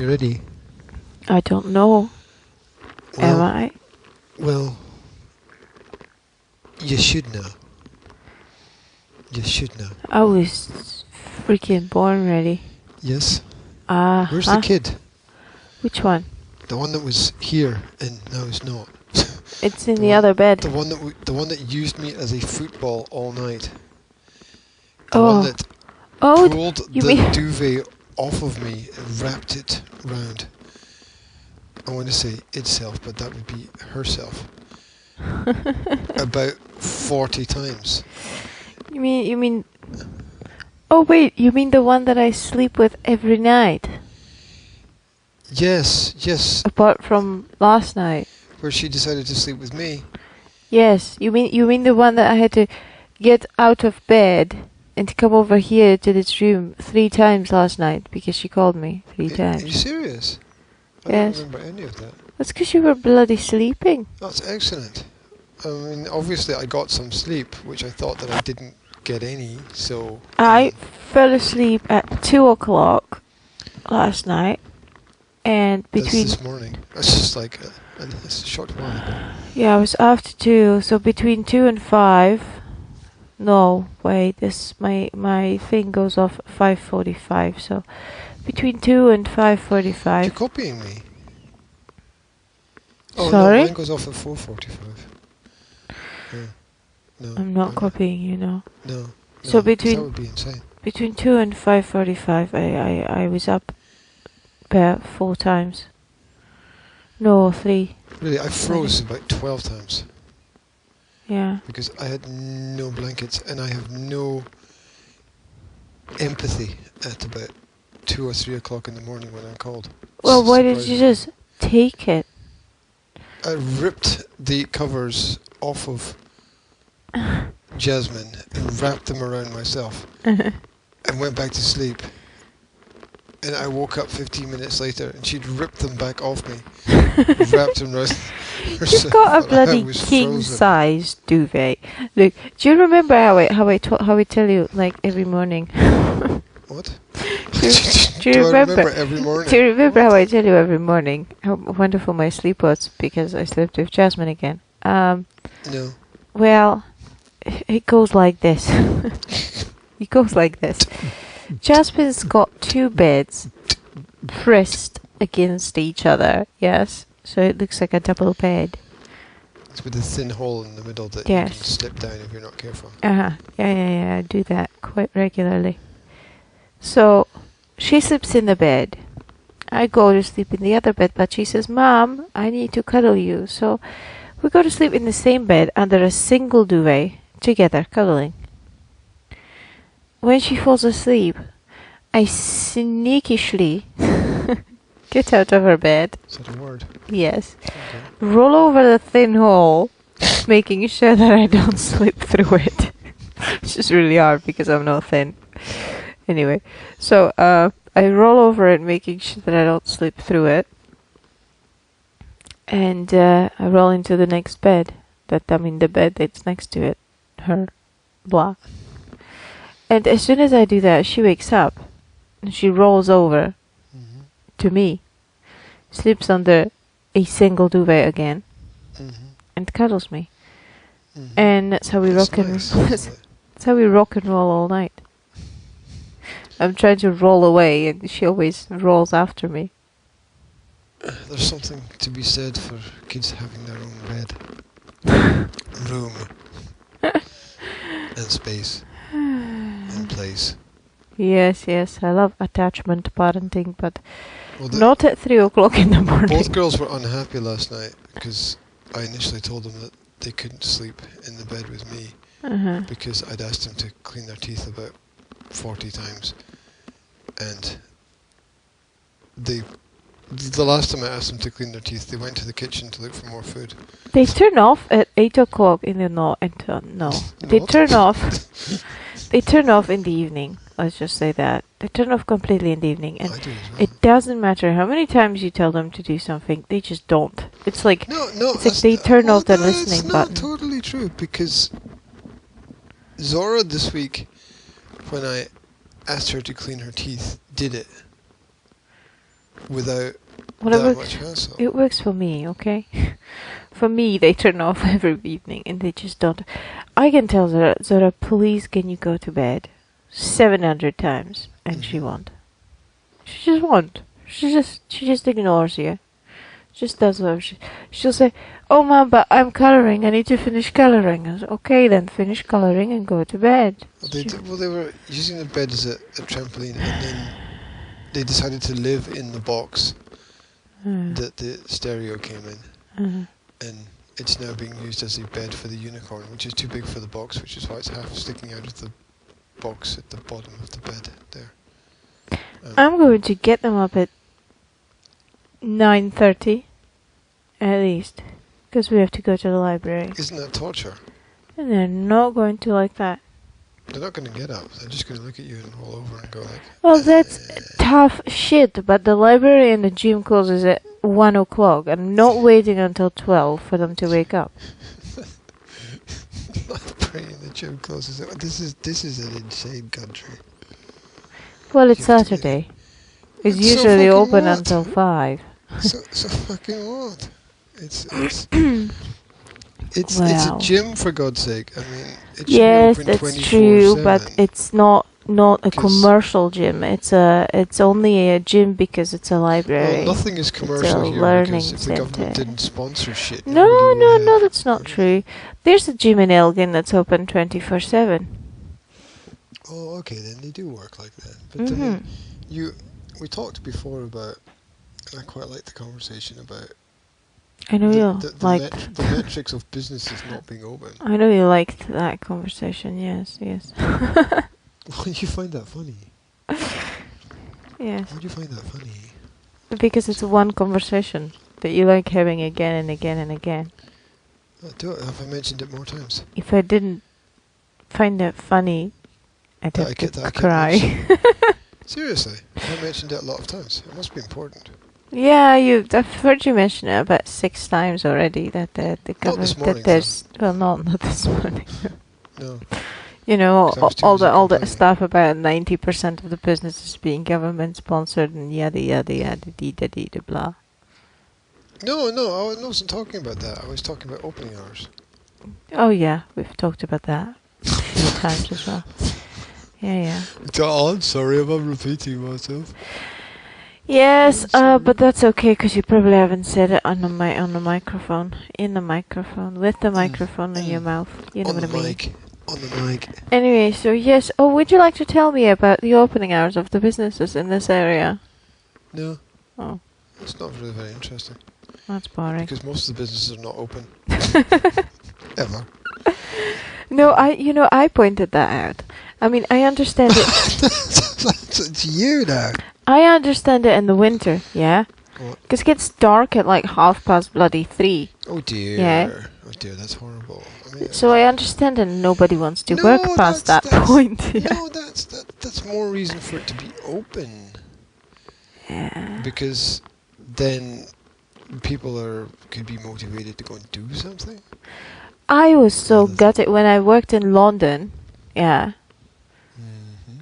You ready? I don't know. Am I? Well, you should know. You should know. I was freaking born ready. Yes? Ah. Where's the kid? Which one? The one that was here and now is not. It's in the other bed. The one that used me as a football all night. The Oh. one that pulled the duvet off of me and wrapped it round. I want to say itself, but that would be herself. About 40 times. You mean... Oh wait, you mean the one that I sleep with every night? Yes. Apart from last night. Where she decided to sleep with me. Yes, you mean the one that I had to get out of bed and to come over here to this room 3 times last night because she called me 3 times. Are you serious? I Yes. don't remember any of that. That's because you were bloody sleeping. That's excellent. I mean, obviously I got some sleep, which I thought that I didn't get any, so... I fell asleep at 2 o'clock last night, and between... That's this morning. That's just like it's a short while ago. Yeah, I was after 2, so between 2 and 5... No, wait, my thing goes off at 5:45, so... Between 2 and 5:45... You're copying me. Oh, Sorry? no, mine goes off at 4:45. Yeah. No, I'm not copying you, no. No. So that would be insane. between 2 and 5:45, I was up about 4 times. No, 3. Really, I froze about 12 times. Yeah. Because I had no blankets and I have no empathy at about 2 or 3 o'clock in the morning when I'm cold. Well, why didn't you just take it? I ripped the covers off of Jasmine and wrapped them around myself and went back to sleep. And I woke up 15 minutes later and she'd ripped them back off me, wrapped them around herself. You've got a bloody king-size duvet. Look, do you remember how I tell you like every morning? What? Do you remember every morning? Do you remember how I tell you every morning how wonderful my sleep was because I slept with Jasmine again? No. Well, it goes like this. It goes like this. Jasmine's got 2 beds pressed against each other, yes? So it looks like a double bed. It's with a thin hole in the middle that you can slip down if you're not careful. Yeah, I do that quite regularly. So, she sleeps in the bed. I go to sleep in the other bed, but she says, Mom, I need to cuddle you. So, we go to sleep in the same bed under a single duvet, together, cuddling. When she falls asleep, I sneakishly get out of her bed. Is that a word? Yes. Okay. Roll over the thin hole, making sure that I don't slip through it. It's just really hard because I'm not thin. Anyway, so I roll over it, making sure that I don't slip through it. And I roll into the next bed. The bed that's next to it. Her. Blah. And as soon as I do that, she wakes up. And she rolls over to me. Sleeps under a single duvet again. And cuddles me. And that's how we rock and that's how we rock and roll all night. I'm trying to roll away and she always rolls after me. There's something to be said for kids having their own bed. Room. And space. And place. Yes, I love attachment parenting, but not at 3 o'clock in the morning. Both girls were unhappy last night because I initially told them that they couldn't sleep in the bed with me because I'd asked them to clean their teeth about 40 times. And the last time I asked them to clean their teeth, they went to the kitchen to look for more food. They turn off at 8 o'clock in the They turn off. They turn off in the evening. Let's just say that. They turn off completely in the evening. And I do as well. it doesn't matter how many times you tell them to do something, they just don't. It's like, it's like they turn off the listening button. That's not totally true because Zora this week, when I asked her to clean her teeth, did it. without Well, that much hassle. it works for me, okay? For me, they turn off every evening and they just don't. I can tell Zora, please can you go to bed 700 times and she won't. She just won't. She just ignores you. Just does what she'll say, "Oh, Mom, but I'm coloring. I need to finish coloring." I said, "Okay, then finish coloring and go to bed." Well, they were using the bed as a trampoline, and then they decided to live in the box that the stereo came in, and it's now being used as a bed for the unicorn, which is too big for the box, which is why it's half sticking out of the box at the bottom of the bed there. I'm going to get them up at 9:30 at least, because we have to go to the library. Isn't that torture? And they're not going to like that. They're not going to get up. They're just going to look at you and roll over and go like... Well, that's tough shit, but the library and the gym closes at 1 o'clock. I'm not waiting until 12 for them to wake up. Library and the gym closes at... This is an insane country. Well, it's Saturday. It's usually so open what? until 5. So fucking what? It's a gym, for God's sake. I mean, it should Yes, be open that's true, 24/7. but it's not a commercial gym. It's only a gym because it's a library. Well, nothing is commercial here learning because if the government centre. didn't sponsor shit... No, that's not true. There's a gym in Elgin that's open 24/7. Oh, okay, then they do work like that. But I mean, we talked before about, and I quite liked the conversation about I know you the liked. the metrics of businesses not being open. I know you liked that conversation. Yes. Why do you find that funny? Yes. Why do you find that funny? Because it's one conversation that you like having again and again and again. Have I mentioned it more times? If I didn't find it funny, I'd have to cry. Seriously, I mentioned it a lot of times. It must be important. Yeah, I've heard you mention it about 6 times already. That the government, this morning, that there's not this morning. No. You know, 'Cause I was too all busy the complaining. stuff about 90% of the businesses being government sponsored and yada yada yada dee da dee da blah. No, I wasn't talking about that. I was talking about opening hours. Oh yeah, we've talked about that a few times as well. Yeah. I'm sorry if I'm repeating myself. Yes, but that's okay because you probably haven't said it on the microphone, in the microphone, with the microphone in your mouth. You know what I mean? On the mic. Anyway, so yes. Oh, would you like to tell me about the opening hours of the businesses in this area? No. Oh, It's not really very interesting. that's boring. Because most of the businesses are not open. Ever. No, I pointed that out. I mean, I understand it. It's you now. I understand it in the winter, yeah? What? Because it gets dark at like 3:30. Oh dear. Yeah. Oh dear, that's horrible. I mean, So I understand that nobody wants to No, work past that that's- point. Yeah. No, that's more reason for it to be open. Yeah. Because then people could be motivated to go and do something. I was so gutted when I worked in London. Yeah. Mm-hmm.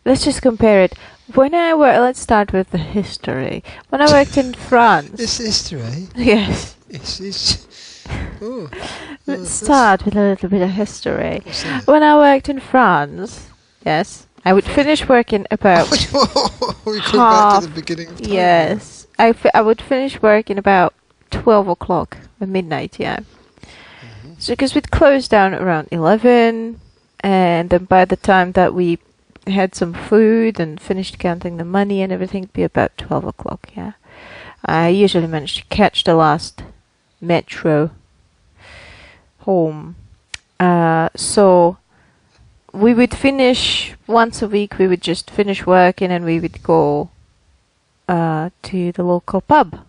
Let's just compare it. Let's start with the history. When I worked in France. It's history. Yes. It's oh. Let's start with a little bit of history. What's that? When I worked in France, yes, I would finish work in about we go back to the beginning of time. yes, I would finish work in about 12 o'clock at midnight. Yeah. So because we'd close down around 11, and then by the time that we had some food and finished counting the money and everything, it'd be about 12 o'clock. Yeah. I usually managed to catch the last metro home. So we would finish once a week. We would just finish working and we would go to the local pub,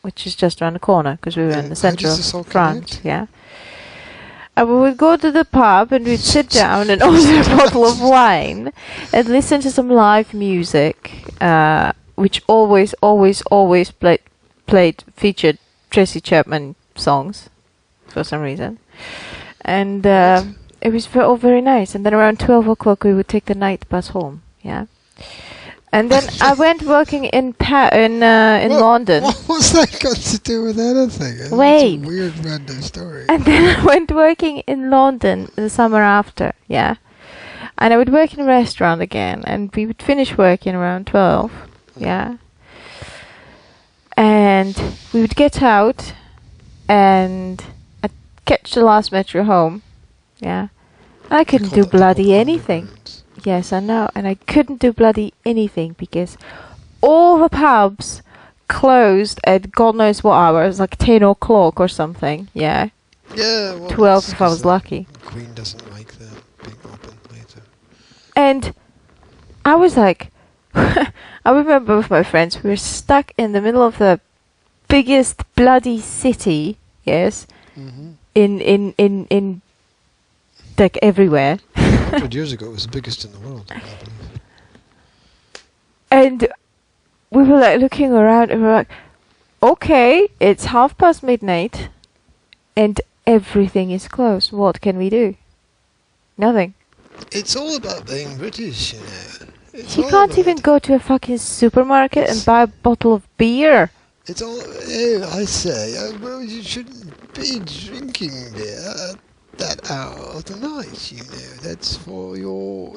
which is just around the corner because we were in the center of France. Yeah. And we would go to the pub and we'd sit down and order a bottle of wine and listen to some live music, which always featured Tracy Chapman songs for some reason. And it was all very nice. And then around 12 o'clock we would take the night bus home. Yeah. And then I went working in London. What's that got to do with anything? Wait. It's a weird random story. And then I went working in London the summer after, yeah. And I would work in a restaurant again, and we would finish working around 12, yeah. And we would get out, and I'd catch the last metro home, yeah. I couldn't do bloody anything. Yes, I know, and I couldn't do bloody anything because all the pubs closed at God knows what hours, like 10 o'clock or something, yeah. Yeah, well, 12 if I was lucky. Queen doesn't like them being open later. And I was like, I remember with my friends, we were stuck in the middle of the biggest bloody city, yes, in like everywhere. 100 years ago, it was the biggest in the world, I believe. And we were like looking around, and we were like, okay, it's midnight, and everything is closed. What can we do? Nothing. It's all about being British, you know. You can't even go to a fucking supermarket and buy a bottle of beer. It's all. I say, well, you shouldn't be drinking beer at that hour of the night. You know, that's for your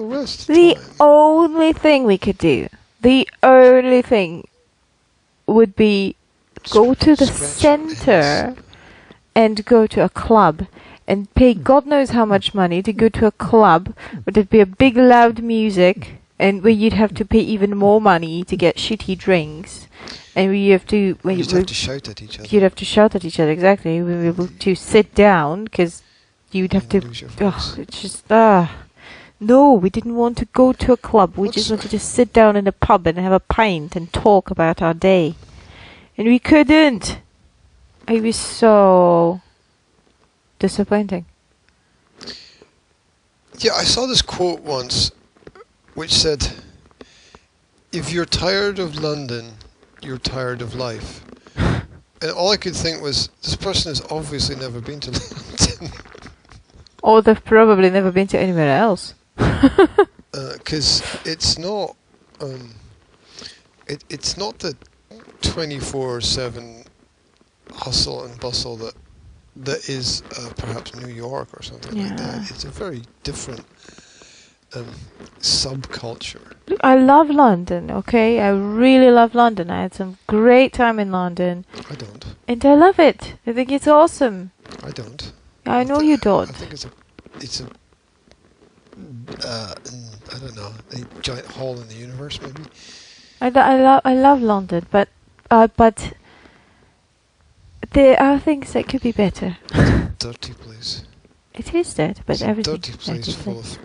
rest. The time. only thing we could do, the only thing, would be go to the centre and go to a club and pay God knows how much money to go to a club where there'd be a big loud music and where you'd have to pay even more money to get shitty drinks. And you'd have to shout at each other. You'd have to shout at each other, exactly. We'd be able to sit down because you'd have to. It's just no, we didn't want to go to a club. We just wanted to sit down in a pub and have a pint and talk about our day, and we couldn't. It was so disappointing. Yeah, I saw this quote once, which said, "If you're tired of London, you're tired of life." And all I could think was, this person has obviously never been to London. Or they've probably never been to anywhere else. Because it's not, it's not the 24/7 hustle and bustle that is perhaps New York or something like that. It's a very different subculture. I love London, okay? I really love London. I had some great time in London. I don't. And I love it. I think it's awesome. I don't. I know you don't. I think it's a I don't know, a giant hole in the universe, maybe. I love London, but there are things that could be better. It's a dirty place. It is dead, but everything's a dirty place full of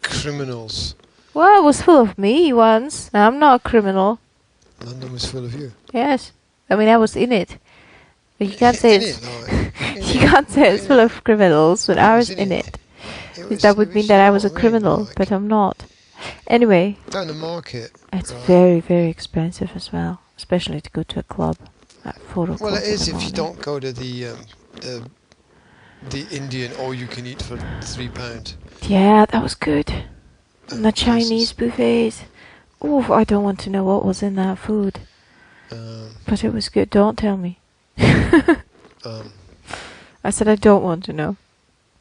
criminals. Well, it was full of me once. I'm not a criminal. London was full of you. Yes, I mean I was in it. But you can't say it's you can't say it's full of criminals when I was in it. That would mean that I was a criminal, but I'm not. Anyway, down the market. It's very, very expensive as well, especially to go to a club at 4 o'clock. Well, it is if you don't go to the Indian all-you-can-eat for £3. Yeah, that was good. And the Chinese buffets. Oh, I don't want to know what was in that food. But it was good. Don't tell me. I said I don't want to know.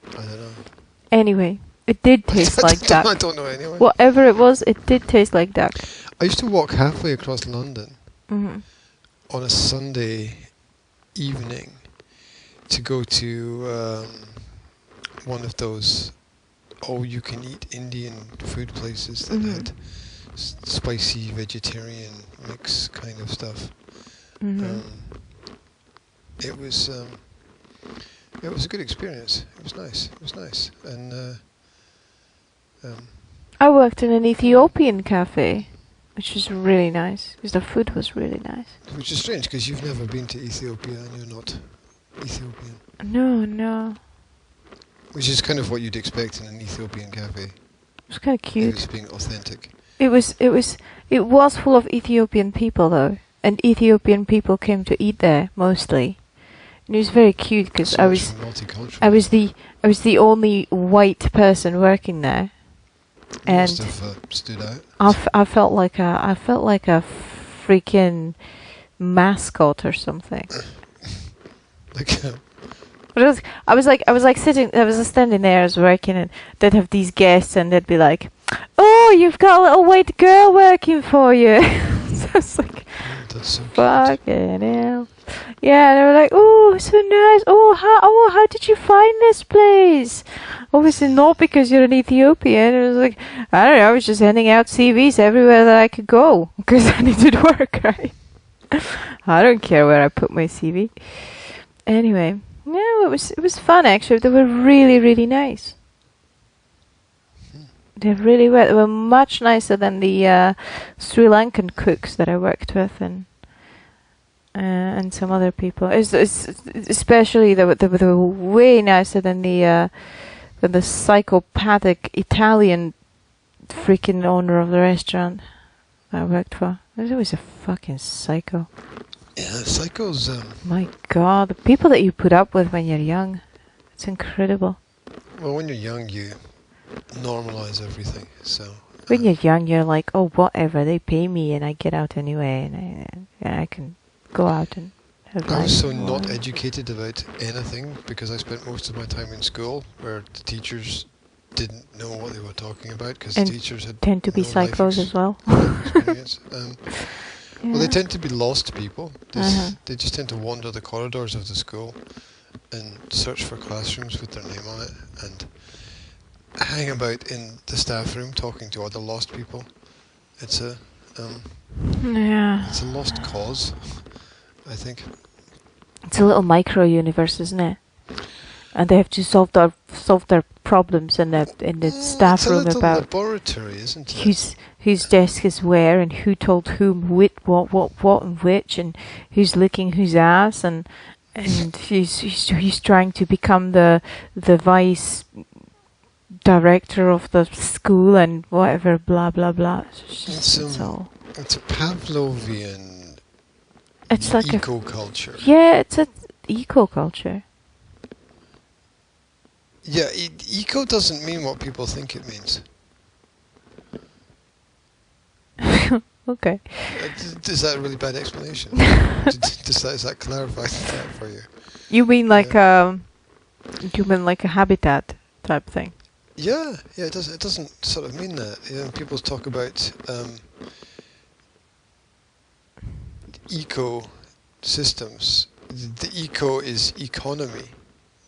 I don't know. Anyway, it did taste like duck. I don't know anyway. Whatever it was, it did taste like duck. I used to walk halfway across London Mm-hmm. on a Sunday evening to go to one of those all-you-can-eat Indian food places that had spicy vegetarian mix kind of stuff. It was a good experience. It was nice. And I worked in an Ethiopian cafe, which was really nice because the food was really nice. Which is strange because you've never been to Ethiopia and you're not Ethiopian. No. Which is kind of what you'd expect in an Ethiopian cafe. It was kind of cute. It's being authentic. It was full of Ethiopian people though, and Ethiopian people came to eat there mostly. And it was very cute because I was the only white person working there. Must have stood out. I felt like a freaking mascot or something. But I was like sitting. I was standing there, I was working, and they'd have these guests, and they'd be like, "Oh, you've got a little white girl working for you." So I was like, that's so fucking hell. Yeah, they were like, "Oh, so nice. How did you find this place?" Obviously not because you're an Ethiopian. It was like, I don't know. I was just handing out CVs everywhere that I could go because I needed work, right? I don't care where I put my CV. Anyway. No, it was fun actually. They were really, really nice. They really were. They were much nicer than the Sri Lankan cooks that I worked with, and some other people. Especially they were way nicer than the psychopathic Italian freaking owner of the restaurant that I worked for. He was a fucking psycho. Yeah, psychos. My God, the people that you put up with when you're young, it's incredible. Well, when you're young, you normalize everything. So when you're young, you're like, oh, whatever, they pay me, and I get out anyway, and I can go out and have I was so life. not educated about anything because I spent most of my time in school where the teachers didn't know what they were talking about because the teachers had tend to be psychos as well. Experience. Yeah. Well, they tend to be lost people. Uh-huh. They just tend to wander the corridors of the school and search for classrooms with their name on it and hang about in the staff room talking to other lost people. It's a it's a lost cause, I think. It's a little micro universe, isn't it? And they have to solve their problems in the staff room it's a about laboratory, isn't it? Whose desk is where and who told whom what and which and who's licking whose ass and he's trying to become the vice director of the school and whatever blah blah blah. It's a Pavlovian. It's like eco-culture. Yeah, it's a eco-culture. Yeah, eco doesn't mean what people think it means. Okay. Is that a really bad explanation? Does that clarify that for you? You mean like you mean like a habitat type thing? Yeah, it does. It doesn't sort of mean that. You know, people talk about ecosystems. The eco is economy.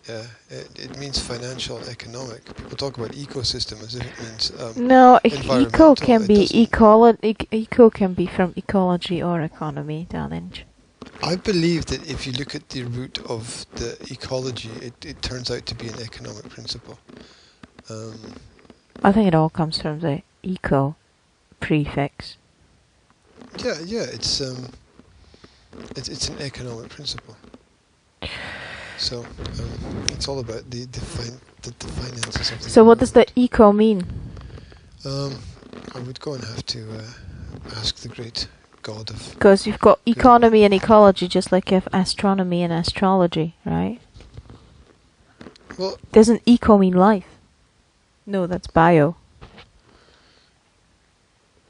Yeah, it means financial and economic. People talk about ecosystem as if it means no, eco can be eco can be from ecology or economy, darling. I believe that if you look at the root of the ecology, it turns out to be an economic principle. I think it all comes from the eco prefix. Yeah, it's an economic principle. So it's all about the finances of the So what does the eco mean? I would go and have to ask the great god of... Because you've got economy and ecology just like you have astronomy and astrology, right? Well, doesn't eco mean life? No, that's bio.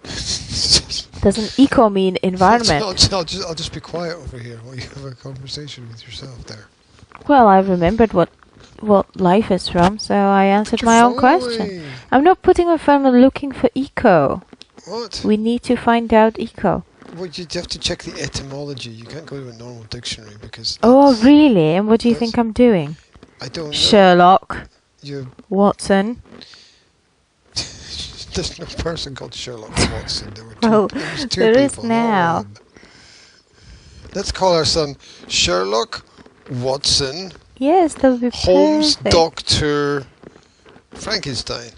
Doesn't eco mean environment? I'll just be quiet over here while you have a conversation with yourself there. Well, I remembered what life is from, so I answered my own question. I'm not putting my phone looking for eco. What? We need to find out eco. Well, you have to check the etymology. You can't go to a normal dictionary because... Oh, really? And what do you think I'm doing? I don't know. Sherlock. Watson. There's no person called Sherlock Watson. There were two there people, is now. Let's call our son Sherlock Watson. Yes, that would be Holmes, perfect. Dr. Frankenstein.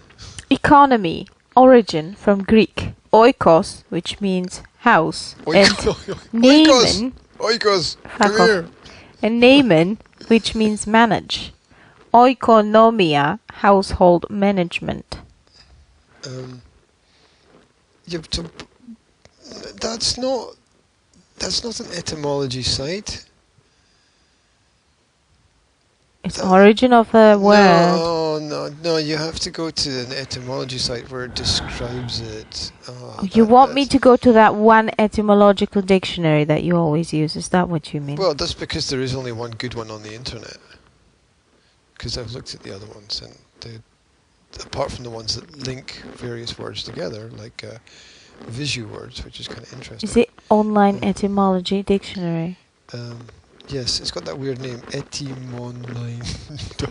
Economy. Origin from Greek. Oikos, which means house. Oikos! Oikos! Come here! And Naaman, which means manage. Oikonomia, household management. Yeah, that's not an etymology site. It's origin of the word. No, you have to go to an etymology site where it describes it. You want me to go to that one etymological dictionary that you always use? Is that what you mean? Well, that's because there is only one good one on the internet. Because I've looked at the other ones, and apart from the ones that link various words together, like visu words, which is kind of interesting. Is it Online Etymology Dictionary? Yes, it's got that weird name, Etymonline.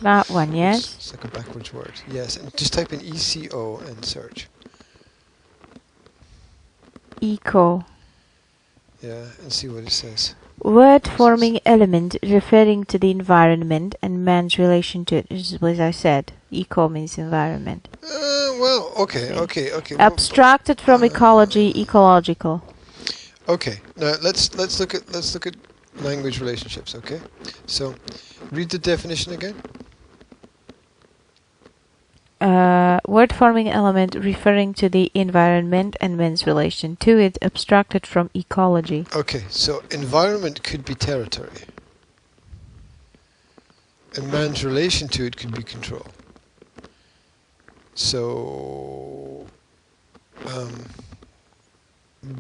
That one, yes? It's like a backwards word. Yes, and just type in ECO and search. Eco. Yeah, and see what it says. Word forming element referring to the environment and man's relation to it. This is what I said. Eco means environment. Well, okay. Abstracted from ecology, ecological. Okay, now let's look at language relationships. Okay, so read the definition again. Word forming element referring to the environment and man's relation to it, abstracted from ecology. Okay, so environment could be territory, and man's relation to it could be control. So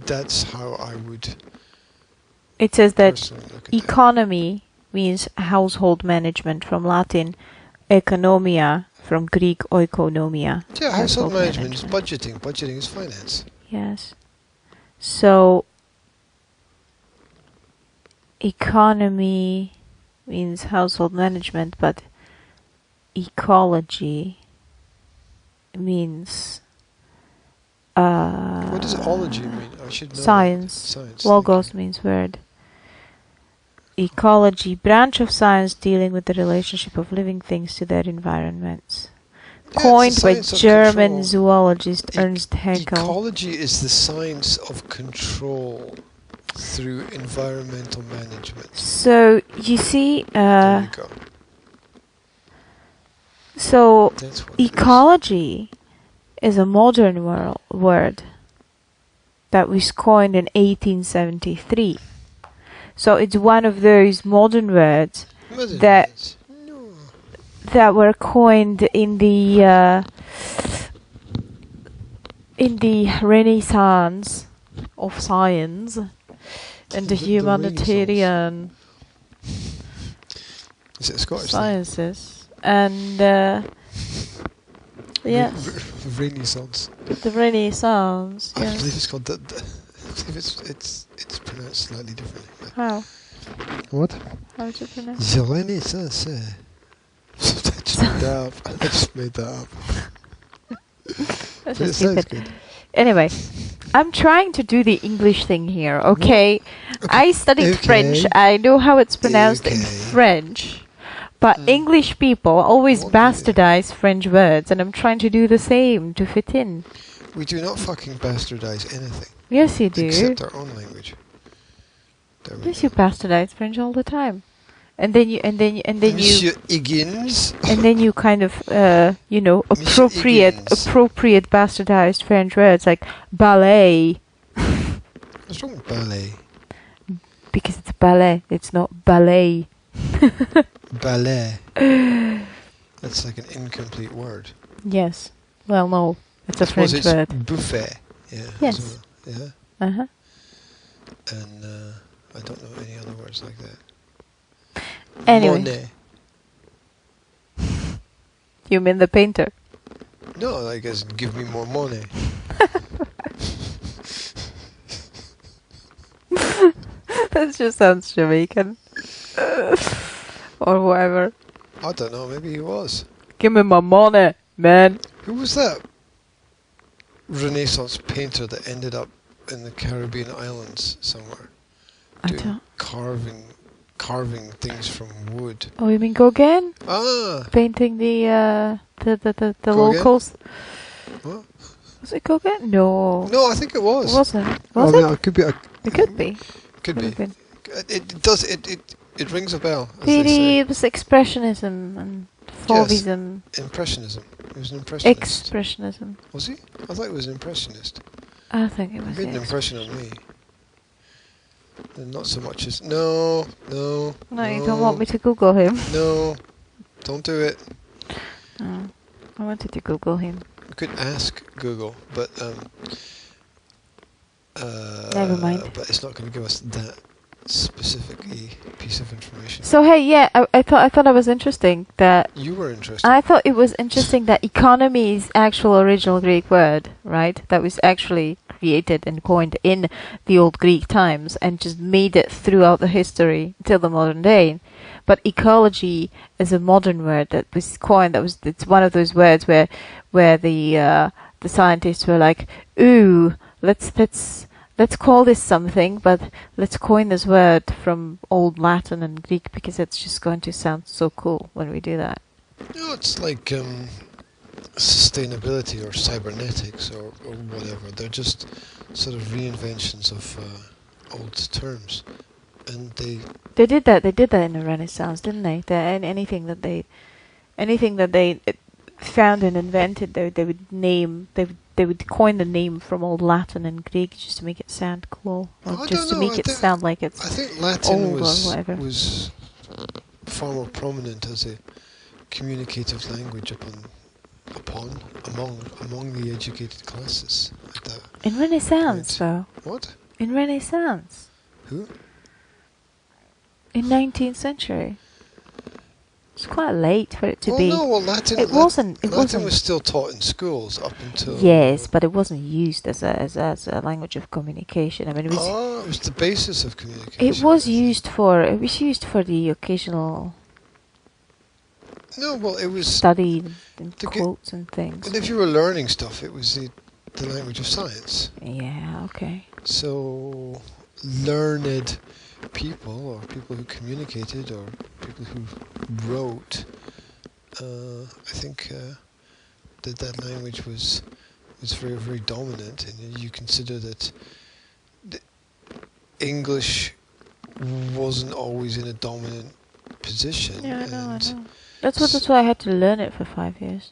that's how I would. It says that look at economy means household management, from Latin economia, from Greek oikonomia. Yeah, household management is budgeting. Budgeting is finance. Yes. So economy means household management, but ecology means What does ology mean? I should know. Science. Science. Logos means word. Ecology, branch of science dealing with the relationship of living things to their environments. Yeah, Coined by science of German control. zoologist Ernst Haeckel. Ecology is the science of control through environmental management. So you see, There you go. so That's what it is. ecology is a modern word that was coined in 1873. So it's one of those modern words that were coined in the Renaissance of science and the humanitarian Is it a Scottish sciences and yes, Renaissance. the Renaissance. I Yes. believe it's called I believe it's pronounced slightly differently. But How? what? How is it pronounced? The Renaissance. I just made that up. Let's But it just keep sounds it. good. Anyway, I'm trying to do the English thing here, okay? I studied Okay. French. I know how it's pronounced in Okay. French. But English people always What do you- bastardize French words, and I'm trying to do the same to fit in. We do not fucking bastardize anything Yes, you do. except our own language. There we Yes, go. you bastardize French all the time. And then you Monsieur Higgins. and then you kind of Monsieur Higgins. appropriate bastardized French words like ballet, What's wrong with ballet? because it's ballet, it's not ballet. Ballet. That's like an incomplete word. Yes. Well, no, it's a I suppose French it's word. buffet. Yeah. Yes. as well. Uh huh. Yeah. And I don't know any other words like that. Anyway, Monet. you mean the painter? No, I guess give me more money. That just sounds Jamaican. Or whatever. I don't know, maybe he was. Give me my money, man. Who was that Renaissance painter that ended up in the Caribbean islands somewhere? I Doing don't. carving things from wood. Oh, you mean Gauguin? Ah! Painting the Gauguin? locals? What? Was it Gauguin? No. No, I think it was. Was it? Oh, Was no, it? it could be. It could be. Could Could be. have been. It does. It rings a bell. As they say. It was expressionism and Fauvism. Impressionism. He was an impressionist. Expressionism. Was he? I thought he was an impressionist. I think it He was. made an the impression on me. And not so much as no. No, you don't want me to Google him. No, don't do it. Oh. I wanted to Google him. You could ask Google, but Never mind. But it's not going to give us that specific piece of information. So hey, yeah, I thought it was interesting that You were interested. I thought it was interesting that economy is actual original Greek word, right? That was actually created and coined in the old Greek times and just made it throughout the history till the modern day. But ecology is a modern word that was coined. It's one of those words where the scientists were like, ooh, let's call this something, but let's coin this word from old Latin and Greek because it's just going to sound so cool when we do that. No, it's like sustainability or cybernetics or whatever. They're just sort of reinventions of old terms, and they did that in the Renaissance, didn't they? Anything that they found and invented, they would name. They would coin the name from old Latin and Greek just to make it sound cool, or just to make it sound like it's I think Latin old or whatever. was far more prominent as a communicative language among the educated classes at that In Renaissance, point. though. What? In Renaissance. Who? In 19th century. It's quite late for it to be. No, well, Latin. It wasn't. Latin was still taught in schools up until. Yes, but it wasn't used as a language of communication. I mean, it was. Oh, it was the basis of communication. It was used for the occasional. No, well, it was study and quotes and things. And if you were learning stuff, it was the language of science. Yeah. Okay. So learned people, or people who communicated, or people who wrote, I think that language was very, very dominant, and you consider that the English wasn't always in a dominant position. Yeah, I know. That's why I had to learn it for 5 years.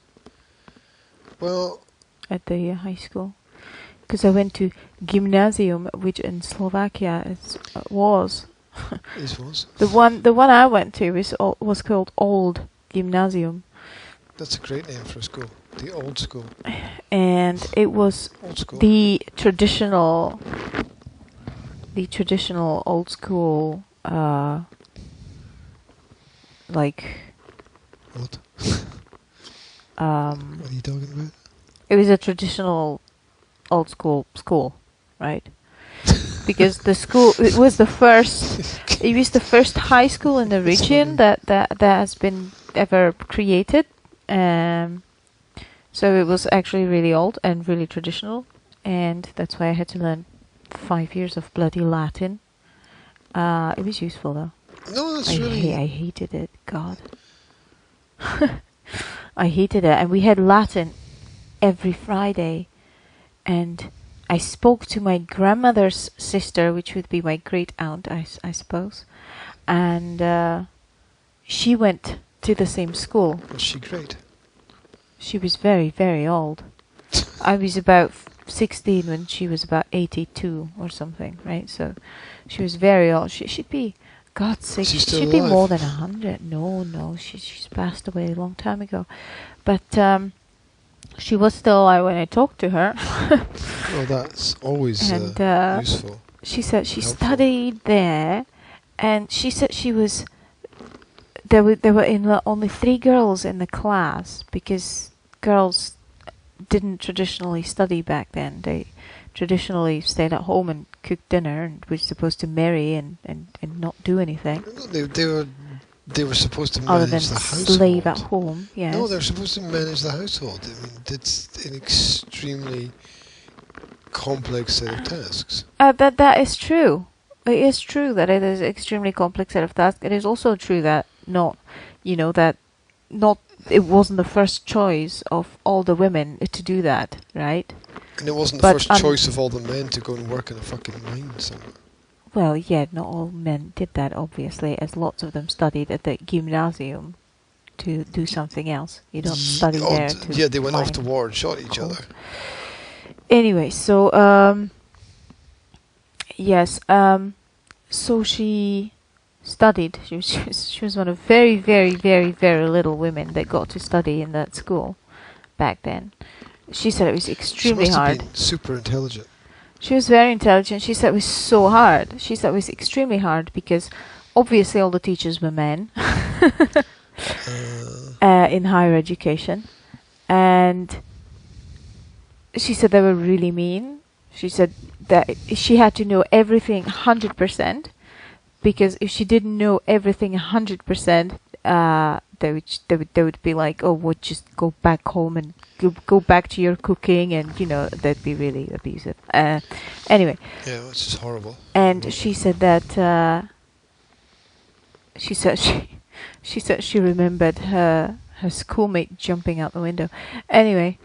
Well, at the high school. Because I went to gymnasium, which in Slovakia was. The one I went to was called Old Gymnasium. That's a great name for a school. The old school. And it was the traditional old school, like. What? What are you talking about? It was a traditional old school, right? Because it was the first high school in the region that has been ever created. So it was actually really old and really traditional, and that's why I had to learn 5 years of bloody Latin. It was useful though. No, that's really. I hated it. God. I hated it, and we had Latin every Friday, and I spoke to my grandmother's sister, which would be my great aunt, I suppose, and she went to the same school. Was she great? She was very, very old. I was about 16 when she was about 82 or something, right? So she was very old. She'd be, God's sake, she'd be more than 100. No, she's passed away a long time ago. But she was still alive when I talked to her. Well, that's always useful. She said she studied there, and she said she was. There were only 3 girls in the class, because girls didn't traditionally study back then. They traditionally stayed at home and cooked dinner and were supposed to marry and not do anything. They were supposed to other manage than the household. slave at home. Yes. No, they're supposed to manage the household. I mean, it's an extremely complex set of tasks. That is true. It is true that it is an extremely complex set of tasks. It is also true that it wasn't the first choice of all the women to do that, right? And it wasn't the first choice of all the men to go and work in a fucking mine somewhere. Well, yeah, not all men did that, obviously, as lots of them studied at the gymnasium to do something else. You don't study there to... Yeah, they went off to war and shot each other. Anyway, so, yes, so she studied. She was one of very, very, very, very little women that got to study in that school. back then. She said it was extremely she must hard. have been super intelligent. She was very intelligent. She said it was so hard. She said it was extremely hard because obviously all the teachers were men in higher education. And she said they were really mean. She said that she had to know everything 100%, because if she didn't know everything 100%, they would be like, oh, well, just go back home and go back to your cooking, and they'd be really abusive. Anyway. Yeah, which is horrible. And she said that she said she remembered her schoolmate jumping out the window. Anyway.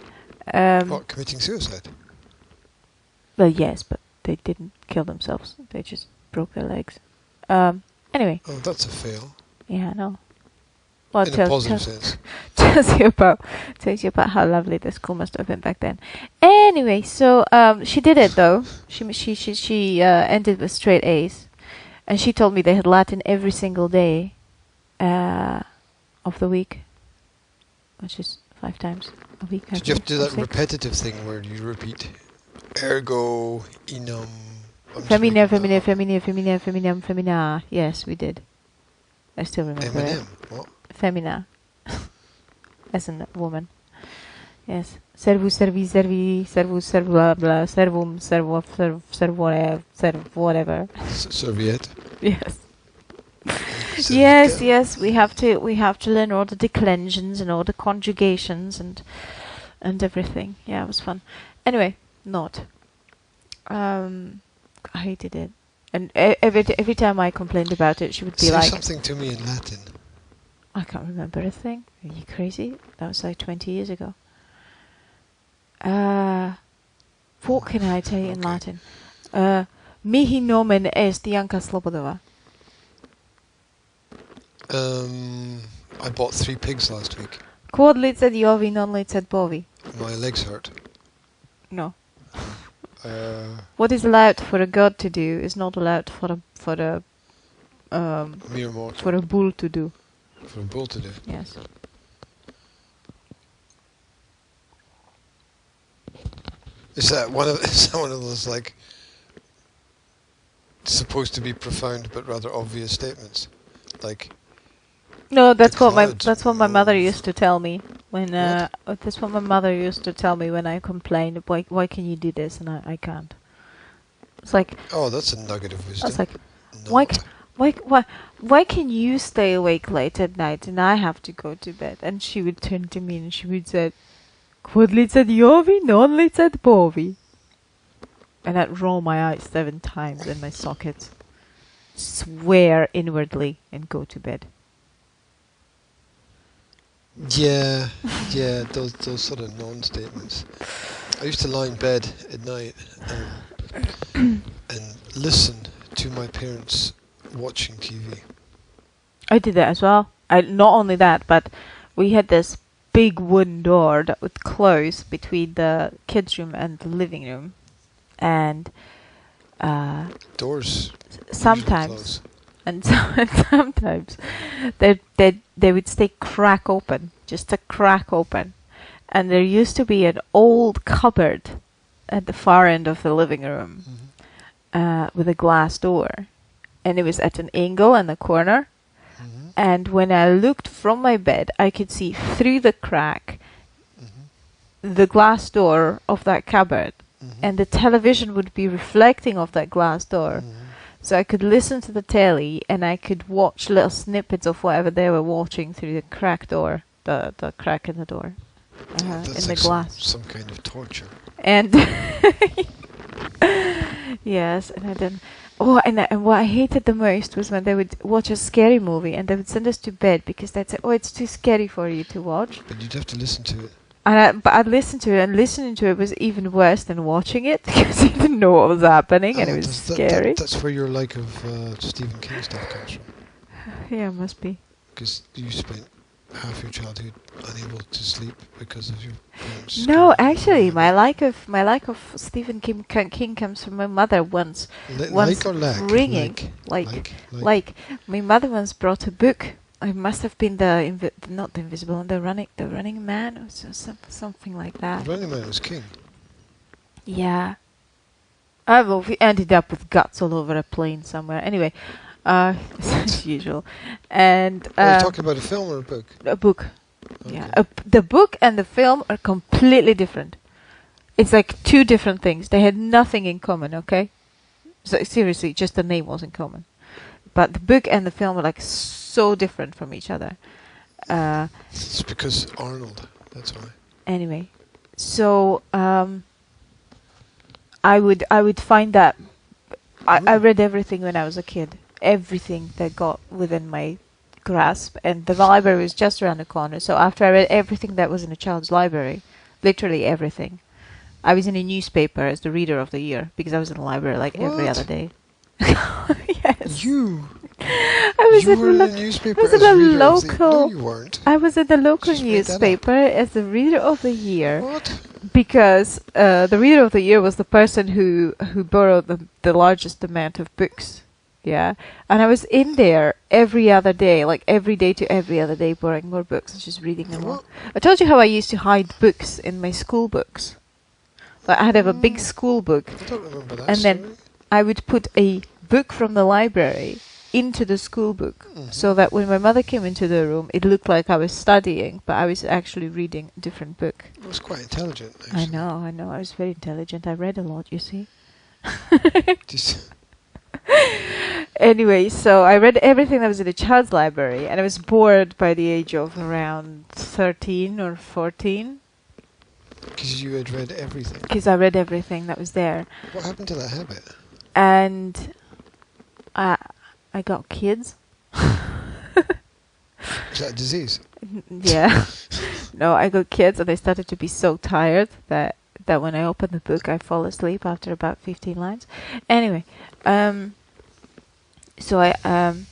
What, committing suicide? Well, yes, but they didn't kill themselves. They just broke their legs. Anyway. Oh, that's a fail. Yeah, I know. Well, in a positive sense. tells you about how lovely the school must have been back then. Anyway, so she did it though. She ended with straight A's, and she told me they had Latin every single day of the week, which is 5 times a week. Did you have to do that repetitive thing where you repeat ergo, inum? Femina, femina, femina, femina, feminam, femina. Yes, we did. I still remember it. What? Femina. As in woman. Yes. Servus, servi, servi, servus, servus, blah, servum, servo, serv, whatever. Serviette. Yes. Yes. We have to learn all the declensions and all the conjugations and everything. Yeah, it was fun. Anyway, not. I hated it, and every time I complained about it, she would be Say like, something to me in Latin. I can't remember a thing. Are you crazy? That was like 20 years ago. What can I tell you in Latin? Mihi nomen est Janka Slobodova. I bought 3 pigs last week. Quod licet Jovi non licet bovi. My legs hurt. No. What is allowed for a god to do is not allowed for a mere mortal. For a bull to do. For a bull to do. Yes. Is that one of those like supposed to be profound but rather obvious statements? Like. No, that's what my mother used to tell me when that's what my mother used to tell me when I complained. Why can you do this and I can't? It's like, oh, that's a nugget of wisdom. I was like, why can you stay awake late at night and I have to go to bed? And she would turn to me and she would say, "Quod licet Jovi, non licet bovi." And I'd roll my eyes 7 times in my sockets, swear inwardly, and go to bed. Yeah, those sort of non-statements. I used to lie in bed at night and listen to my parents watching TV. I did that as well. Not only that, but we had this big wooden door that would close between the kids' room and the living room, and doors sometimes. And sometimes they would stay crack open, just a crack open. And there used to be an old cupboard at the far end of the living room with a glass door. And it was at an angle in the corner. Mm-hmm. And when I looked from my bed, I could see through the crack the glass door of that cupboard. Mm-hmm. And the television would be reflecting off that glass door. Mm-hmm. So I could listen to the telly and I could watch little snippets of whatever they were watching through the crack door, the crack in the door, in like the glass. Some kind of torture. And yes, and I didn't. Oh, and what I hated the most was when they would watch a scary movie and they would send us to bed because they'd say, "Oh, it's too scary for you to watch." But you'd have to listen to it. But I'd listen to it, and listening to it was even worse than watching it because you didn't know what was happening, and it was scary. That's where your like of Stephen King stuff comes from. Yeah, must be. Because you spent half your childhood unable to sleep because of your parents. No, actually, my like of Stephen King comes from my mother once Like or lack? ringing. Like my mother once brought a book I must have been not the invisible one, the running man, or something like that. The Running Man was king. Yeah. Well, we ended up with guts all over a plane somewhere. Anyway, as usual. And Are you talking about a film or a book? a book. Okay. Yeah, the book and the film are completely different. It's like two different things. They had nothing in common. Okay, so seriously, just the name was in common, but the book and the film are like so different from each other. It's because Arnold. That's why. Anyway, so I would find that I read everything when I was a kid. Everything that got within my grasp, and the library was just around the corner. So after I read everything that was in a child's library, literally everything, I was in a newspaper as the reader of the year because I was in the library like every other day. Yes. You were in the newspaper as as a reader of the... local. No, you weren't. I was in the local Just made that up. newspaper as the reader of the year. What? Because the reader of the year was the person who borrowed the largest amount of books. Yeah. And I was in there every other day, like every day to every other day, borrowing more books and just reading them all. I told you how I used to hide books in my school books. Like I had a big school book. I don't remember that And then story. I would put a book from the library into the school book, so that when my mother came into the room, it looked like I was studying, but I was actually reading a different book. It was quite intelligent, actually. I know. I was very intelligent. I read a lot, you see. Just... Anyway, so I read everything that was in the child's library, and I was bored by the age of around 13 or 14. Because you had read everything. Because I read everything that was there. What happened to that habit? And I got kids. Is that a disease? Yeah. No, I got kids, and I started to be so tired that when I opened the book, I fall asleep after about 15 lines. Anyway, so I'd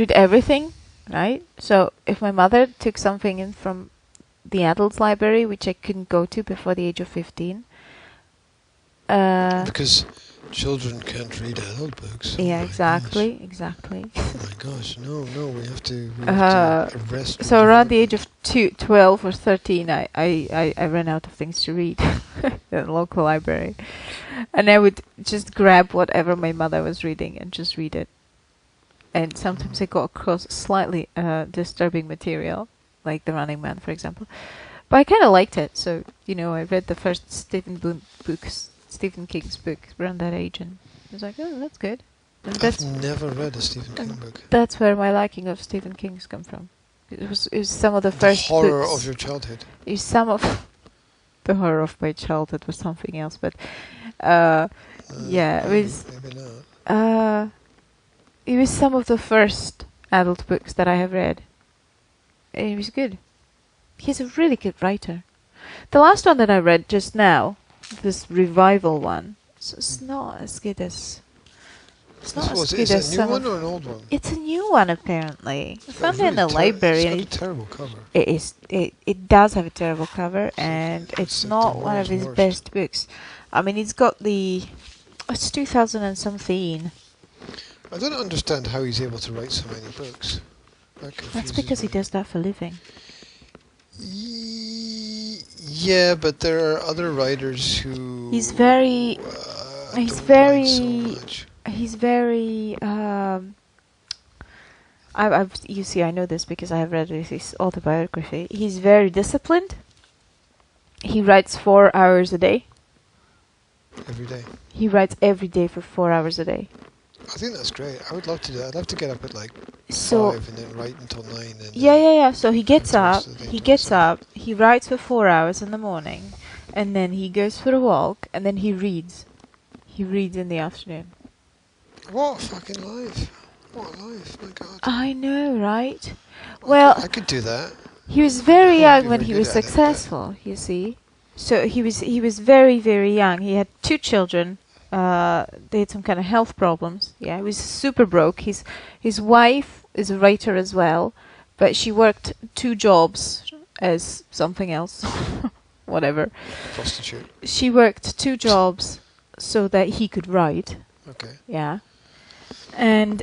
read everything, right? So if my mother took something in from the adults library, which I couldn't go to before the age of 15, because children can't read adult books. yeah, Oh exactly. Oh my gosh, no, we have to arrest. So around the age of 12 or 13, I ran out of things to read at the local library, and I would just grab whatever my mother was reading and just read it. And sometimes I got across slightly disturbing material, like The Running Man, for example. But I kind of liked it, so I read the first Stephen King's book around that age, and I was like, oh, that's good. And I've never read a Stephen King book. That's where my liking of Stephen King's come from. It was some of the first horror books. of your childhood. It was some of the horror of my childhood was something else, but yeah, it was. Maybe not. It was some of the first adult books that I have read. And it was good. He's a really good writer. The last one that I read just now, this revival one, so it's not as good as. It's not as good Is as it a some new one of. or an old one? It's a new one apparently. I found it in really the library. It's And got a terrible cover. it is. It does have a terrible cover, and It's it's like not the one of world's his worst. best books. I mean, it's got the. It's 2000 and something. I don't understand how he's able to write so many books. That's because he does that for a living. Yeah, but there are other writers who. He's very. He's don't very. write so much. He's very. You see, I know this because I have read his autobiography. He's very disciplined. He writes 4 hours a day. Every day. He writes every day for 4 hours a day. I think that's great. I would love to do that. I'd love to get up at like So 5 and then write until 9. And yeah. So he gets the up. rest of the day He to gets myself. up. He writes for 4 hours in the morning, and then he goes for a walk, and then he reads. He reads in the afternoon. What a fucking life! What a life! My God. I know, right? Well, I could do that. he was very I wouldn't young be when very he good was at it, but- successful. You see, so he was very, very young. He had 2 children. They had some kind of health problems. Yeah, he was super broke. His wife is a writer as well, but she worked 2 jobs as something else, whatever. Prostitute. She worked 2 jobs so that he could write. Okay. Yeah, and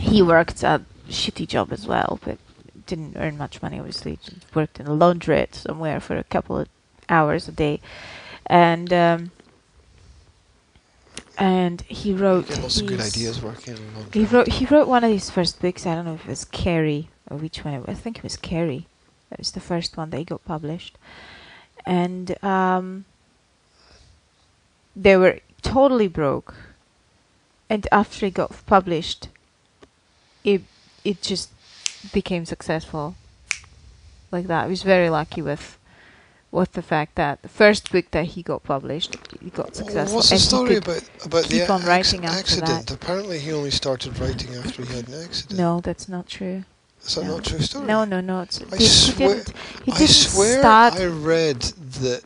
he worked a shitty job as well, but didn't earn much money, obviously. Worked in a laundrette somewhere for a couple of hours a day. And he wrote. You get lots of good ideas working in a laundry. He wrote one of his first books. I don't know if it was Carrie or which one. I think it was Carrie. That was the first one that he got published, and they were totally broke. And after it got published, it just became successful, like that. He was very lucky with the fact that the first book that he got published, he got successful. What's the story about keep the on writing after accident? that. Apparently, he only started writing after he had an accident. No, that's not true. Is that not a true story? No. I swear start. I read that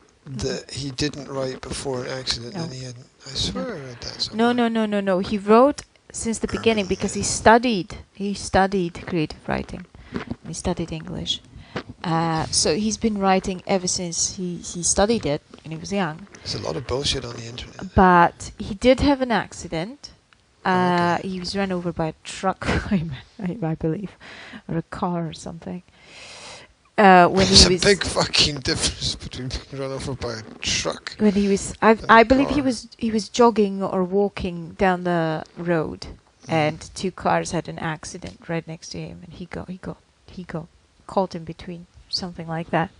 he didn't write before an accident, and he had. I swear I read that somewhere. No. He wrote since the beginning because he studied creative writing. He studied English. So he's been writing ever since he studied it when he was young. There's a lot of bullshit on the internet. But he did have an accident. Okay. He was run over by a truck, I believe, or a car or something. There's a big fucking difference between being run over by a truck. When he was, I believe he was jogging or walking down the road, and two cars had an accident right next to him, and he got caught in between, something like that,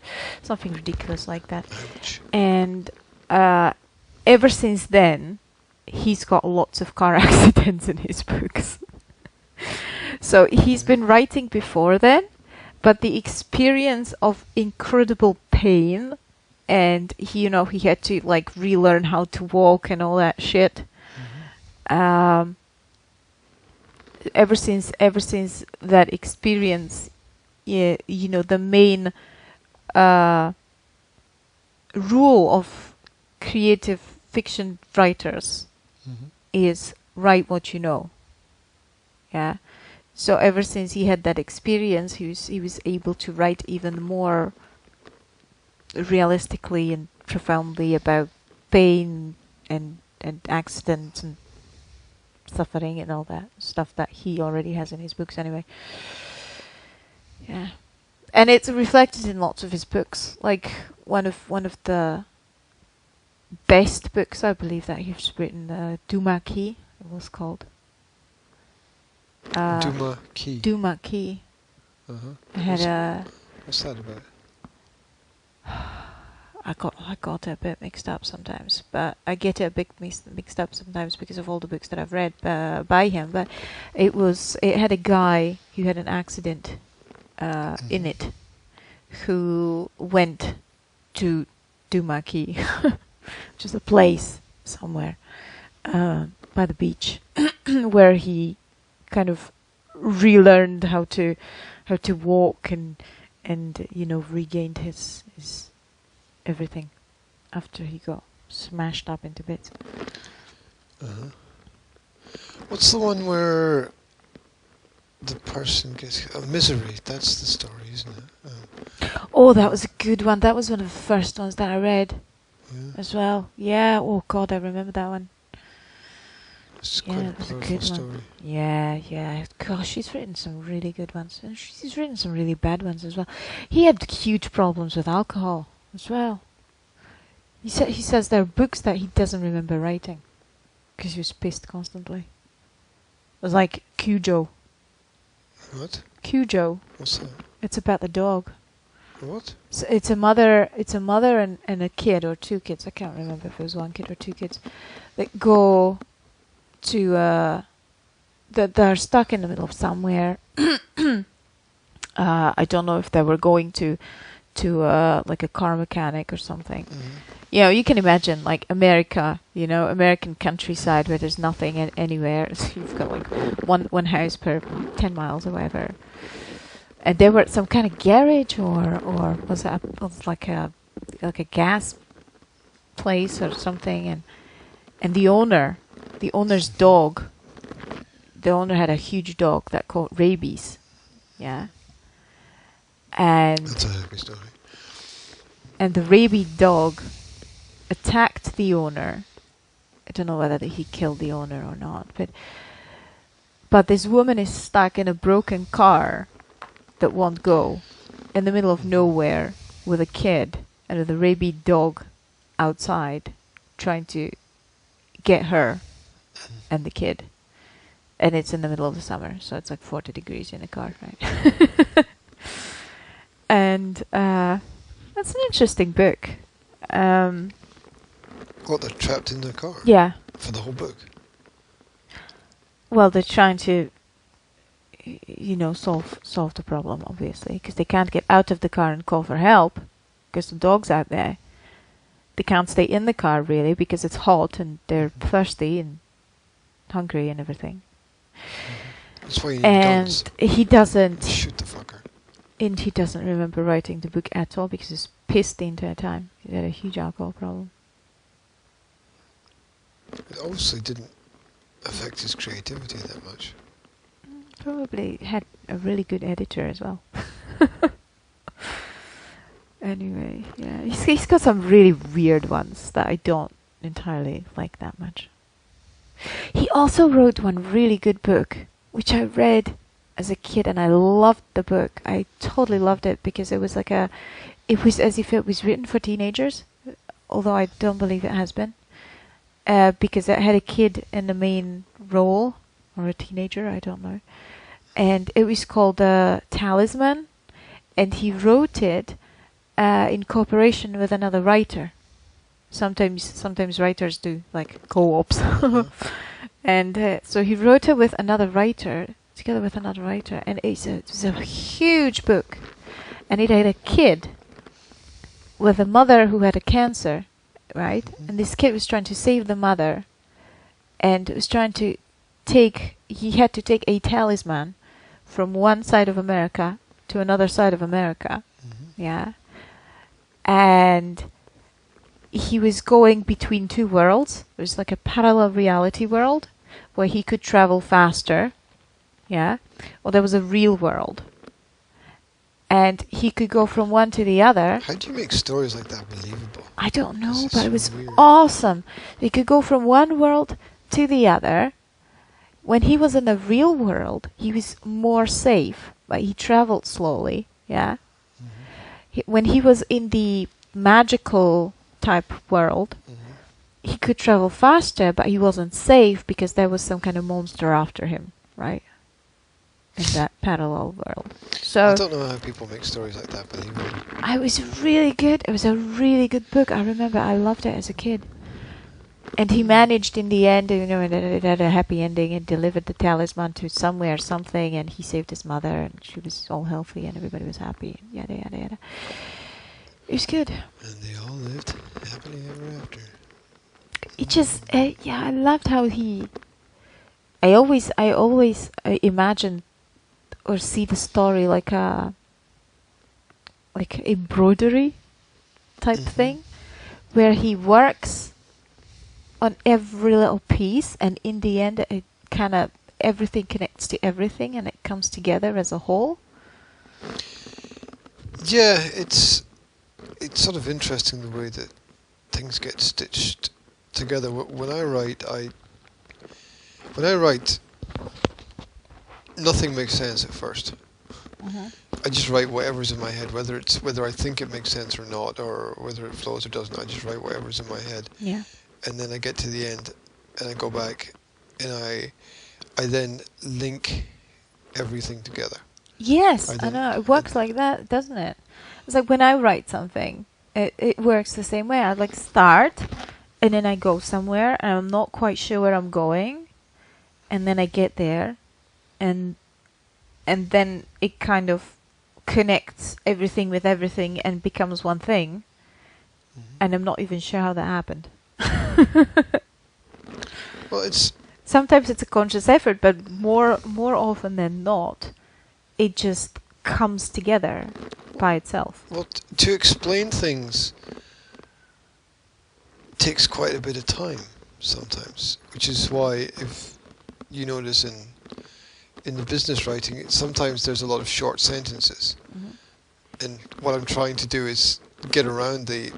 something ridiculous like that. Ouch. And ever since then, he's got lots of car accidents in his books. So he's been writing before then, but the experience of incredible pain, and he had to like relearn how to walk and all that shit. Ever since that experience, the main rule of creative fiction writers is write what you know. Yeah. So ever since he had that experience, he was able to write even more realistically and profoundly about pain and accidents and suffering and all that stuff that he already has in his books anyway. Yeah. And it's reflected in lots of his books. Like one of the best books, I believe, that he's written, Duma Key, it was called. Duma Key. Duma Key. What's that about? I got it a bit mixed up sometimes, but I get it a bit mixed up sometimes because of all the books that I've read by him. But it had a guy who had an accident in it, who went to Duma Key, which is a place somewhere by the beach, where he kind of relearned how to walk and regained his everything after he got smashed up into bits. What's the one where the person gets misery? That's the story, isn't it? Oh, that was a good one. That was one of the first ones that I read as well. Yeah. Oh God, I remember that one. It's quite a powerful story. Yeah. Gosh, he's written some really good ones, and he's written some really bad ones as well. He had huge problems with alcohol as well. He says there are books that he doesn't remember writing because he was pissed constantly. It was like Cujo. What? Cujo. What's that? It's about the dog. What? So it's a mother and a kid, or two kids. I can't remember if it was one kid or two kids that go to that they're stuck in the middle of somewhere. I don't know if they were going to like a car mechanic or something. You can imagine like America, American countryside where there's nothing anywhere. So you've got like one house per 10 miles or whatever. And they were at some kind of garage or was it like a gas place or something, and the owner's dog, the owner had a huge dog that caught rabies. Yeah. And that's a happy story. And the rabid dog attacked the owner. I don't know whether he killed the owner or not, but But this woman is stuck in a broken car that won't go in the middle of nowhere with a kid and with a rabid dog outside trying to get her and the kid. And it's in the middle of the summer, so it's like 40 degrees in the car, right? And that's an interesting book. What, they're trapped in their car? Yeah. For the whole book? Well, they're trying to, solve the problem, obviously, because they can't get out of the car and call for help, because the dog's out there. They can't stay in the car, really, because it's hot and they're thirsty and hungry and everything. That's why you need And guns. he doesn't... Shoot the fucker. And he doesn't remember writing the book at all, because he's pissed the entire time. He had a huge alcohol problem. It obviously didn't affect his creativity that much. Probably had a really good editor as well. Anyway, yeah, he's got some really weird ones that I don't entirely like that much. He also wrote one really good book, which I read as a kid, and I loved the book. I totally loved it because it was it was as if it was written for teenagers, although I don't believe it has been. Because it had a kid in the main role, or a teenager, I don't know. And it was called Talisman, and he wrote it in cooperation with another writer. Sometimes writers do like co-ops. And so he wrote it with another writer, together with another writer, and it was a huge book. And it had a kid with a mother who had a cancer, right? And this kid was trying to save the mother, and was trying to he had to take a talisman from one side of America to another side of America. Yeah. And he was going between two worlds. It was like a parallel reality world where he could travel faster. Yeah. Well, there was a real world. And he could go from one to the other. How do you make stories like that believable? I don't know, This is but so it was weird. awesome. He could go from one world to the other. When he was in the real world, he was more safe, but he traveled slowly. Yeah. When he was in the magical type world, he could travel faster, but he wasn't safe because there was some kind of monster after him, right? In that parallel world. So I don't know how people make stories like that believable. it was really good. It was a really good book. I remember I loved it as a kid. And he managed in the end, and it had a happy ending, and delivered the talisman to somewhere, something, and he saved his mother, and she was all healthy, and everybody was happy, and yada, yada, yada. It was good. And they all lived happily ever after. It just, I loved how I always imagine or see the story like a embroidery type thing, where he works on every little piece, and in the end it kind of everything connects to everything and it comes together as a whole. Yeah, it's sort of interesting the way that things get stitched together. When I write, nothing makes sense at first. I just write whatever's in my head, whether I think it makes sense or not, or whether it flows or doesn't. I just write whatever's in my head. Yeah. And then I get to the end, and I go back, and I then link everything together. Yes, I know. It works like that, doesn't it? It's like when I write something, it works the same way. I like start, and then I go somewhere, and I'm not quite sure where I'm going, and then I get there, and then it kind of connects everything with everything and becomes one thing, and I'm not even sure how that happened. Well, sometimes it's a conscious effort, but more often than not, it just comes together by itself. well, to explain things takes quite a bit of time sometimes, which is why, if you notice in the business writing, sometimes there's a lot of short sentences, and what I'm trying to do is get around a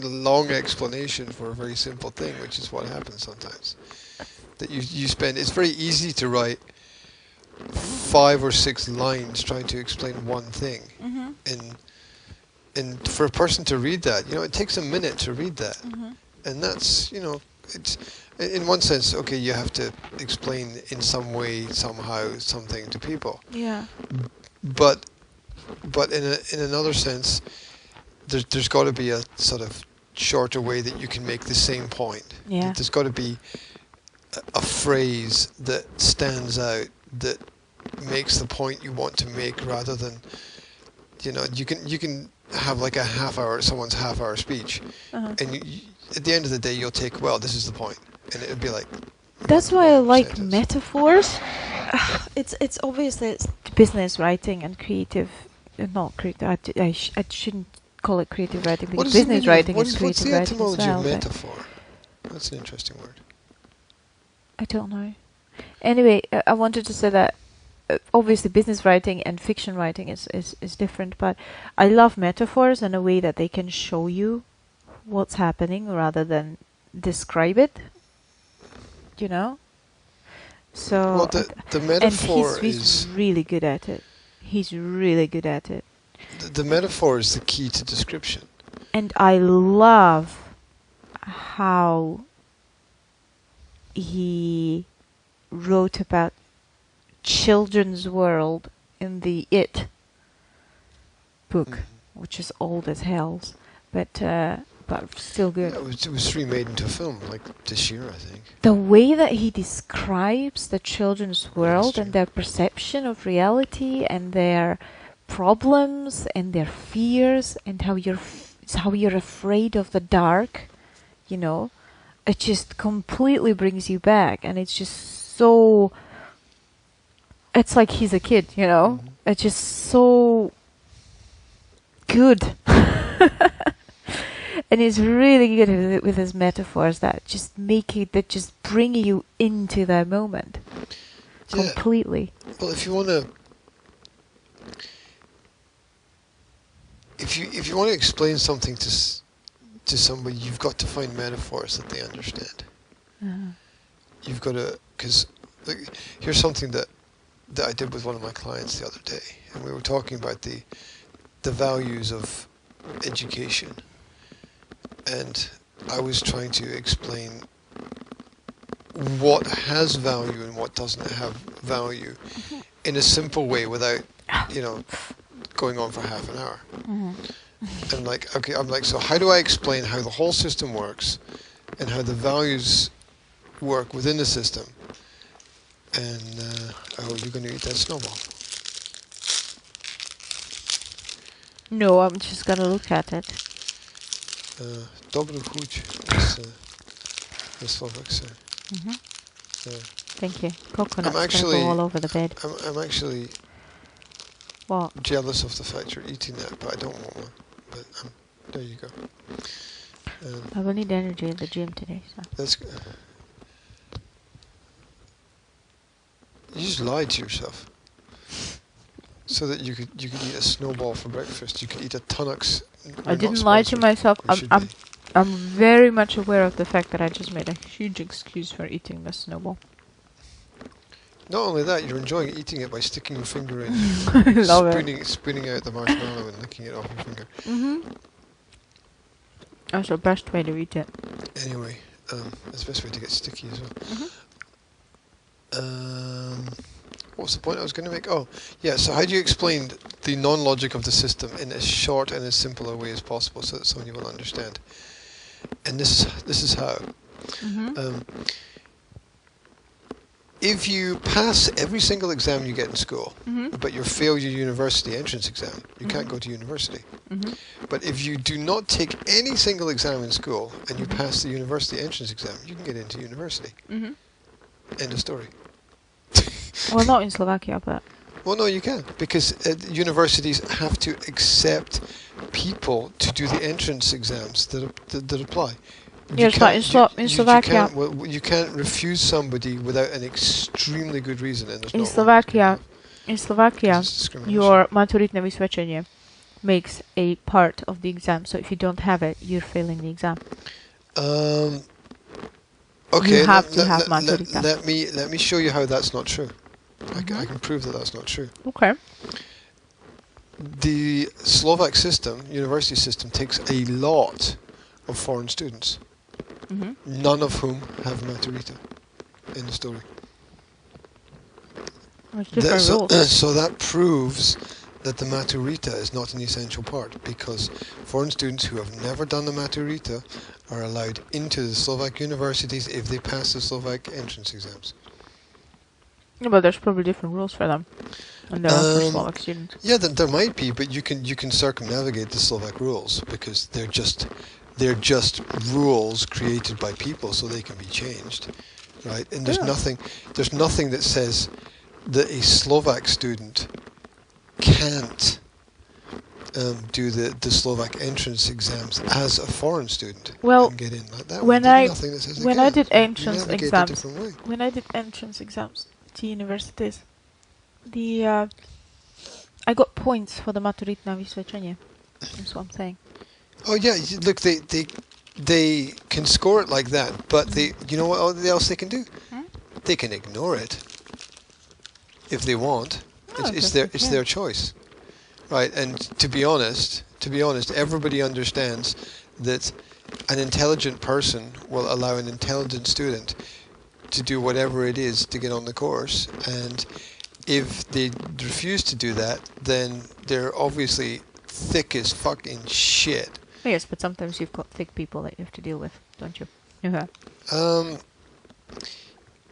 long explanation for a very simple thing, which is what happens sometimes. that you spend. It's very easy to write 5 or 6 lines trying to explain one thing, and for a person to read that, it takes a minute to read that, and that's it's in one sense okay. You have to explain in some way, somehow, something to people. Yeah. But in another sense, there's got to be a sort of shorter way that you can make the same point. Yeah. There's got to be a phrase that stands out that makes the point you want to make, rather than you can have like someone's half-hour speech, and at the end of the day you'll take, well, this is the point, and it'll be like. That's why I like sentence. metaphors. It's obviously it's business writing and creative, not creative. I shouldn't call it creative writing, because business writing is creative what's the writing as etymology well. of metaphor? That's an interesting word. I don't know. Anyway, I wanted to say that obviously business writing and fiction writing is different, but I love metaphors in a way that they can show you what's happening rather than describe it. So Well, the metaphor and he's really good at it. He's really good at it. The metaphor is the key to description. And I love how he wrote about children's world in the It book, which is old as hells, but still good. Yeah, it was remade into a film like this year, I think. The way that he describes the children's world and their perception of reality and their problems and their fears and how you're afraid of the dark, it just completely brings you back, and it's just so. It's like he's a kid, It's just so good. And he's really good with his metaphors that just bring you into that moment completely. Well, if you want to explain something to somebody, you've got to find metaphors that they understand. You've got to, because here's something that I did with one of my clients the other day, and we were talking about the values of education, and I was trying to explain what has value and what doesn't have value in a simple way without going on for half an hour. And I'm like, so how do I explain how the whole system works and how the values work within the system? And you're going to eat that snowball. No, I'm just going to look at it. Dobry chuć, as Slovak say. Thank you. Coconut's going to go all over the bed. I'm actually jealous of the fact you're eating that, but I don't want one. But there you go. I will need energy at the gym today. So. That's good. You just lied to yourself. So that you could eat a snowball for breakfast. You could eat a Tunnocks. I didn't lie to myself. I'm very much aware of the fact that I just made a huge excuse for eating the snowball. Not only that, you're enjoying eating it by sticking your finger in, spooning out the marshmallow and licking it off your finger. That's the best way to eat it. Anyway, that's the best way to get sticky as well. What was the point I was going to make? Oh, yeah, so how do you explain the non-logic of the system in as short and as simple a way as possible so that somebody will understand? And this is how. If you pass every single exam you get in school, but you fail your university entrance exam, you can't go to university. But if you do not take any single exam in school and you pass the university entrance exam, you can get into university. End of story. Well, not in Slovakia, but... Well, no, you can, because universities have to accept people to do the entrance exams that apply. Yes, but in Slovakia... You can't refuse somebody without an extremely good reason. And in Slovakia, your maturitné vysvedčenie makes a part of the exam, so if you don't have it, you're failing the exam. Okay, you have to have maturita. let me show you how that's not true. I can prove that that's not true. Okay. The Slovak system, university system, takes a lot of foreign students, none of whom have maturita in the story. So that proves that the maturita is not an essential part, because foreign students who have never done the maturita are allowed into the Slovak universities if they pass the Slovak entrance exams. Yeah, but there's probably different rules for them, and there are for Slovak students. Yeah, there might be, but you can circumnavigate the Slovak rules, because they're just rules created by people, so they can be changed, right? And there's nothing that says that a Slovak student can't do the Slovak entrance exams as a foreign student. Well, and get in like that. when I did entrance exams to universities, I got points for the maturitna vysvědčení. That's what I'm saying. Oh yeah, look, they can score it like that, but you know what else they can do? They can ignore it if they want. It's their choice, right? And to be honest, everybody understands that an intelligent person will allow an intelligent student to do whatever it is to get on the course, and if they refuse to do that, then they're obviously thick as fucking shit. Yes, but sometimes you've got thick people that you have to deal with, don't you? Yeah.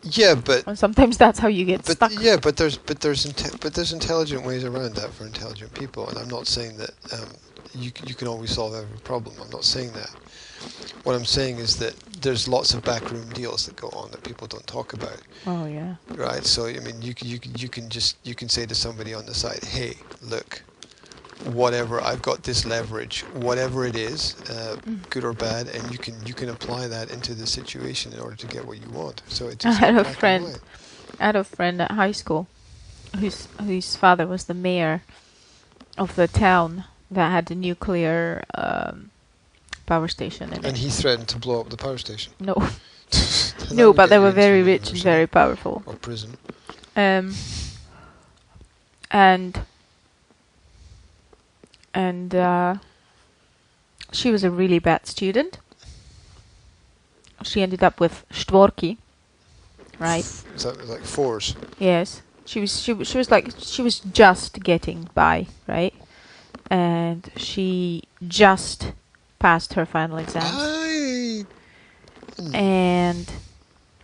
Yeah, but and sometimes that's how you get stuck. Yeah, but there's intelligent ways around that for intelligent people, and I'm not saying that you can always solve every problem. I'm not saying that. What I'm saying is that there's lots of backroom deals that go on that people don't talk about. Oh yeah. Right. So I mean, you can say to somebody on the side, hey, look, whatever, I've got this leverage, whatever it is, good or bad, and you can apply that into the situation in order to get what you want. So it's just I had a friend at high school whose father was the mayor of the town that had a nuclear power station in it. And he threatened to blow up the power station. No. No, but they were very rich and very powerful. Or prison. And she was a really bad student. She ended up with štvorky, right? Is that like fours? Yes. She was just getting by, right? And she just passed her final exams. And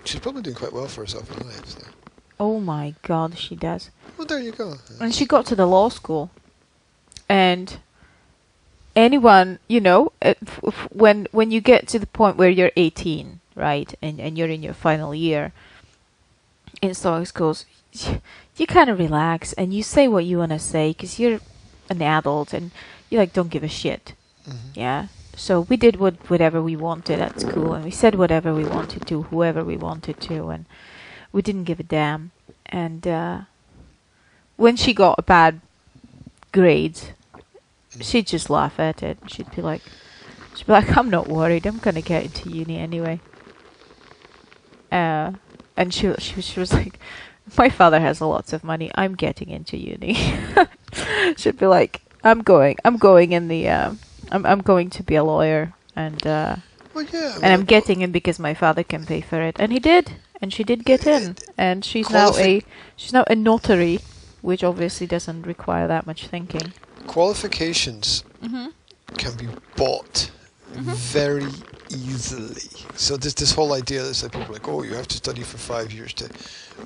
she's probably doing quite well for herself in life, though. Oh my God, she does. Well, there you go. And she got to the law school. And anyone, when you get to the point where you're 18, right, and you're in your final year in Slovak schools, you kind of relax and you say what you want to say because you're an adult and you don't give a shit. Yeah. So we did whatever we wanted at school, and we said whatever we wanted to, whoever we wanted to, and we didn't give a damn. And when she got a bad grade, she'd just laugh at it. She'd be like, I'm not worried. I'm gonna get into uni anyway. And she was like, my father has lots of money. I'm getting into uni. She'd be like, I'm going in the. I'm going to be a lawyer, and and I'm getting in because my father can pay for it, and he did, and she did get in, and she's now a notary, which obviously doesn't require that much thinking. Qualifications can be bought very easily. So there's this whole idea that people are like, oh, you have to study for 5 years to.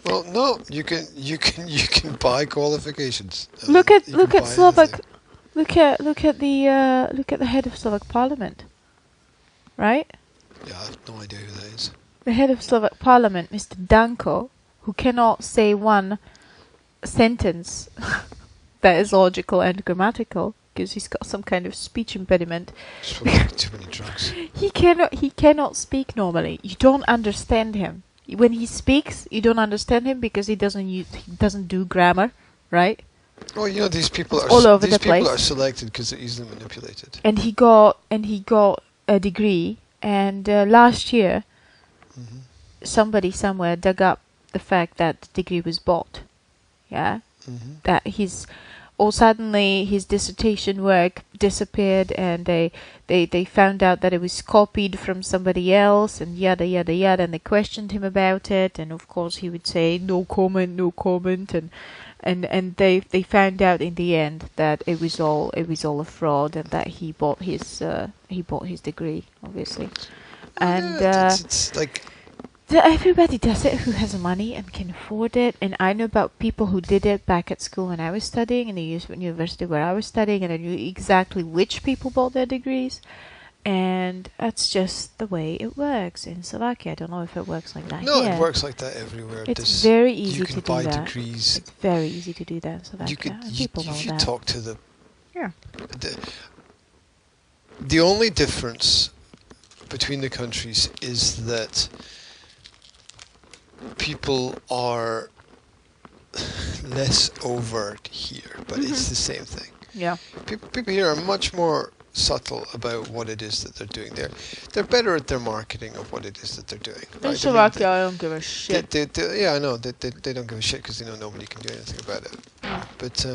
Well, no, you can buy qualifications. Look at Slovak. Look at the head of Slovak Parliament, right? Yeah, I have no idea who that is. The head of Slovak Parliament, Mr. Danko, who cannot say one sentence that is logical and grammatical because he's got some kind of speech impediment. He's probably too many drugs. He cannot speak normally. You don't understand him. When he speaks, you don't understand him because he doesn't do grammar, right? Oh, these people are all over the place. These people are selected because they're easily manipulated. And he got a degree, and last year somebody somewhere dug up the fact that the degree was bought. Yeah, that suddenly his dissertation work disappeared, and they found out that it was copied from somebody else, and yada yada yada, and they questioned him about it, and of course he would say no comment, no comment, and they found out in the end that it was all a fraud, and that he bought his degree, obviously. And it's like everybody does it who has money and can afford it. And I know about people who did it back at school when I was studying, in the university where I was studying, and I knew exactly which people bought their degrees. And that's just the way it works in Slovakia. I don't know if it works like that no, here. it works like that everywhere. It's very easy you to can do buy that. degrees. It's very easy to do that in Slovakia. People know if you that. talk to Yeah. the only difference between the countries is that people are less overt here, but it's the same thing. Yeah. People here are much more subtle about what it is that they're doing. They're better at their marketing of what it is that they're doing. In Slovakia, I don't give a shit. Yeah, I know. They don't give a shit because they know nobody can do anything about it. But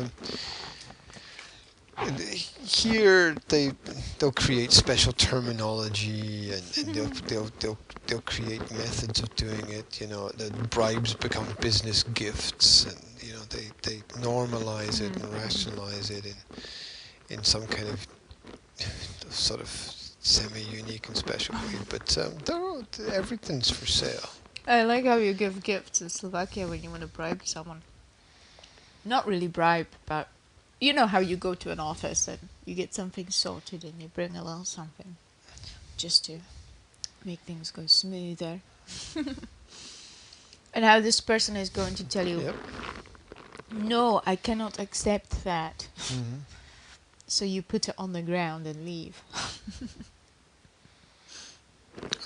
here they'll create special terminology, and they'll create methods of doing it. You know, the bribes become business gifts, and you know they normalize it and rationalize it in some kind of sort of semi-unique and special way. But everything's for sale. I like how you give gifts in Slovakia when you want to bribe someone. Not really bribe, but you know how you go to an office and you get something sorted and you bring a little something just to make things go smoother. And how this person is going to tell you, no, I cannot accept that. So you put it on the ground and leave.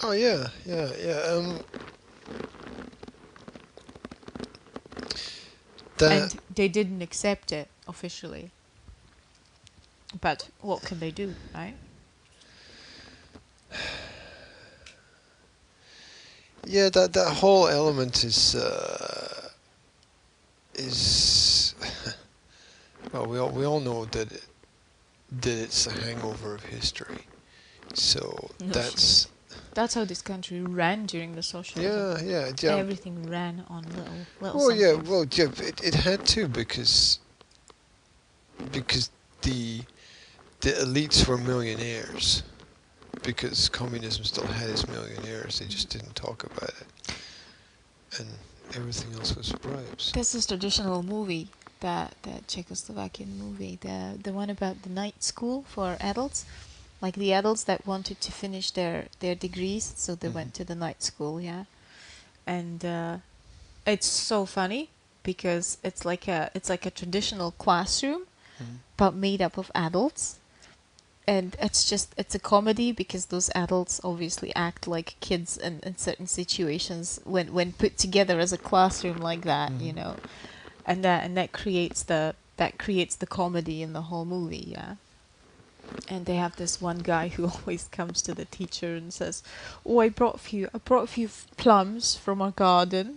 Oh yeah. And they didn't accept it officially. But what can they do, right? Yeah, that whole element is well, we all know that it's a hangover of history. So that's how this country ran during the socialism. Yeah. Everything ran on little. Well, it had to because the elites were millionaires. Because communism still had its millionaires, they just didn't talk about it, and everything else was bribes. There's this traditional movie, that Czechoslovakian movie, the one about the night school for adults, like the adults that wanted to finish their degrees, so they went to the night school, and it's so funny because it's like a traditional classroom, but made up of adults. And it's a comedy because those adults obviously act like kids in certain situations when put together as a classroom like that, you know, and that creates the comedy in the whole movie, And they have this one guy who always comes to the teacher and says, "Oh, I brought a few plums from our garden."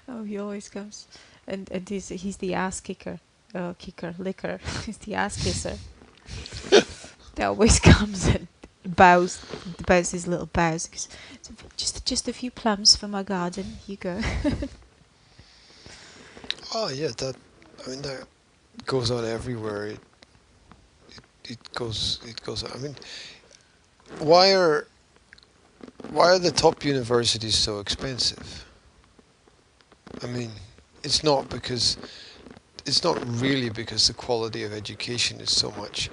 Oh, he always comes, and he's the ass kicker, licker. He's the ass kisser. That always comes and bows his little bows. Goes, just a few plums from our garden. You go. Oh yeah, that goes on everywhere. It goes on. I mean, why are the top universities so expensive? I mean, it's not really because the quality of education is so much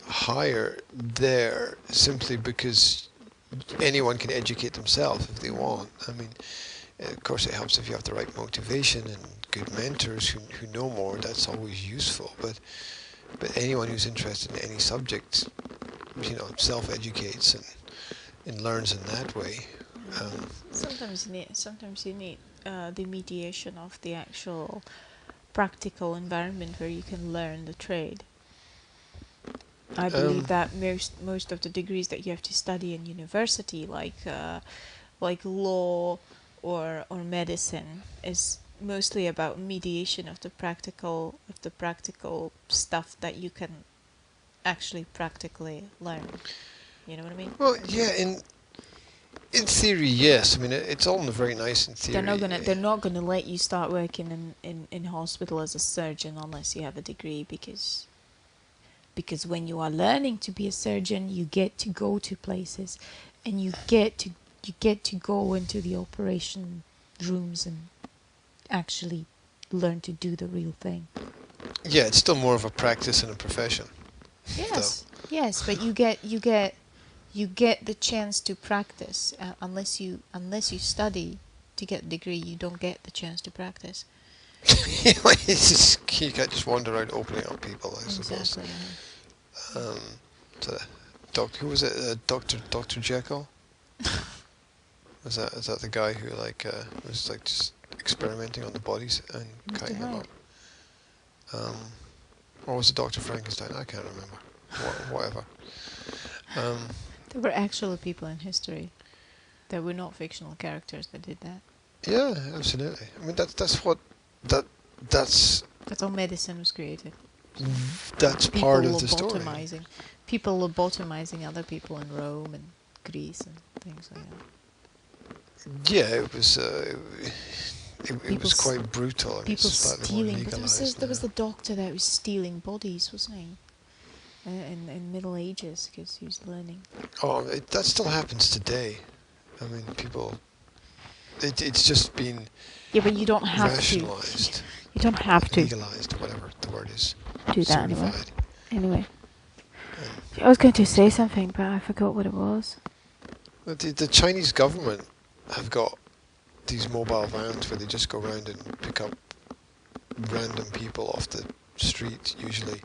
higher there, simply because anyone can educate themselves if they want. I mean, of course it helps if you have the right motivation and good mentors who know more. That's always useful, but anyone who's interested in any subject, you know, self-educates and learns in that way. Sometimes you need the mediation of the actual practical environment where you can learn the trade. I believe that most of the degrees that you have to study in university, like like law or medicine is mostly about mediation of the practical stuff that you can actually practically learn. You know what I mean? Well, yeah, in theory, yes. I mean, it's all very nice in theory. They're not gonna let you start working in hospital as a surgeon unless you have a degree, because when you are learning to be a surgeon, you get to go to places, and you get to go into the operation rooms and actually learn to do the real thing. Yeah, it's still more of a practice and a profession. Yes, yes, but you get the chance to practice. Unless you study to get a degree, you don't get the chance to practice. You can't just wander around opening up people, I suppose. Exactly. So, who was it? Dr. Jekyll? Is that the guy who was just experimenting on the bodies and cutting them up? Or was it Dr. Frankenstein? I can't remember. Whatever. There were actual people in history. There were not fictional characters that did that. Yeah, absolutely. I mean, that's how medicine was created. That's part of the story. People lobotomizing other people in Rome and Greece and things like that. Yeah, it was quite brutal. And people stealing. There was now. the doctor that was stealing bodies, wasn't he? In Middle Ages, because he was learning. Oh, that still happens today. I mean, people. It's just been. Yeah, but you don't have rationalized. You don't have to. Legalized, whatever the word is. Do that anyway. I was going to say something, but I forgot what it was. The Chinese government have got these mobile vans where they just go around and pick up random people off the street, usually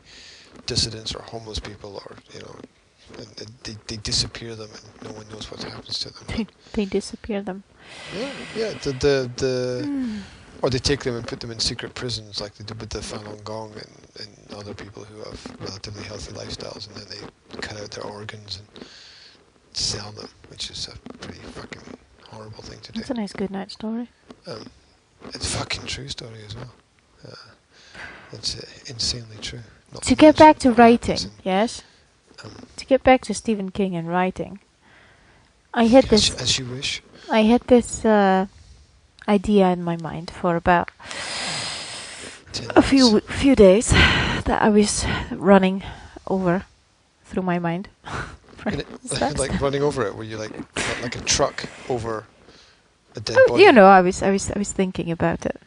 dissidents or homeless people, or and they disappear them, and no one knows what happens to them. They disappear them. Yeah. Or they take them and put them in secret prisons, like they did with the Falun Gong and other people who have relatively healthy lifestyles, and then they cut out their organs and sell them, which is a pretty fucking horrible thing to do. That's a nice good night story. It's a fucking true story as well. It's insanely true. To get back to writing, yes? To get back to Stephen King and writing, I had this... As you wish. I had this idea in my mind for about a few days that I was running over through my mind. Like running over it, were you like a truck over a dead body? I was thinking about it.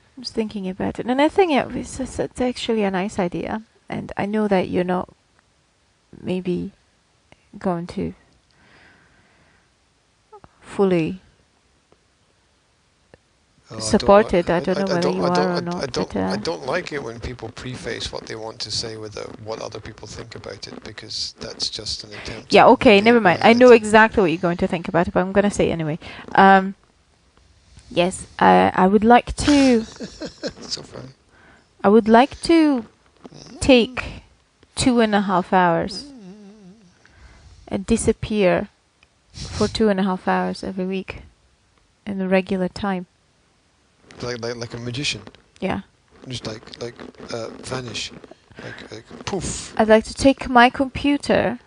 And I think it's actually a nice idea. And I know that you're not maybe going to fully support it. I don't know whether you are or not. I don't like it when people preface what they want to say with what other people think about it, because that's just an attempt. Yeah, okay, never mind. I know exactly what you're going to think about it, but I'm going to say it anyway. Yes, I would like to... So funny. I would like to take 2.5 hours and disappear for 2.5 hours every week in the regular time. Like a magician. Yeah. Just vanish, like poof. I'd like to take my computer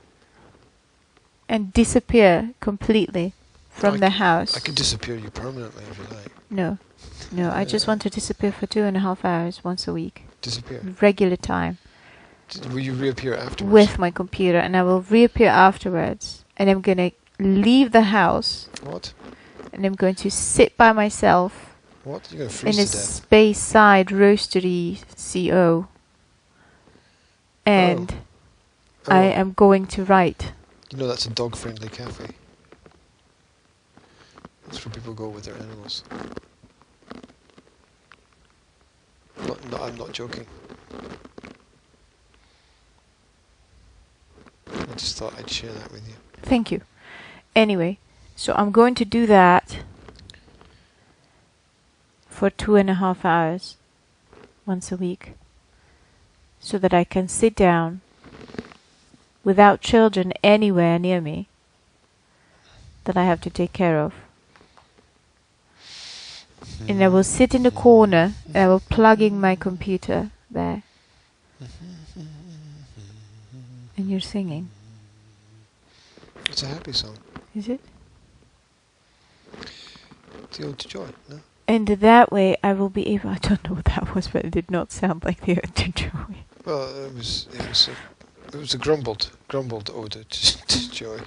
and disappear completely from the house. I could disappear you permanently if you like. No, I just want to disappear for 2.5 hours once a week. Disappear. Regular time. Will you reappear afterwards? With my computer, and I will reappear afterwards. And I'm gonna leave the house. What? And I'm going to sit by myself. What? You're gonna freeze in a space-side roastery CO. And I am going to write. You know that's a dog-friendly cafe. That's where people go with their animals. I'm not joking. I just thought I'd share that with you. Thank you. Anyway, so I'm going to do that for 2.5 hours once a week, so that I can sit down without children anywhere near me that I have to take care of. and I will sit in the corner and I will plug in my computer there. And you're singing. It's a happy song. Is it? The Ode to Joy, no? And that way I will be able... I don't know what that was, but it did not sound like the Ode to Joy. Well, it was a grumbled ode to joy.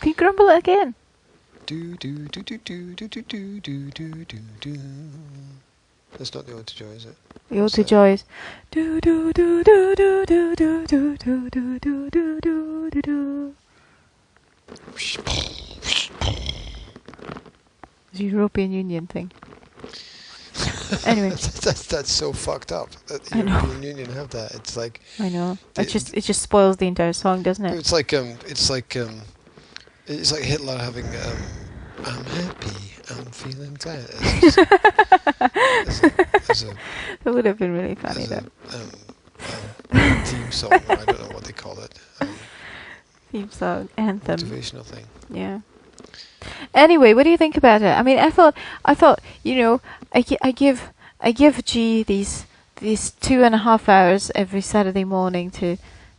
Can you grumble it again? Do do do do do do do do do do do do. That's not the Ode to Joy, is it? The Ode to Joy is do do do do do do do do do do do do do do do. The European Union thing. Anyway, that's so fucked up that the European Union have that. It's like I know. It just spoils the entire song, doesn't it? It's like Hitler having I'm happy, I'm feeling glad. That would have been really funny though. Theme song, I don't know what they call it. Theme song, anthem. Motivational thing. Yeah. Anyway, what do you think about it? I mean, I thought, you know, I give G these 2.5 hours every Saturday morning to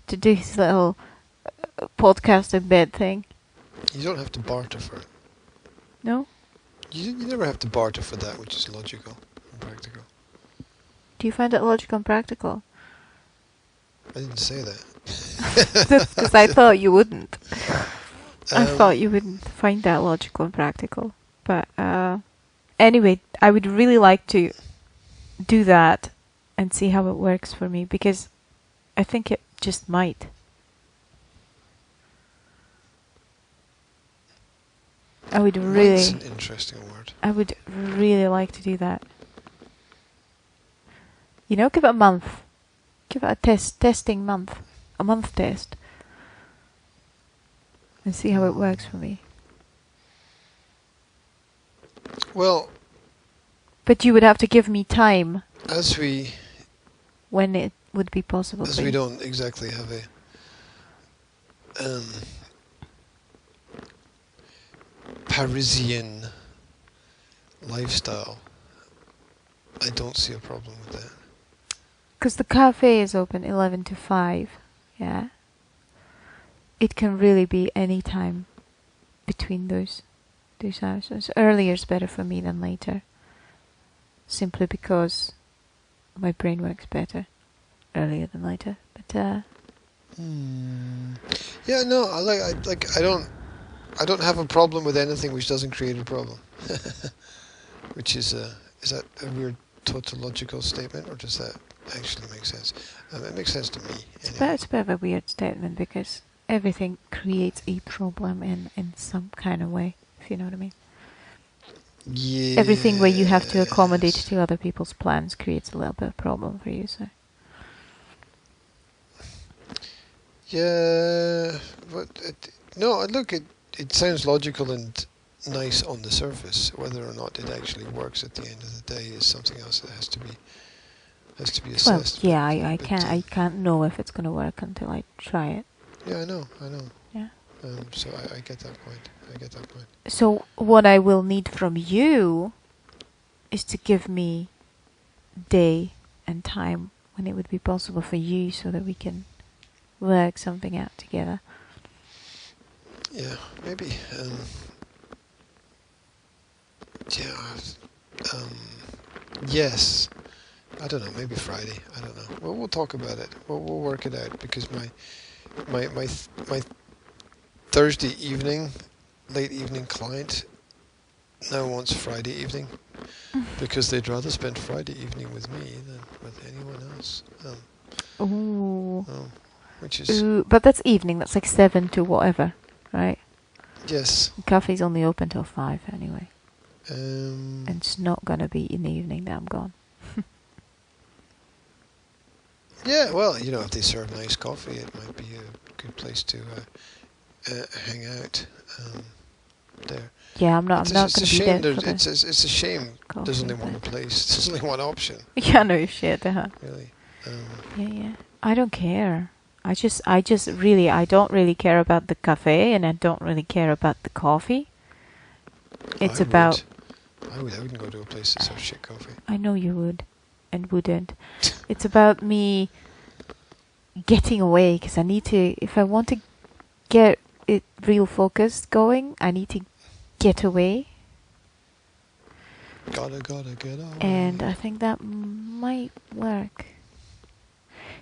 do his little podcast in bed thing. You don't have to barter for it. No? You never have to barter for that which is logical and practical. Do you find it logical and practical? I didn't say that. Because I thought you wouldn't. I thought you wouldn't find that logical and practical. But anyway, I would really like to do that and see how it works for me, because I think it just might. I would really... That's an interesting word. I would really like to do that. You know, give it a month. Give it a testing month. A month test. And see how it works for me. Well... But you would have to give me time. As we... When it would be possible. As we don't exactly have a... Parisian lifestyle, I don't see a problem with that. Because the cafe is open 11 to 5, yeah. It can really be any time between those hours. So earlier is better for me than later. Simply because my brain works better earlier than later. But yeah, no, I don't have a problem with anything which doesn't create a problem. Which is that a weird tautological statement, or does that actually make sense? It makes sense to me. Anyway. It's a bit of a weird statement, because everything creates a problem in some kind of way, if you know what I mean. Yeah. Everything where you have to accommodate to other people's plans creates a little bit of problem for you, so. Yeah, but no, look, it sounds logical and nice on the surface. Whether or not it actually works at the end of the day is something else that has to be assessed. Well, yeah, I can't know if it's going to work until I try it. Yeah, I know. Yeah. So I get that point. So what I will need from you is to give me day and time when it would be possible for you, so that we can work something out together. Yeah, maybe. Yes. I don't know. Maybe Friday. I don't know. Well, we'll talk about it. We'll work it out, because my Thursday evening, late evening client now wants Friday evening, because they'd rather spend Friday evening with me than with anyone else. Which is. But that's evening. That's like 7 to whatever, right? Yes. The cafe's only open till 5 anyway. And it's not gonna be in the evening that I'm gone. Yeah, well, if they serve nice coffee, it might be a good place to hang out there. Yeah, I'm not going to be there for It's a shame there's only one place. There's only one option. Yeah, no shit, Really. Yeah. I don't care. I don't really care about the cafe, and I don't really care about the coffee. It's about I wouldn't go to a place that serves shit coffee. I know you would, and wouldn't. It's about me getting away, because I need to. If I want to get it real focused going, I need to get away. Gotta get away. And I think that might work.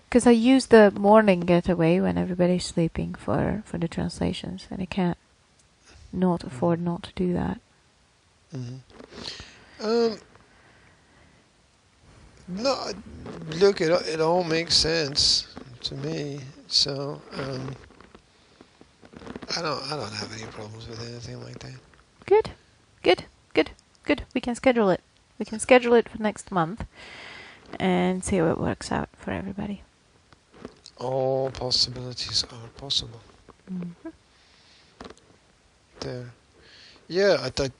Because I use the morning getaway when everybody's sleeping for the translations, and I can't not afford not to do that. No, look, it all makes sense to me. So I don't have any problems with anything like that. Good. We can schedule it. We can schedule it for next month and see how it works out for everybody. All possibilities are possible. There. Yeah, I thought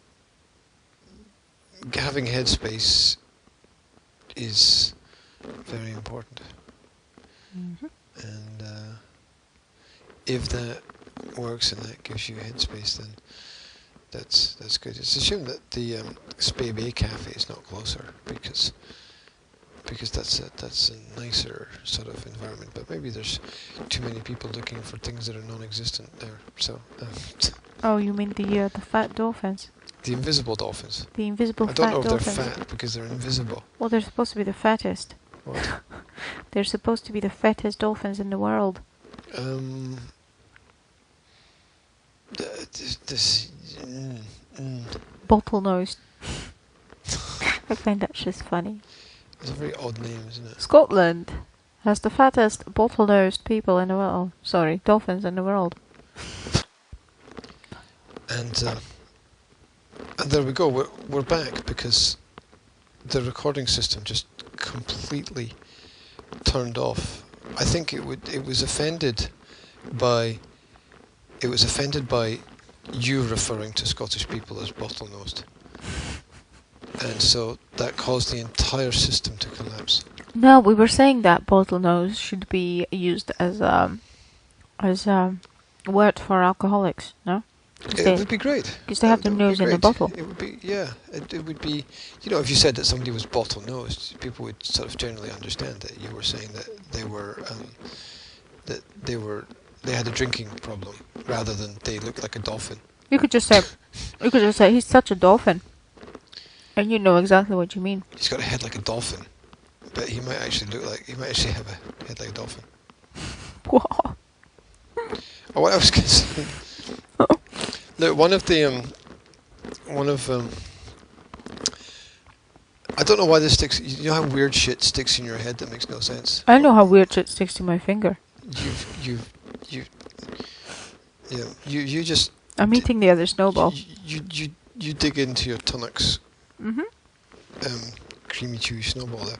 having headspace is very important. And if that works and that gives you headspace, then that's good. It's a shame that the Spay Bay Cafe is not closer, because that's a nicer sort of environment. But maybe there's too many people looking for things that are non-existent there. So. Oh, you mean the fat dolphins? The invisible dolphins. The invisible fat dolphins. I don't know if dolphins. they're fat because they're invisible. Well, they're supposed to be the fattest. What? They're supposed to be the fattest dolphins in the world. Bottlenose. I find that just funny. It's a very odd name, isn't it? Scotland has the fattest bottlenosed people in the world. Sorry, dolphins in the world. And there we go. We're back because the recording system just completely turned off. I think it was offended by you referring to Scottish people as bottlenosed, and so that caused the entire system to collapse. No, we were saying that bottlenose should be used as a word for alcoholics. No. It would be great. Because they have the nose in the bottle. It would be, yeah. It would be, if you said that somebody was bottle-nosed, people would sort of generally understand that you were saying that they had a drinking problem rather than they looked like a dolphin. You could just say he's such a dolphin, and you know exactly what you mean. He's got a head like a dolphin, but he might actually have a head like a dolphin. What? Oh, what I was going to say. Look, I don't know why this sticks. You know how weird shit sticks in your head that makes no sense. I know how weird shit sticks to my finger. You just. I'm eating the other snowball. You dig into your tonics. Creamy chewy snowball there.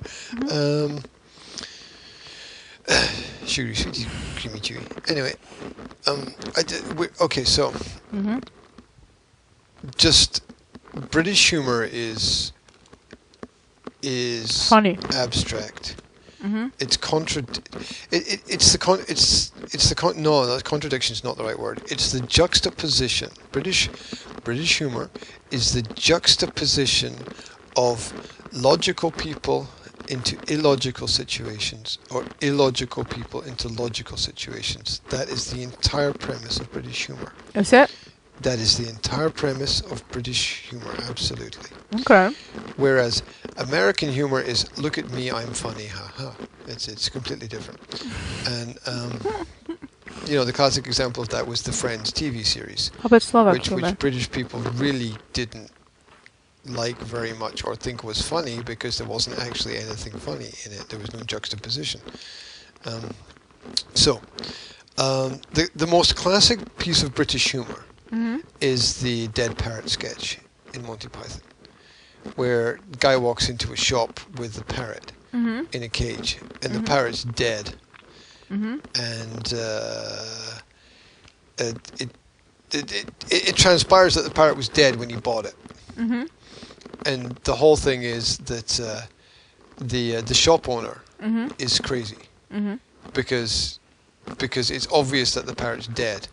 Sugary, sweetie, creamy, chewy. Anyway, okay, so just British humor is funny, abstract. It's contradiction is not the right word. It's the juxtaposition. British humor is the juxtaposition of logical people into illogical situations, or illogical people into logical situations. That is the entire premise of British humor. Is it? That is the entire premise of British humor, absolutely. Okay. Whereas American humor is, look at me, I'm funny, ha ha. It's completely different. And the classic example of that was the Friends TV series. How about Slovak humor? Which British people really didn't like very much or think was funny, because there wasn't actually anything funny in it. There was no juxtaposition. The most classic piece of British humor is the dead parrot sketch in Monty Python, where the guy walks into a shop with the parrot in a cage, and the parrot's dead, and it transpires that the parrot was dead when he bought it. And the whole thing is that the shop owner is crazy, because it's obvious that the parrot's dead,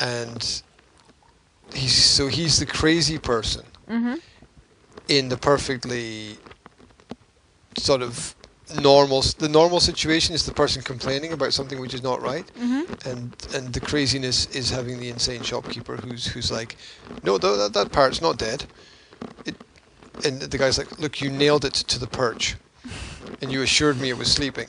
and he's the crazy person in the perfectly sort of the normal situation is the person complaining about something which is not right, and the craziness is having the insane shopkeeper who's like, no, that part's not dead. And the guy's like, look, you nailed it to the perch, and you assured me it was sleeping.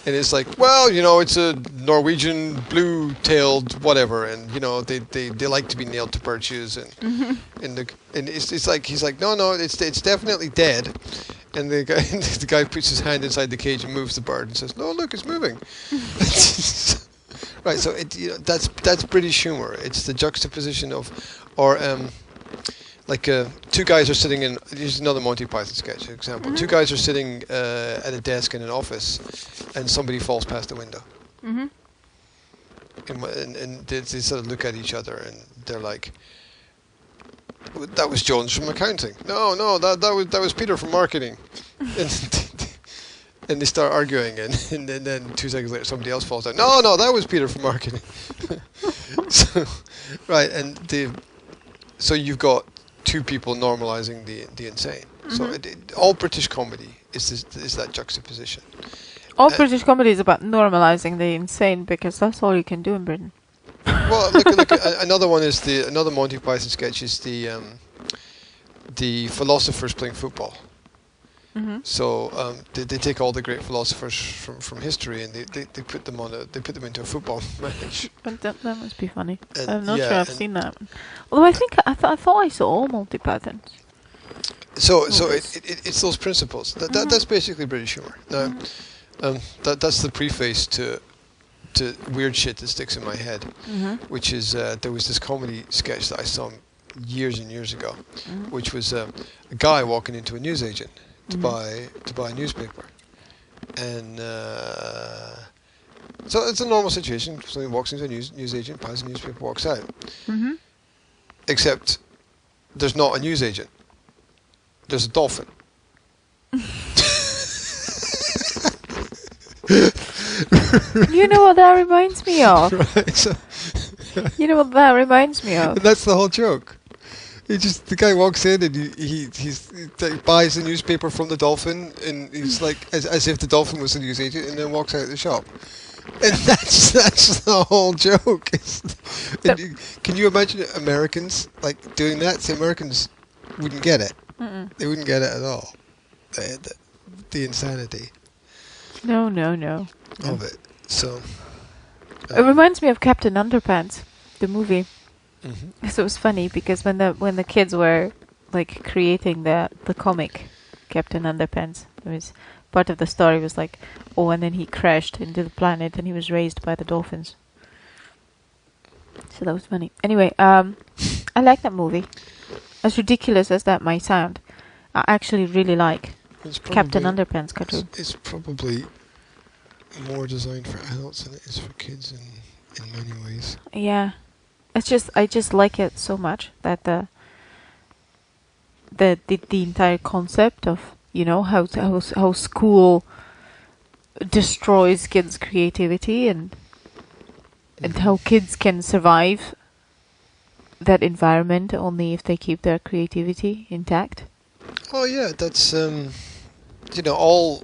And it's like, well, it's a Norwegian blue-tailed whatever, and they like to be nailed to perches, and it's like he's like, no, it's definitely dead, and the guy puts his hand inside the cage and moves the bird and says, no, look, it's moving. Right, so that's British humor. It's the juxtaposition of, or two guys are sitting in. Here's another Monty Python sketch example. Two guys are sitting at a desk in an office, and somebody falls past the window. And they sort of look at each other, and they're like, "That was Jones from accounting." No, that was Peter from marketing. And they start arguing, and then 2 seconds later, somebody else falls down. No, that was Peter from marketing. So, right, so you've got two people normalizing the insane. So all British comedy is that juxtaposition. All British comedy is about normalizing the insane, because that's all you can do in Britain. Well, look. Another one is another Monty Python sketch is the philosophers playing football. So they take all the great philosophers from history, and they put them into a football match. But that must be funny. I'm not sure I've seen that. Although I thought I saw all Monty Pythons. So it's those principles. That's basically British humor. Now, that's the preface to weird shit that sticks in my head, which is there was this comedy sketch that I saw years and years ago, which was a guy walking into a newsagent to buy a newspaper, and so it's a normal situation. Somebody walks into a newsagent, buys a newspaper, walks out. Except there's not a newsagent. There's a dolphin. You know what that reminds me of? Right, so you know what that reminds me of? And that's the whole joke. The guy walks in and he buys the newspaper from the dolphin, and he's like as if the dolphin was the newsagent, and then walks out of the shop. And that's the whole joke. Can you imagine Americans like doing that? See, Americans wouldn't get it. They wouldn't get it at all. The insanity. No. Of it. So. It reminds me of Captain Underpants, the movie. So it was funny because when the kids were like creating the comic Captain Underpants, there was part of the story was like, and then he crashed into the planet and he was raised by the dolphins. So that was funny. Anyway, I like that movie. As ridiculous as that might sound, I actually really like Captain Underpants cartoon. It's probably more designed for adults than it is for kids in many ways. Yeah. I just like it so much that the entire concept of how school destroys kids' creativity and how kids can survive that environment only if they keep their creativity intact. Oh yeah, that's all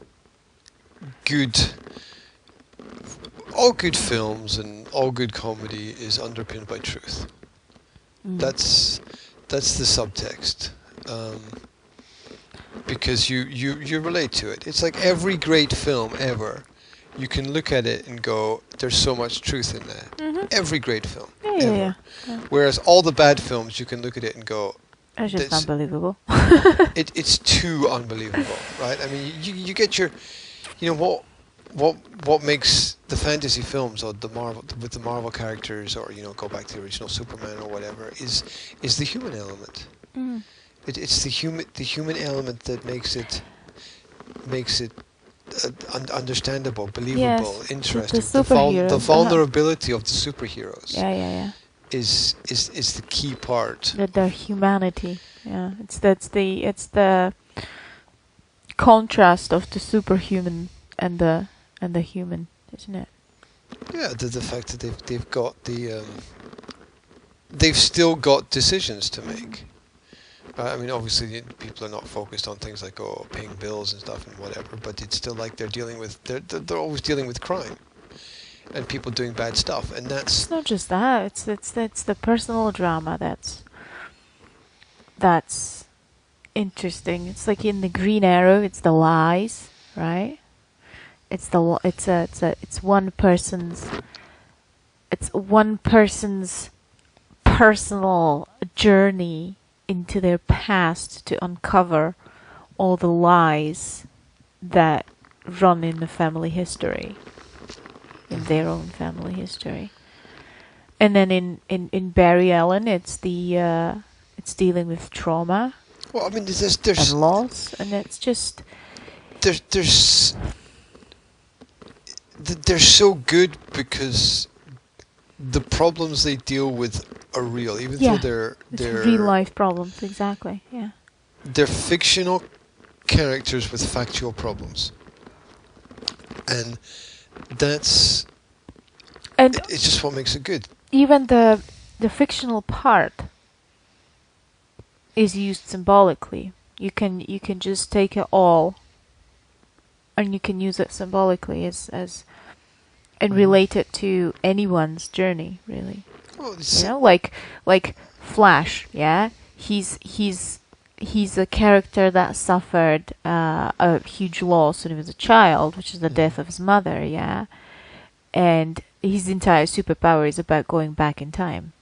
good films and all good comedy is underpinned by truth. That's the subtext, because you relate to it. It's like every great film ever, you can look at it and go, there's so much truth in that. Every great film ever. Yeah. Whereas all the bad films, you can look at it and go, it's just unbelievable. It's too unbelievable, right? I mean, you get your, what makes the fantasy films or the Marvel characters, or go back to the original Superman or whatever, is the human element. It's the human element that makes it understandable, believable, interesting. The vulnerability of the superheroes. Yeah. Is the key part. Their humanity. Yeah, it's the contrast of the superhuman and the human, isn't it? Yeah, the fact that they've got the they've still got decisions to make. I mean, obviously, people are not focused on things like paying bills and stuff and whatever, but it's still like they're always dealing with crime and people doing bad stuff, and that's. It's not just that. It's the personal drama that's interesting. It's like in the Green Arrow, it's the lies, right? It's one person's personal journey into their past to uncover all the lies that run in the family history, in their own family history. And then in Barry Allen, it's it's dealing with trauma. Well, I mean, there's and loss, and it's just they're so good because the problems they deal with are real, even though they're real life problems. Exactly. Yeah. They're fictional characters with factual problems, and it's just what makes it good. Even the fictional part is used symbolically. You can just take it all, and you can use it symbolically as and relate it to anyone's journey, really. Well, you know, like Flash. Yeah, he's a character that suffered a huge loss when he was a child, which is the death of his mother. Yeah, and his entire superpower is about going back in time.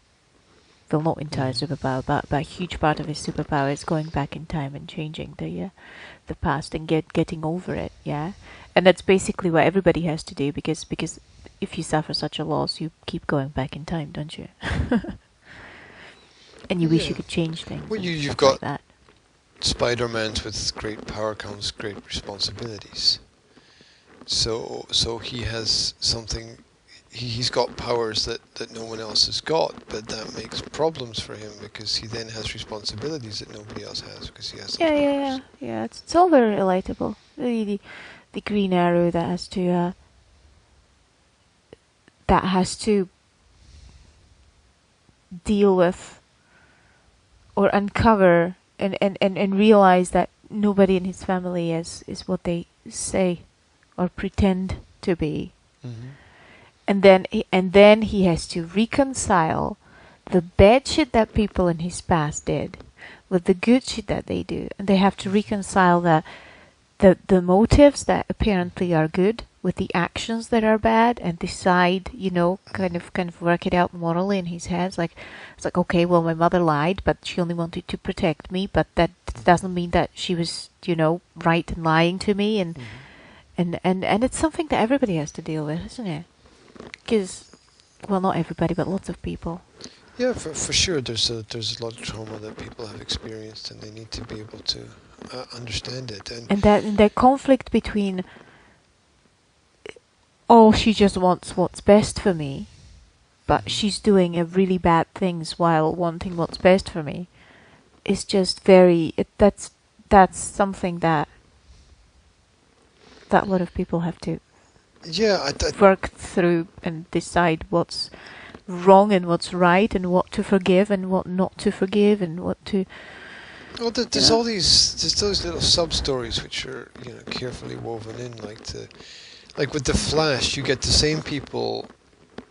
Well, not entire superpower, but a huge part of his superpower is going back in time and changing the past and getting over it. Yeah, and that's basically what everybody has to do because if you suffer such a loss, you keep going back in time, don't you? And you wish you could change things. Well, you've got like that. Spider-Man with great power comes great responsibilities. So he has something. He's got powers that no one else has got, but that makes problems for him because he then has responsibilities that nobody else has because he has those powers. Yeah. It's all very relatable. The Green Arrow that has to deal with or uncover and realize that nobody in his family is what they say or pretend to be. Mm-hmm. And then he has to reconcile the bad shit that people in his past did with the good shit that they do, and they have to reconcile the motives that apparently are good with the actions that are bad, and decide, kind of work it out morally in his head. It's like, okay, well, my mother lied, but she only wanted to protect me, but that doesn't mean that she was, right in lying to me, and it's something that everybody has to deal with, isn't it? Because, well, not everybody, but lots of people. Yeah, for sure. There's a lot of trauma that people have experienced, and they need to be able to understand it. And that conflict between, oh, she just wants what's best for me, but she's doing a really bad things while wanting what's best for me, is just that's something that a lot of people have to work through and decide what's wrong and what's right and what to forgive and what not to forgive and what to. Well, there's all these little sub stories which are carefully woven in, like with the Flash, you get the same people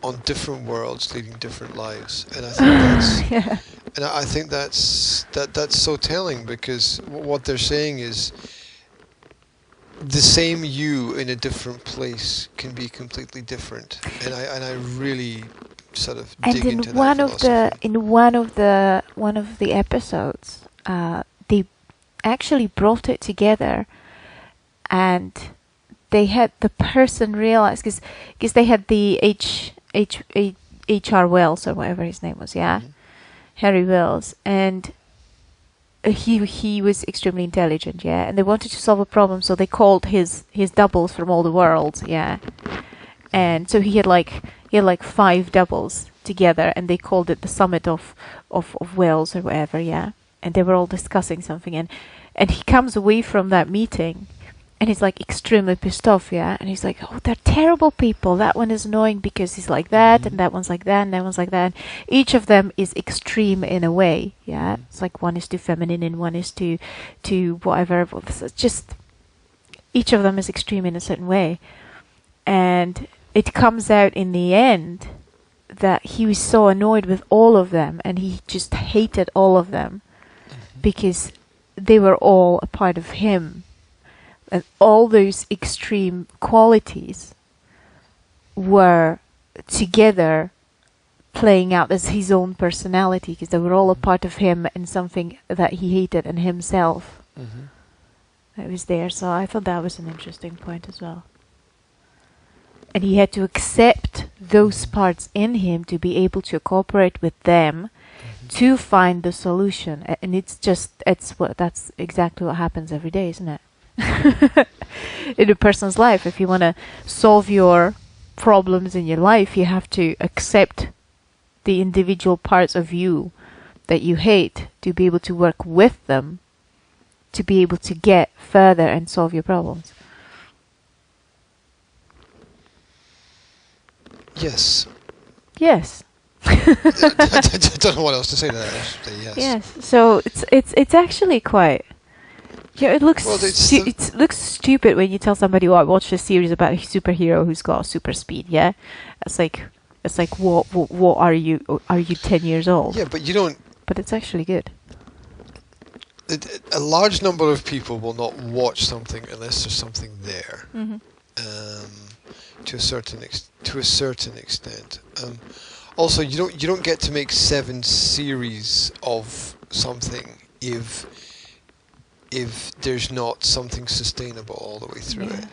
on different worlds leading different lives, and I think I think that's so telling because what they're saying is. The same you in a different place can be completely different, and I really sort of dig into that philosophy. In one of the episodes, they actually brought it together, and they had the person realize because they had the H.R. Wells or whatever his name was, Harry Wells, and. He was extremely intelligent, and they wanted to solve a problem, so they called his doubles from all the worlds, and so he had like 5 doubles together, and they called it the Summit of Wales or whatever, and they were all discussing something, and he comes away from that meeting, and he's like extremely pissed off, yeah, and he's like, oh, they're terrible people, that one is annoying because he's like that, and that one's like that, and that one's like that, and each of them is extreme in a way, yeah, it's like one is too feminine and one is too whatever, it's just each of them is extreme in a certain way, and it comes out in the end that he was so annoyed with all of them, and he just hated all of them because they were all a part of him. And all those extreme qualities were together playing out as his own personality, because they were all a part of him and something that he hated in himself. That was there. So I thought that was an interesting point as well. And he had to accept those parts in him to be able to cooperate with them to find the solution. And that's exactly what happens every day, isn't it? In a person's life, if you want to solve your problems in your life, you have to accept the individual parts of you that you hate to be able to work with them to be able to get further and solve your problems. Yes. Yes. I don't know what else to say to that. I should say yes. Yes. So it's actually quite. Yeah, it looks it looks stupid when you tell somebody, "Oh, I watched a series about a superhero who's got super speed." Yeah, it's like what are you? Are you 10 years old? Yeah, but you don't. But it's actually good. A large number of people will not watch something unless there's something there. To a certain extent. Also, you don't get to make 7 series of something if there's not something sustainable all the way through it.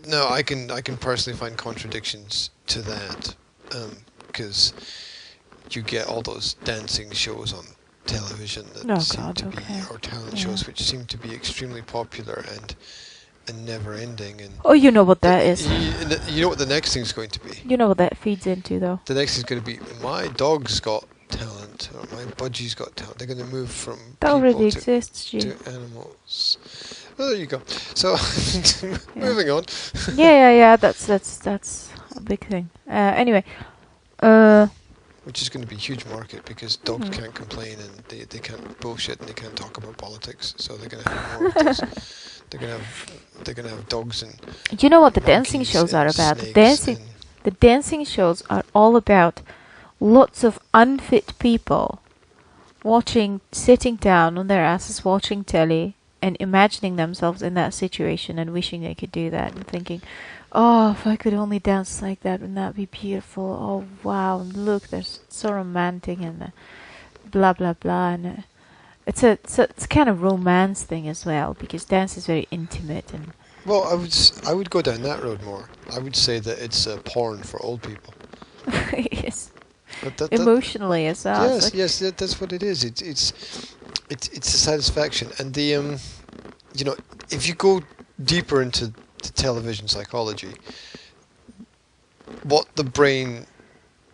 No, I can personally find contradictions to that, because you get all those dancing shows on television that seem to be, or talent shows which seem to be extremely popular and never ending. And you know what that is. You know what the next thing's going to be. You know what that feeds into, though. The next thing's going to be, my dog's got talent, or my budgie's got talent. They're going to move from that people already exists, to animals. Well, there you go. So, moving on. Yeah. That's a big thing. Anyway. Which is going to be a huge market, because dogs can't complain, and they can't bullshit, and they can't talk about politics. So they're going to have more of this. They're going to have dogs and. You know what the dancing shows are about? The dancing shows are all about lots of unfit people sitting down on their asses watching telly and imagining themselves in that situation and wishing they could do that and thinking, oh, if I could only dance like that, wouldn't that be beautiful? Oh, wow, look, they're so romantic, and blah, blah, blah. And it's a kind of romance thing as well, because dance is very intimate. And well, I would go down that road more. I would say that it's porn for old people. Yes. But emotionally as well. Yes, that's what it is. It's a satisfaction, and the if you go deeper into the television psychology, what the brain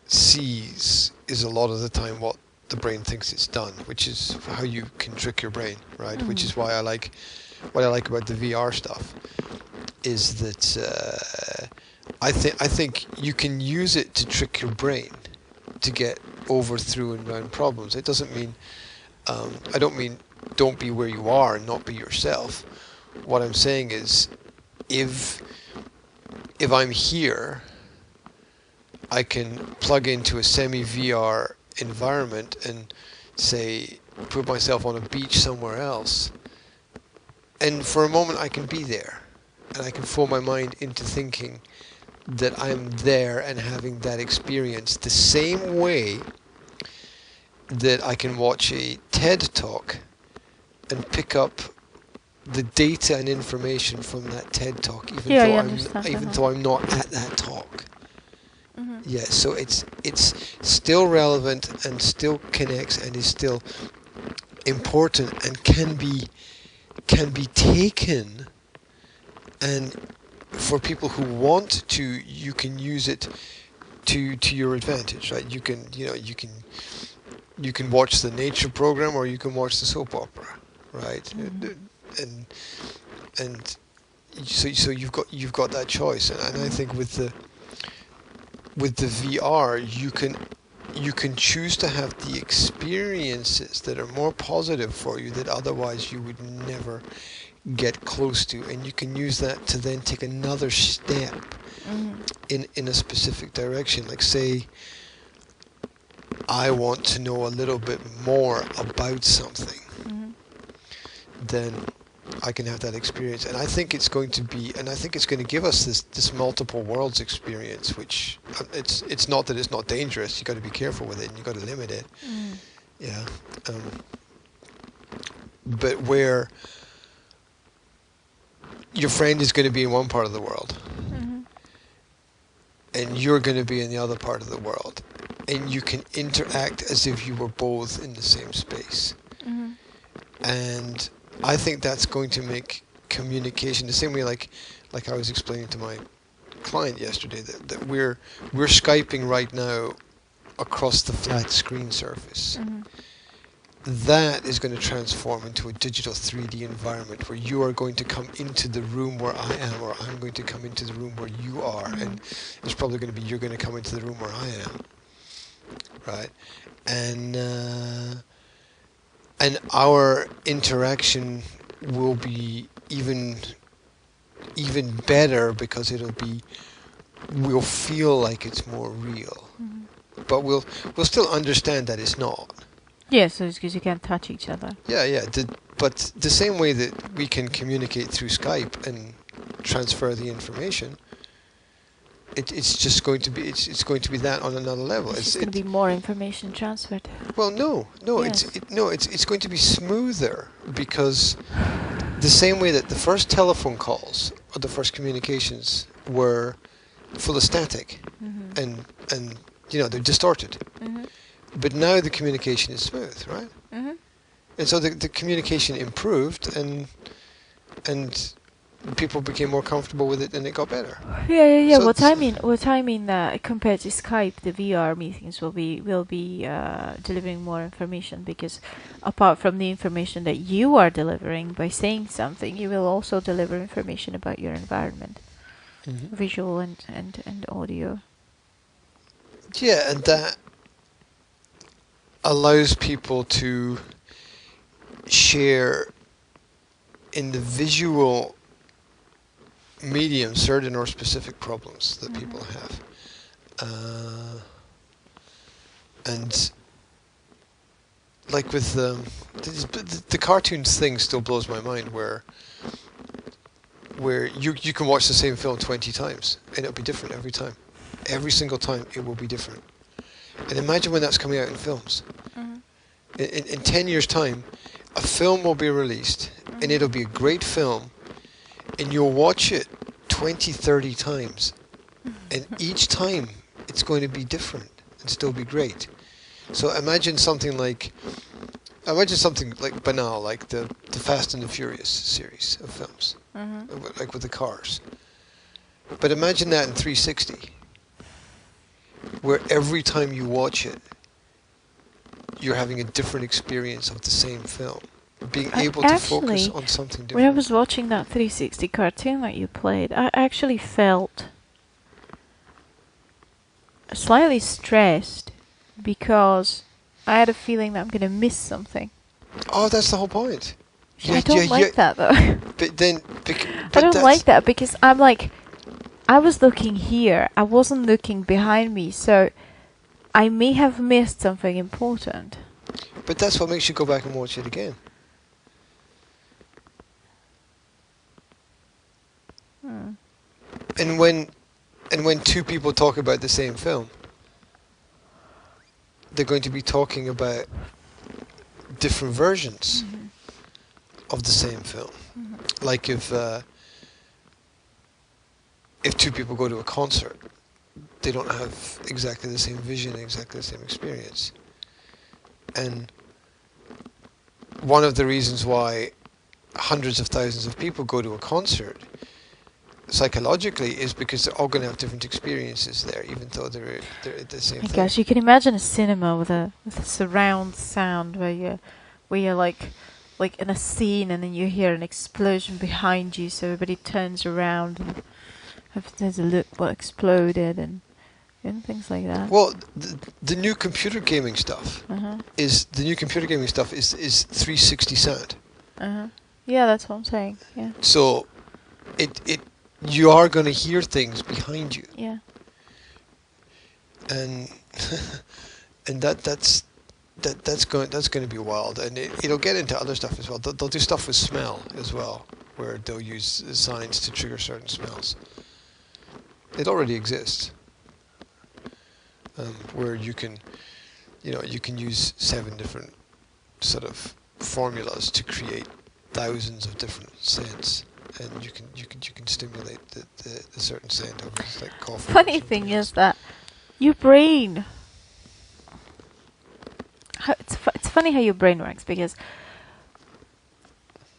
sees is a lot of the time what the brain thinks it's done, which is how you can trick your brain, right? Which is why what I like about the VR stuff is that I think you can use it to trick your brain to get through and around problems. It doesn't mean I don't mean don't be where you are and not be yourself. What I'm saying is, if I'm here, I can plug into a semi-VR environment and say, put myself on a beach somewhere else, and for a moment I can be there, and I can fool my mind into thinking that I'm there and having that experience the same way that I can watch a TED Talk and pick up the data and information from that TED Talk, even though I'm not at that talk. Yeah, so it's still relevant and still connects and is still important and can be taken, and for people who want to, you can use it to your advantage, right? You can watch the nature program, or you can watch the soap opera, right? And and so you've got that choice, and I think with the VR you can choose to have the experiences that are more positive for you that otherwise you would never get close to, and you can use that to then take another step in a specific direction. Like, say I want to know a little bit more about something, then I can have that experience, and I think it's going to give us this multiple worlds experience, which it's not that it's not dangerous. You got to be careful with it, and you got to limit it. Yeah, but where your friend is going to be in one part of the world, and you're going to be in the other part of the world, and you can interact as if you were both in the same space, and I think that's going to make communication the same way, like I was explaining to my client yesterday, that we're Skyping right now across the flat screen surface. That is going to transform into a digital 3D environment where you are going to come into the room where I am, or I'm going to come into the room where you are, and it's probably going to be you're going to come into the room where I am, right? And our interaction will be even better because we'll feel like it's more real, but we'll still understand that it's not. Yeah, so it's because you can't touch each other. Yeah. But the same way that we can communicate through Skype and transfer the information, it's just going to be it's going to be that on another level. It's going to be more information transferred. Well, no, yes. It's going to be smoother, because the same way that the first telephone calls or the first communications were full of static, and they're distorted. But now the communication is smooth, right? And so the communication improved, and people became more comfortable with it, and it got better. Yeah. So what I mean that compared to Skype, the VR meetings will be delivering more information, because apart from the information that you are delivering by saying something, you will also deliver information about your environment, visual and audio. Yeah, and that allows people to share in the visual medium certain or specific problems that people have, and like with the cartoons thing still blows my mind, where you can watch the same film 20 times and it'll be different every time. Every single time it will be different. And imagine when that's coming out in films. In 10 years' time, a film will be released, and it'll be a great film, and you'll watch it 20, 30 times, and each time it's going to be different and still be great. So imagine something like banal, like the Fast and the Furious series of films, like with the cars. But imagine that in 360. Where every time you watch it, you're having a different experience of the same film. Being able to focus on something different. When I was watching that 360 cartoon that you played, I actually felt slightly stressed, because I had a feeling that I'm going to miss something. Oh, that's the whole point. I don't like that, though. But then... I don't like that, because I'm like... I was looking here, I wasn't looking behind me, so I may have missed something important. But that's what makes you go back and watch it again. And when two people talk about the same film, they're going to be talking about different versions of the same film. Like if two people go to a concert, they don't have exactly the same vision, exactly the same experience. And one of the reasons why hundreds of thousands of people go to a concert psychologically is because they're all going to have different experiences there, even though they're the same thing. Gosh, you can imagine a cinema with a surround sound where you're like like in a scene, and then you hear an explosion behind you, so everybody turns around and has a look what exploded and things like that. Well, the new computer gaming stuff Uh-huh. is 360 sound. Uh-huh. Yeah, that's what I'm saying. Yeah. So you are going to hear things behind you. Yeah. And and that's going to be wild, and it'll get into other stuff as well. They'll do stuff with smell as well, where they'll use signs to trigger certain smells. It already exists, where you can use 7 different sort of formulas to create thousands of different scents, and you can stimulate the certain scent of it, like coffee. Funny thing is that your brain. It's funny how your brain works, because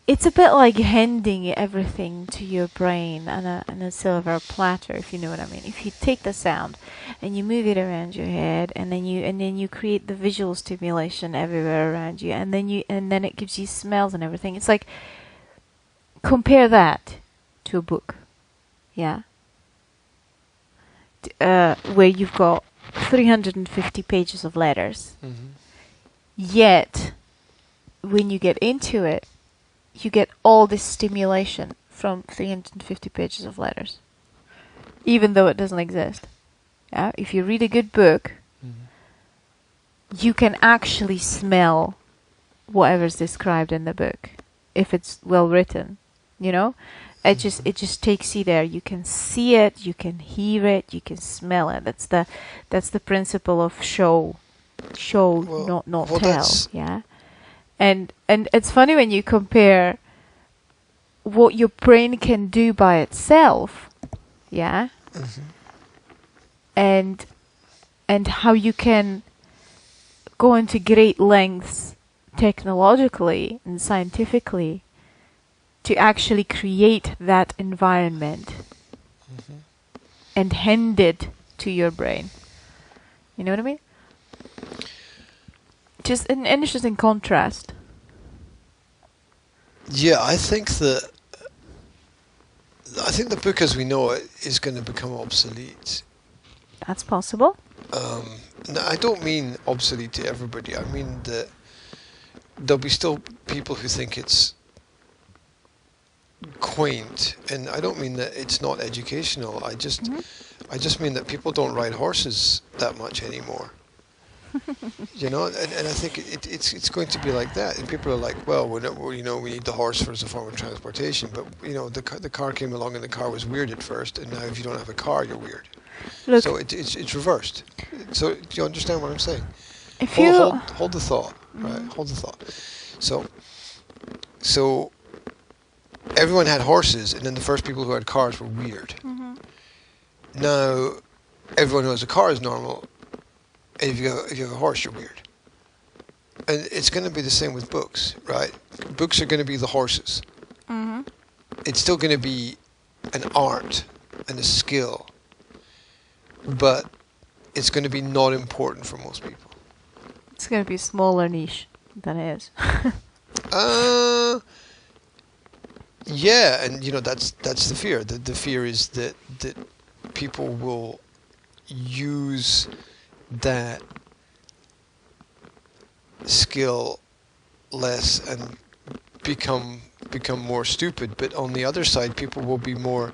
it's a bit like handing everything to your brain on a silver platter, if you know what I mean. If you take the sound and you move it around your head, and then you create the visual stimulation everywhere around you, and then it gives you smells and everything. It's like, compare that to a book, yeah, where you've got 350 pages of letters. Mm-hmm. Yet, when you get into it, you get all this stimulation from 350 pages of letters, even though it doesn't exist. Yeah? If you read a good book, you can actually smell whatever's described in the book, if it's well written. You know, it just takes you there. You can see it, you can hear it, you can smell it. That's the principle of show, not well, tell. Yeah. And it's funny when you compare what your brain can do by itself, yeah, and how you can go into great lengths technologically and scientifically to actually create that environment and hand it to your brain. You know what I mean? Just an interesting contrast. Yeah, I think the book as we know it is going to become obsolete. That's possible. No, I don't mean obsolete to everybody. I mean that there'll be still people who think it's quaint, and I don't mean that it's not educational. I just mean that people don't ride horses that much anymore. You know, and I think it's going to be like that. And people are like, well, we need the horse as a form of transportation, but the car came along and the car was weird at first, and now if you don't have a car, you're weird. Look, so it's reversed. So do you understand what I'm saying? If hold the thought, right? Hold the thought. So everyone had horses, and then the first people who had cars were weird. Now everyone who has a car is normal. And if you have a horse, you're weird. And it's going to be the same with books, right? Books are going to be the horses. It's still going to be an art and a skill, but it's going to be not important for most people. It's going to be a smaller niche than it is. Yeah, and that's the fear. The fear is that people will use that skill less and become more stupid. But on the other side, people will be more,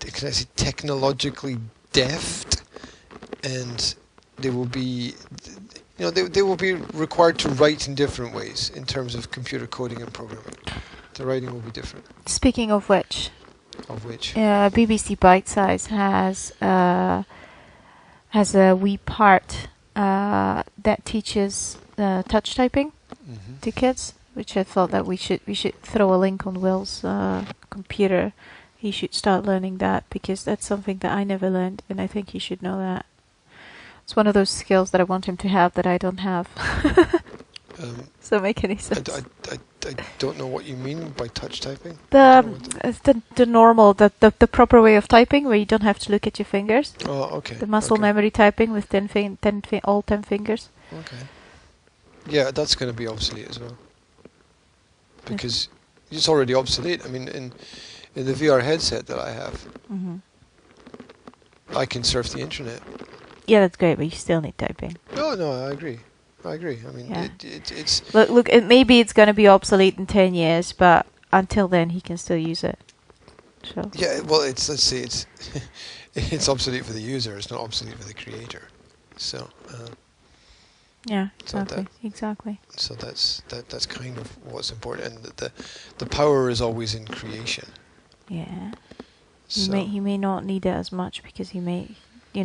can I say, technologically deft, and they will be, they will be required to write in different ways in terms of computer coding and programming. The writing will be different. Speaking of which? BBC Bite Size has a wee part that teaches touch typing to kids, which I thought that we should throw a link on Will's computer. He should start learning that, because that's something that I never learned, and I think he should know that. It's one of those skills that I want him to have that I don't have. Does that make any sense? I don't know what you mean by touch typing. The normal, the proper way of typing, where you don't have to look at your fingers. Oh, okay. The muscle memory typing with all 10 fingers. Okay. Yeah, that's going to be obsolete as well. Because it's already obsolete. I mean, in the VR headset that I have, I can surf the internet. Yeah, that's great, but you still need typing. No, I agree. I mean, Yeah. it's... Look, maybe it's going to be obsolete in 10 years, but until then he can still use it. So. Yeah, well, let's say it's it's obsolete for the user. It's not obsolete for the creator. So. Yeah, exactly. So that's kind of what's important, and the power is always in creation. Yeah. So He may not need it as much because he may, you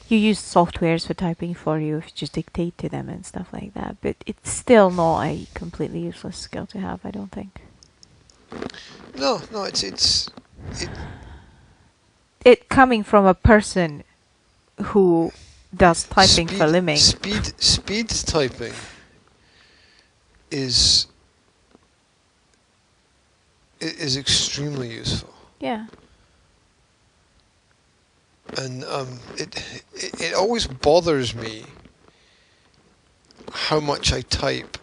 use softwares for typing for you if you just dictate to them and stuff like that. But it's still not a completely useless skill to have, I don't think. No, it coming from a person who does typing for a living. Speed typing is extremely useful. Yeah. And it always bothers me how much I type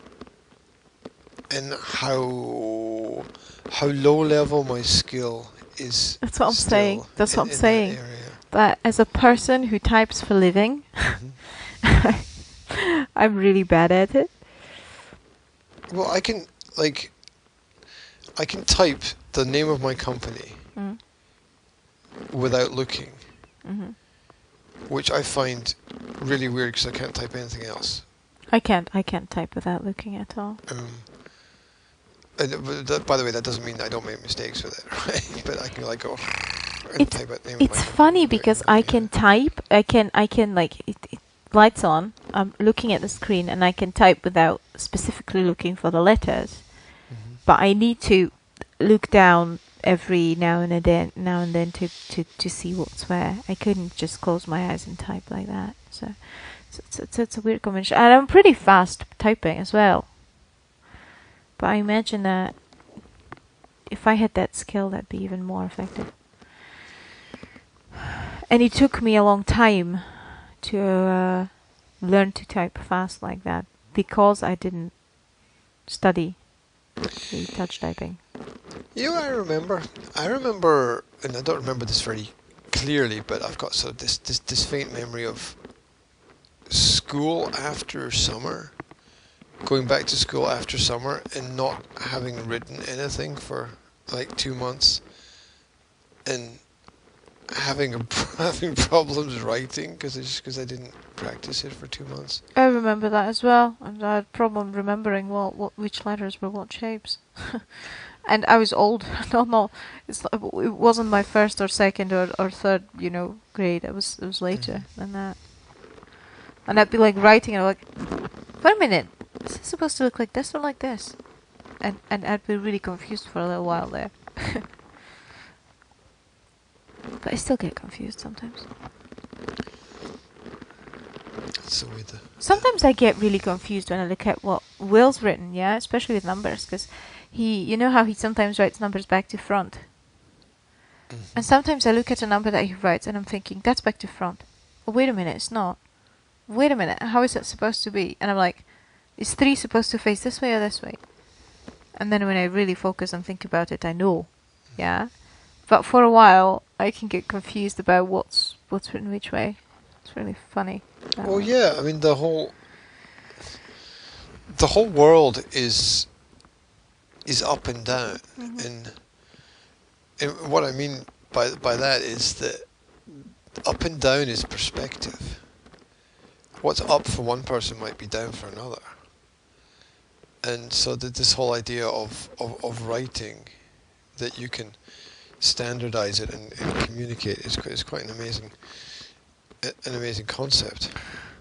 and how low level my skill is. That's what I'm saying. That's what I'm saying. That area. But as a person who types for a living, I'm really bad at it. Well, I can type the name of my company without looking, which I find really weird because I can't type anything else. I can't type without looking at all. By the way, that doesn't mean I don't make mistakes with it, right? But I can go and type out the name of my It's funny because I can type. I can it lights on. I'm looking at the screen and I can type without specifically looking for the letters. But I need to look down every now and then to see what's where. I couldn't just close my eyes and type like that. So it's a weird combination. And I'm pretty fast typing as well. But I imagine that if I had that skill, that'd be even more effective. And it took me a long time to learn to type fast like that because I didn't study the touch typing. I remember, and I don't remember this very clearly, but I've got sort of this faint memory of school after summer, going back to school after summer and not having written anything for like 2 months, and having problems writing because I didn't practice it for 2 months. I remember that as well, and I had a problem remembering which letters were what shapes. And I was old. It wasn't my first or second or third, grade. It was later than that. And I'd be like writing, and I'm like, wait a minute, is this supposed to look like this or like this? And I'd be really confused for a little while there. But I still get confused sometimes. That's the way Sometimes I get really confused when I look at what Will's written, yeah, especially with numbers, because how he sometimes writes numbers back to front. And sometimes I look at a number that he writes and I'm thinking, that's back to front. Oh, wait a minute, it's not. Wait a minute, how is that supposed to be? And I'm like, is 3 supposed to face this way or this way? And then when I really focus and think about it, I know, yeah. But for a while, I can get confused about what's written which way. It's really funny. Well, yeah, I mean the whole world is up and down, and what I mean by that is that up and down is perspective. What's up for one person might be down for another, and so this whole idea of writing, that you can standardize it and communicate is quite an amazing concept.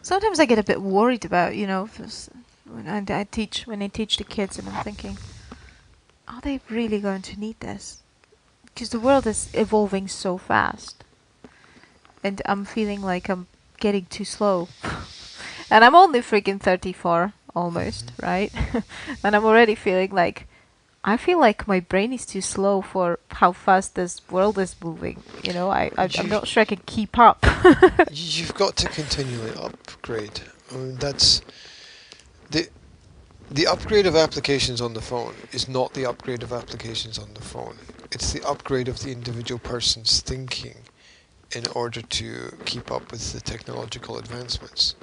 Sometimes I get a bit worried about, when I teach the kids, and I'm thinking, are they really going to need this? Because the world is evolving so fast, and I'm feeling like I'm getting too slow. And I'm only freaking 34, almost, right? And I'm already feeling like, I feel like my brain is too slow for how fast this world is moving. I'm not sure I can keep up. You've got to continually upgrade. I mean, that's the the upgrade of applications on the phone is not the upgrade of applications on the phone. It's the upgrade of the individual person's thinking in order to keep up with the technological advancements.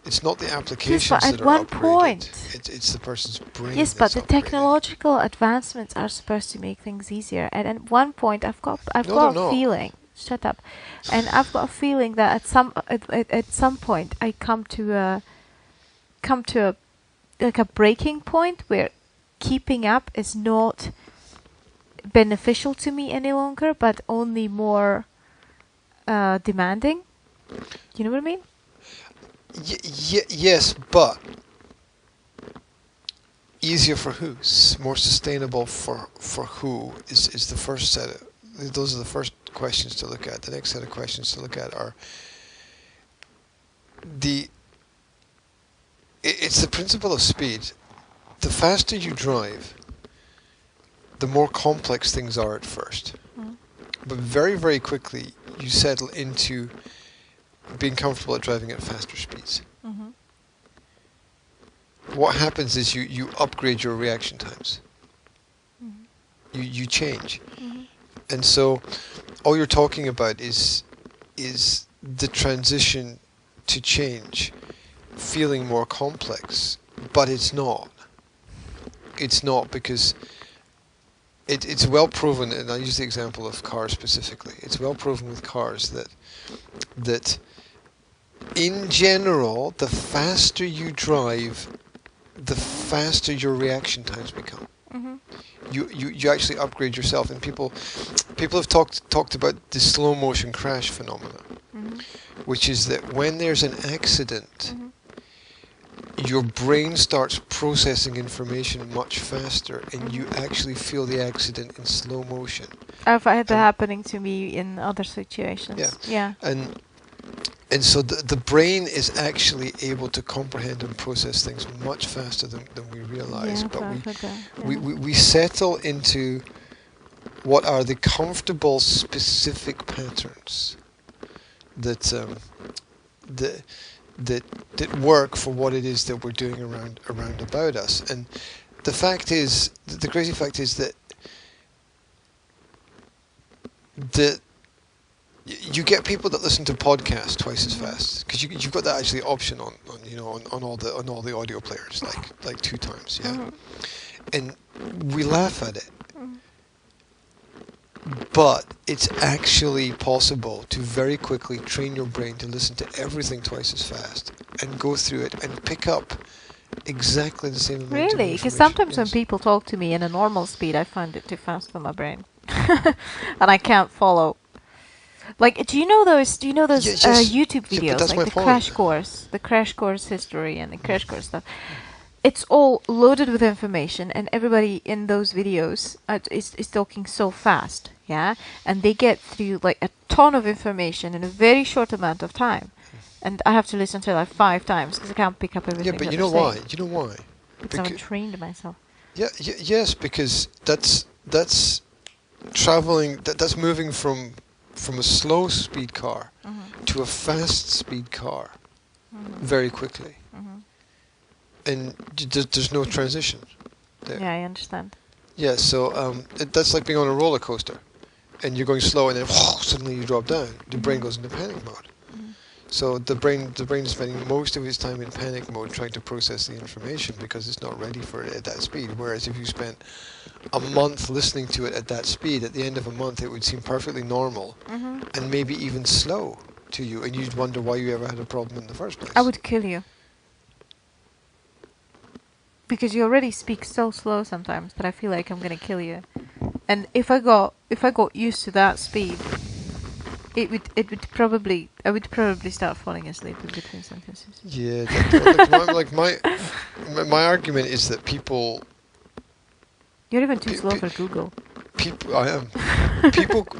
It's not the applications but at that are one upgraded. point. It's the person's brain. Yes, but that's the upgraded. technological advancements are supposed to make things easier. And at one point, I've got No, a feeling. Shut up. And I've got a feeling that at some point I come to a like a breaking point where keeping up is not beneficial to me any longer, but only more demanding. You know what I mean? Yes, but easier for who? More sustainable for who is the first set of, those are the first questions to look at. The next set of questions to look at are it's the principle of speed. The faster you drive, the more complex things are at first. But very, very quickly you settle into being comfortable at driving at faster speeds. What happens is you upgrade your reaction times. You change. And so all you're talking about is the transition to change feeling more complex, but it's not. It's not, because it's well proven, and I use the example of cars specifically. It's well proven with cars that in general, the faster you drive, the faster your reaction times become. You actually upgrade yourself, and people have talked about the slow motion crash phenomena, which is that when there's an accident, your brain starts processing information much faster, and you actually feel the accident in slow motion. I've had that happening to me in other situations. Yeah. And so the brain is actually able to comprehend and process things much faster than we realize. But we settle into what are the comfortable specific patterns that work for what it is that we're doing around about us. And the fact is, the crazy fact is that you get people that listen to podcasts twice as fast, because you've got that actually option on all the audio players, like 2 times, yeah. And we laugh at it, but it's actually possible to very quickly train your brain to listen to everything twice as fast and go through it and pick up exactly the same amount of information. Really? Because sometimes when people talk to me in a normal speed, I find it too fast for my brain, and I can't follow. Like, do you know those YouTube videos, like the crash course history and the crash course stuff? It's all loaded with information, and everybody in those videos is talking so fast, yeah? And they get through like a ton of information in a very short amount of time. And I have to listen to it like 5 times because I can't pick up everything. Yeah, but you know why? You know why? Because I'm trained myself. Yeah, yes, because that's traveling. That's moving from a slow speed car to a fast speed car very quickly. And there's no transition there. Yeah, I understand. Yeah, so that's like being on a roller coaster, and you're going slow, and then suddenly you drop down. The brain goes into panic mode. So the brain is spending most of its time in panic mode trying to process the information because it's not ready for it at that speed. Whereas if you spent a month listening to it at that speed, at the end of a month it would seem perfectly normal and maybe even slow to you, and you'd wonder why you ever had a problem in the first place. I would kill you. Because you already speak so slow sometimes that I feel like I'm gonna kill you. And if I got used to that speed, I would probably start falling asleep in between sentences. Yeah, my argument is that people. You're even too slow for Google. I am.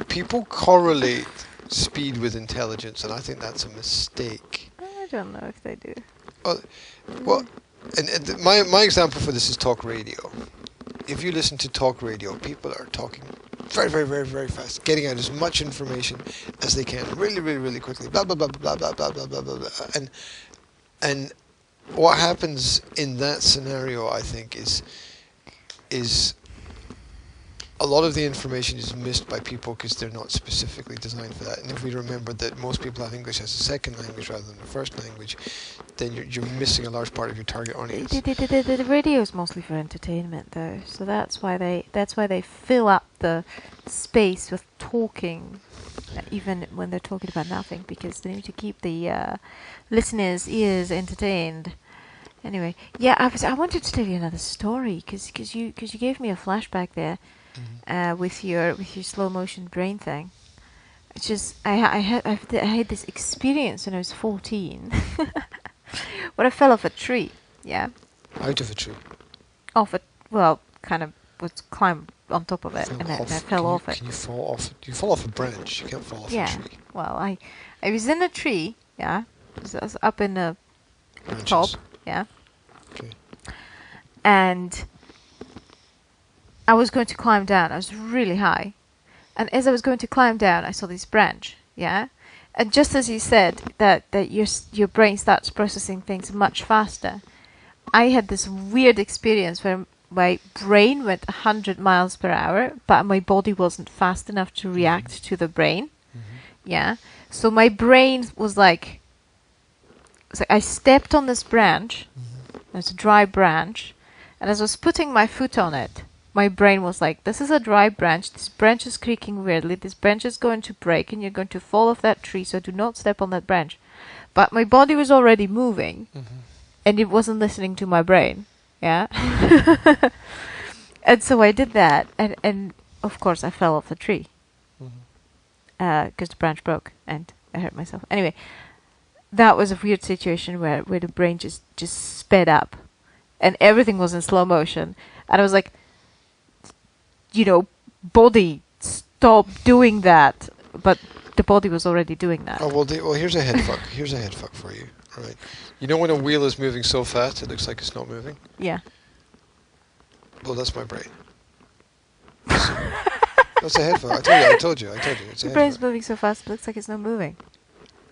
People correlate speed with intelligence, and I think that's a mistake. I don't know if they do. Well, and my example for this is talk radio. If you listen to talk radio, people are talking very, very, very, very fast, getting out as much information as they can, really, really, really quickly. Blah blah blah blah blah blah blah blah blah blah. And what happens in that scenario, I think, is a lot of the information is missed by people because they're not specifically designed for that. And if we remember that most people have English as a second language rather than a first language, then you're missing a large part of your target audience. The radio is mostly for entertainment, though, so that's why they fill up the space with talking, even when they're talking about nothing, because they need to keep the listeners' ears entertained. Anyway, yeah, I wanted to tell you another story because you gave me a flashback there. With your slow motion brain thing. It's just I had this experience when I was 14 when I fell off a tree. Yeah. Out of a tree. Kind of was climbed on top of it and I fell off it. Can you fall off? You fall off a branch. You can't fall off a tree. Well, I was in a tree. Yeah. I was up in the Branches. top. Yeah. Okay. And I was going to climb down. I was really high. And as I was going to climb down, I saw this branch. Yeah. And just as you said that your brain starts processing things much faster, I had this weird experience where my brain went 100 miles per hour, but my body wasn't fast enough to react to the brain. Mm-hmm. Yeah. So my brain was like I stepped on this branch. Mm-hmm. It's a dry branch. And as I was putting my foot on it, my brain was like, this is a dry branch. This branch is creaking weirdly. This branch is going to break and you're going to fall off that tree, so do not step on that branch. But my body was already moving and it wasn't listening to my brain. Yeah. And so I did that. And of course I fell off the tree because the branch broke and I hurt myself. Anyway, that was a weird situation where the brain just sped up and everything was in slow motion. And I was like, body, stop doing that. But the body was already doing that. Oh, well, here's a head fuck. Here's a head fuck for you. Right. You know when a wheel is moving so fast it looks like it's not moving? Yeah. Well, that's my brain. That's a head fuck. I told you. It's Your brain's moving so fast it looks like it's not moving.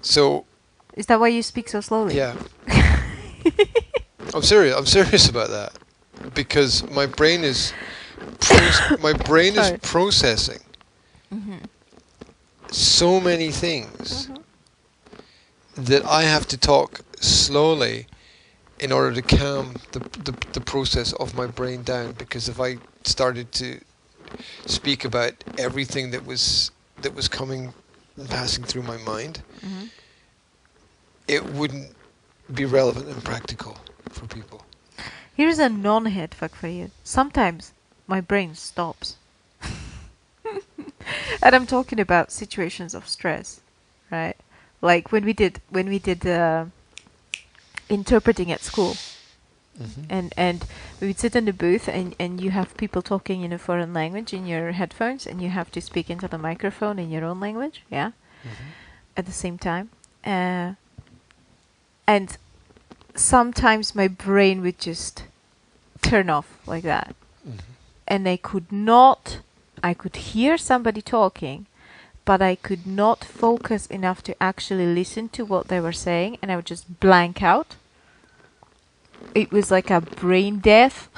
So... Is that why you speak so slowly? Yeah. I'm serious about that. Because my brain is... processing so many things that I have to talk slowly in order to calm the process of my brain down, because if I started to speak about everything that was coming and passing through my mind, it wouldn't be relevant and practical for people. Here's a non-head fuck for you. Sometimes my brain stops. And I'm talking about situations of stress, right? Like when we did interpreting at school. And we would sit in the booth and you have people talking in a foreign language in your headphones and you have to speak into the microphone in your own language, yeah? At the same time. And sometimes my brain would just turn off like that. And I could hear somebody talking, but I could not focus enough to actually listen to what they were saying, and I would just blank out. It was like a brain death.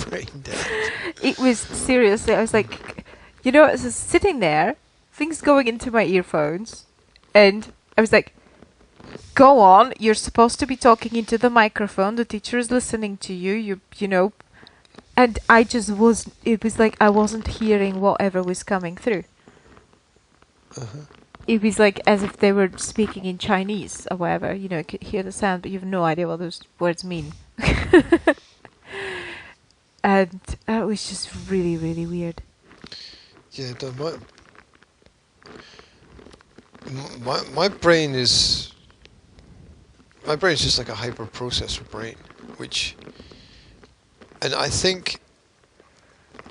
brain death. It was seriously, I was like, I was just sitting there, things going into my earphones, and I was like, go on, you're supposed to be talking into the microphone, the teacher is listening to you, and it was like I wasn't hearing whatever was coming through. It was like as if they were speaking in Chinese or whatever, you could hear the sound, but you have no idea what those words mean. And it was just really, really weird. Yeah, my brain is... My brain is just like a hyper-processor brain, and I think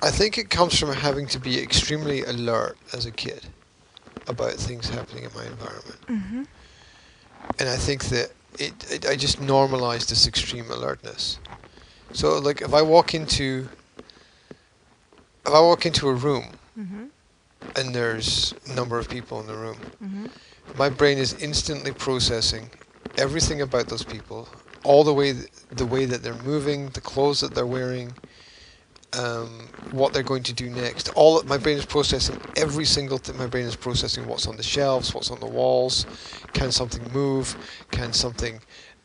it comes from having to be extremely alert as a kid about things happening in my environment. And I think that I just normalized this extreme alertness. So like if I walk into a room and there's a number of people in the room, my brain is instantly processing everything about those people, all the way that they're moving, the clothes that they're wearing, what they're going to do next. My brain is processing every single thing. My brain is processing what's on the shelves, what's on the walls. Can something move? Can something?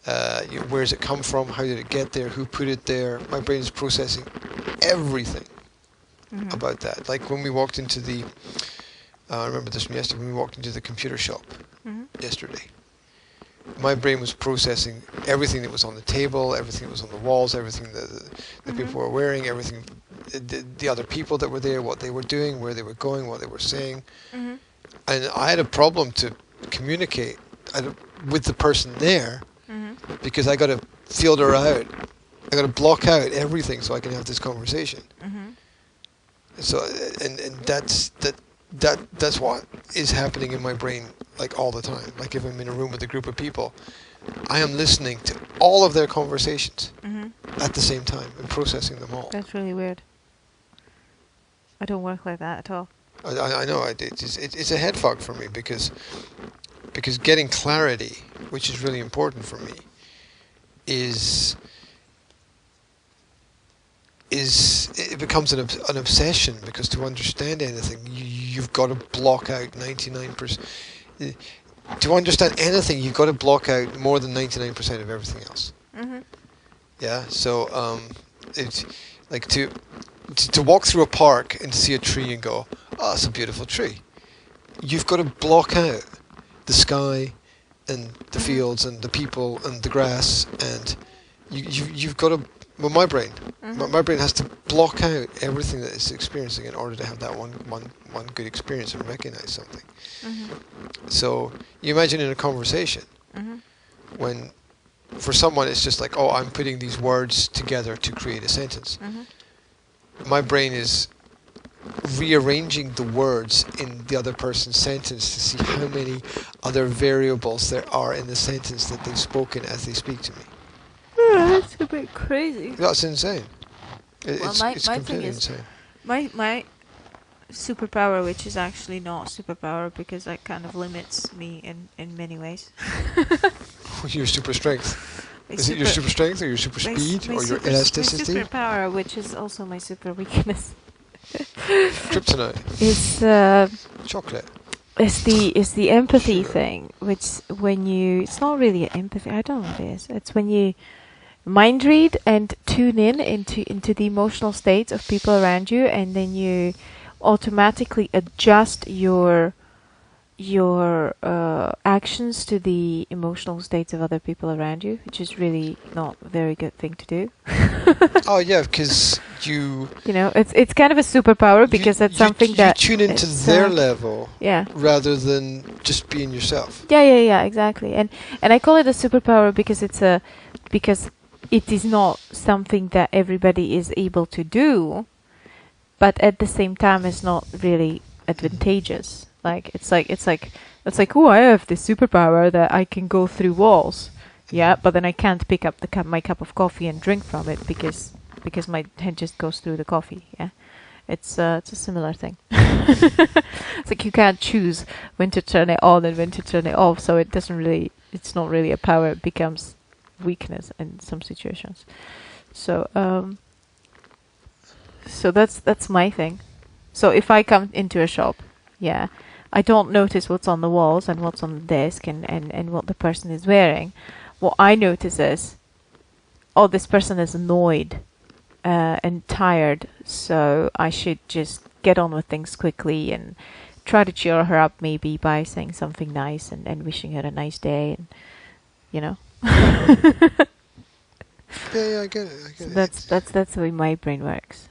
Where does it come from? How did it get there? Who put it there? My brain is processing everything about that. Like when we walked into the, I remember this from yesterday. When we walked into the computer shop yesterday, my brain was processing everything that was on the table, everything that was on the walls, everything that people were wearing, everything, the other people that were there, what they were doing, where they were going, what they were saying. And I had a problem to communicate with the person there because I got to filter out, I got to block out everything so I can have this conversation. So, and that's what is happening in my brain, like all the time. Like if I'm in a room with a group of people, I am listening to all of their conversations at the same time and processing them all. That's really weird. I don't work like that at all. I know it's a head fuck for me because getting clarity, which is really important for me, it becomes an obsession, because to understand anything you've got to block out 99%. To understand anything you've got to block out more than 99% of everything else. Yeah, so it's like to walk through a park and see a tree and go, oh, it's a beautiful tree. You've got to block out the sky and the fields and the people and the grass, and you've got to. Well, my brain has to block out everything that it's experiencing in order to have that one good experience and recognize something. So you imagine in a conversation when for someone it's just like, oh, I'm putting these words together to create a sentence. My brain is rearranging the words in the other person's sentence to see how many other variables there are in the sentence that they've spoken as they speak to me. That's a bit crazy. That's insane. Well, It's my completely thing is, insane. my superpower, which is actually not superpower because it kind of limits me in many ways. Your super strength. Is it your super strength or your super speed or your elasticity? My superpower, which is also my super weakness. Kryptonite. Is chocolate. It's the empathy Sure. thing, which when it's not really empathy. I don't know what it is. It's when you mind read and tune into the emotional states of people around you, and then you automatically adjust your actions to the emotional states of other people around you, which is really not a very good thing to do. Oh yeah, because you know, it's kind of a superpower because that's something that you tune into their level, yeah, rather than just being yourself. Yeah, exactly. And I call it a superpower because because it is not something that everybody is able to do, but at the same time it's not really advantageous. Like it's like oh, I have this superpower that I can go through walls. Yeah, but then I can't pick up my cup of coffee and drink from it because my head just goes through the coffee. Yeah, it's a similar thing. It's like you can't choose when to turn it on and when to turn it off, so it's not really a power. It becomes weakness in some situations. So that's my thing. So if I come into a shop, yeah, I don't notice what's on the walls and what's on the desk and what the person is wearing. What I notice is, oh, this person is annoyed and tired, so I should just get on with things quickly and try to cheer her up, maybe by saying something nice and wishing her a nice day, and you know. Yeah, I get it. So that's the way my brain works.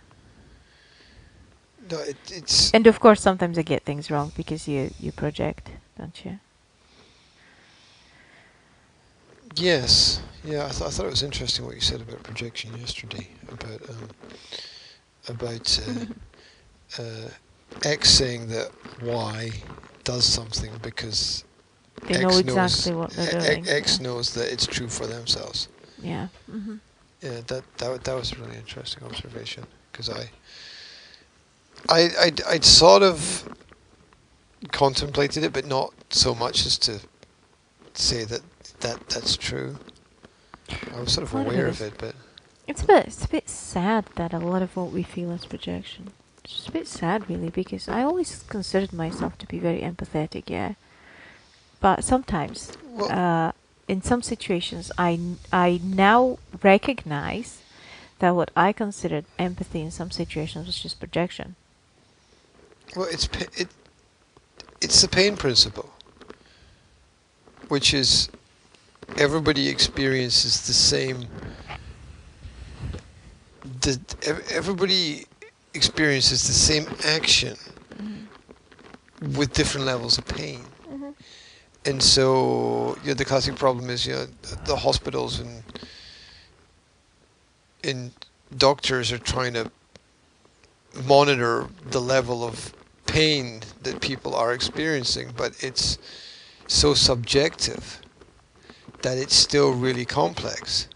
No, it's And of course, sometimes I get things wrong because you project, don't you? yes, yeah. I thought it was interesting what you said about projection yesterday, about X saying that Y does something because They X know knows exactly what they're doing. X knows that it's true for themselves. Yeah. Yeah, that was a really interesting observation, because I'd sort of contemplated it, but not so much as to say that that's true. I was sort of Part of aware it of is- it, but It's a bit sad that a lot of what we feel is projection. It's just a bit sad, really, because I always considered myself to be very empathetic, yeah. But sometimes, well, in some situations, I now recognize that what I considered empathy in some situations was just projection. well, it's the pain principle, which is everybody experiences the same. Everybody experiences the same action with different levels of pain. And so, the classic problem is, the hospitals and doctors are trying to monitor the level of pain that people are experiencing, but it's so subjective that it's still really complex.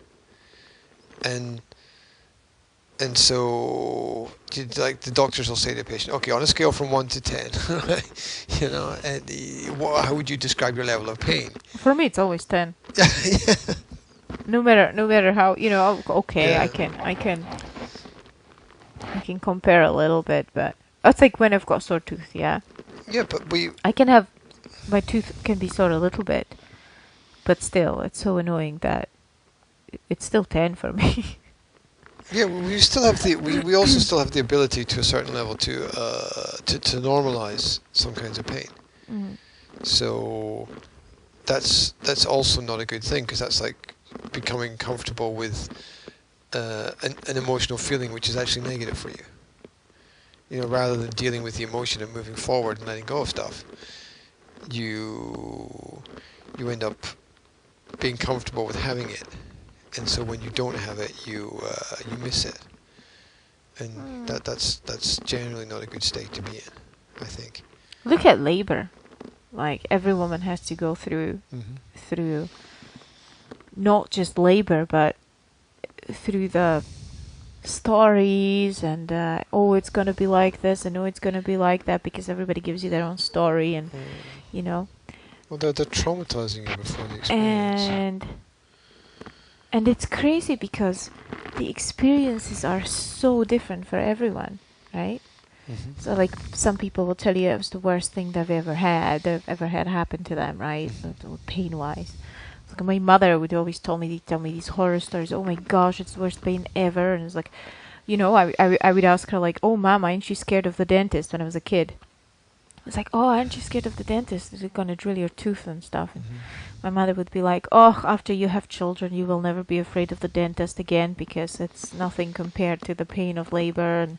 And so, like, the doctors will say to the patient, okay, on a scale from 1 to 10, how would you describe your level of pain? For me, it's always 10. Yeah. No matter how, okay, Yeah. I can compare a little bit, but that's like when I've got sore tooth, yeah. Yeah, but I can have, my tooth can be sore a little bit, but still, it's so annoying that it's still 10 for me. yeah, we still have we also still have the ability to a certain level to normalize some kinds of pain. So that's also not a good thing, because that's like becoming comfortable with an emotional feeling which is actually negative for you. Rather than dealing with the emotion and moving forward and letting go of stuff, you end up being comfortable with having it, and so when you don't have it, you miss it, and that's generally not a good state to be in, I think. Look at labor. Like, every woman has to go through not just labor, but through the stories and it's gonna be like this and it's gonna be like that, because everybody gives you their own story, and Well, they're traumatizing you before the experience. And it's crazy because the experiences are so different for everyone, right? So, like, some people will tell you it was the worst thing they've ever had happen to them, right? Pain-wise. Like, my mother would always tell me these horror stories. Oh my gosh, it's the worst pain ever. And it's like, I would ask her, like, oh, Mama, aren't you scared of the dentist when I was a kid? It's like, oh, aren't you scared of the dentist? Is it going to drill your tooth and stuff? And my mother would be like, oh, after you have children, you will never be afraid of the dentist again, because it's nothing compared to the pain of labor and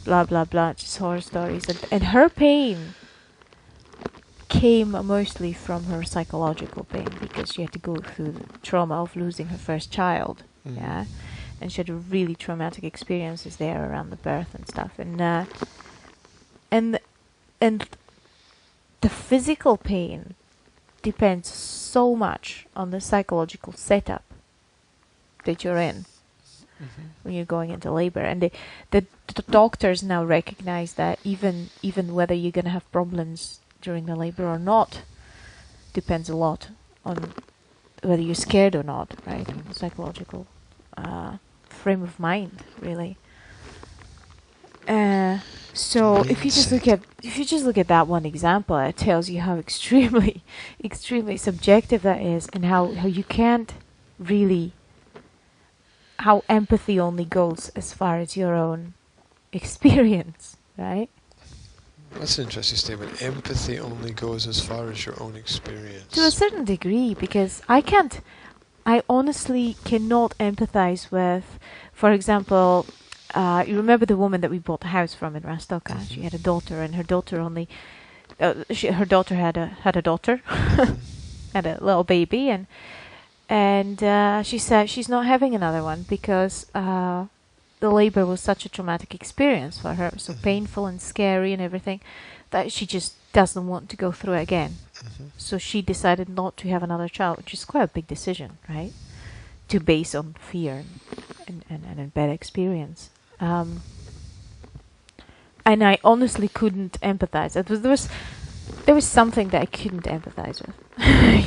blah, blah, blah. Just horror stories. And her pain came mostly from her psychological pain, because she had to go through the trauma of losing her first child. Yeah. And she had really traumatic experiences there around the birth and stuff. And the physical pain depends so much on the psychological setup that you're in when you're going into labor. And the doctors now recognize that even whether you're going to have problems during the labor or not depends a lot on whether you're scared or not, right? The psychological frame of mind, really. So if you just look at that one example, it tells you how extremely subjective that is, and how you can't really, how empathy only goes as far as your own experience, right? That's an interesting statement. Empathy only goes as far as your own experience. To a certain degree, because I honestly cannot empathize with, for example, you remember the woman that we bought the house from in Rastoka? She had a daughter, and her daughter only, her daughter had a daughter, had a little baby, and she said she's not having another one because the labor was such a traumatic experience for her, so painful and scary and everything, that she just doesn't want to go through it again. So she decided not to have another child, which is quite a big decision, right? To base on fear and a bad experience. And I honestly couldn't empathize. there was something that I couldn't empathize with.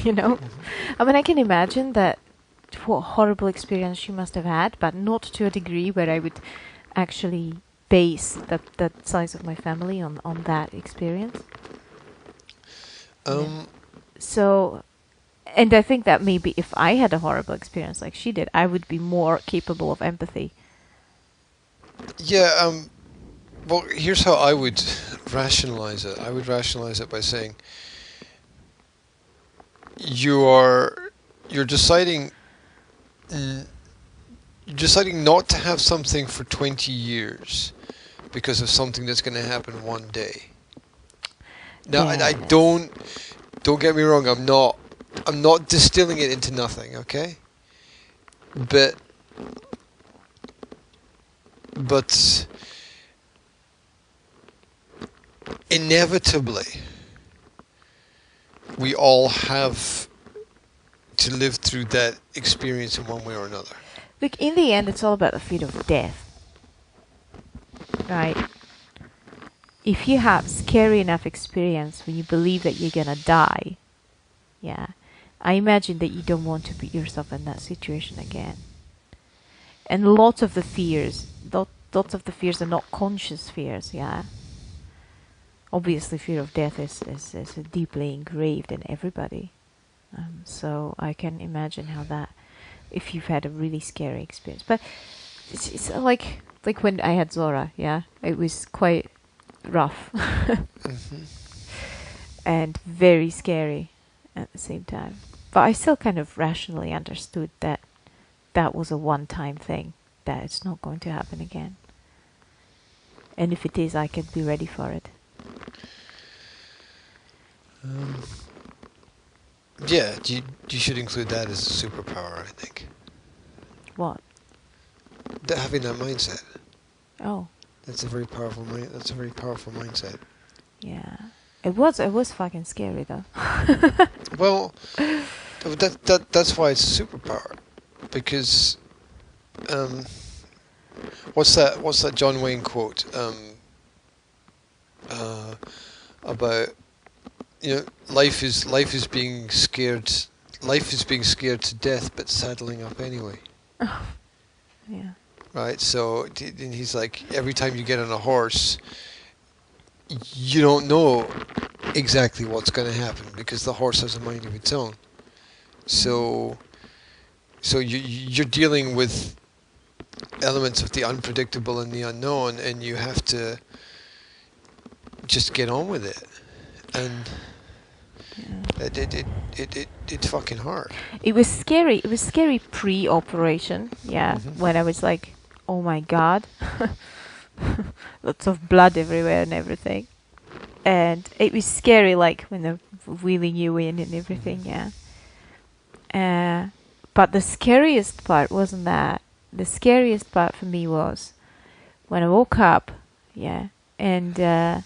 You know? I mean, I can imagine that what horrible experience she must have had, but not to a degree where I would actually base the size of my family on that experience. So, and I think that maybe if I had a horrible experience like she did, I would be more capable of empathy. Yeah, well, here's how I would rationalize it. I would rationalize it by saying you're deciding not to have something for 20 years because of something that's going to happen one day. Now, Yeah, I don't get me wrong. I'm not distilling it into nothing. Okay, but inevitably, we all have to live through that experience in one way or another. Look, in the end, it's all about the fear of death, right? If you have scary enough experience when you believe that you're gonna die, yeah, I imagine that you don't want to put yourself in that situation again. And lots of the fears are not conscious fears, yeah. Obviously, fear of death is deeply engraved in everybody. So I can imagine how that, if you've had a really scary experience. But it's like when I had Zora, yeah, it was quite rough and very scary at the same time. But I still kind of rationally understood that that was a one-time thing, that it's not going to happen again. And if it is, I can be ready for it. Yeah, you should include that as a superpower, I think. What? Having that mindset. Oh. That's a very powerful mindset. Yeah. It was fucking scary though. Well, that's why it's a superpower, because what's that John Wayne quote about, you know, life is being scared to death but saddling up anyway. Oh. Yeah. Right, so and he's like, every time you get on a horse, you don't know exactly what's going to happen because the horse has a mind of its own. So you're dealing with elements of the unpredictable and the unknown, and you have to just get on with it. And it's fucking hard. It was scary. It was scary pre-operation. Yeah, when I was like, oh my god, lots of blood everywhere and everything. And it was scary, like when they're wheeling you in and everything. Yeah. But the scariest part wasn't that. The scariest part for me was when I woke up. Yeah, and I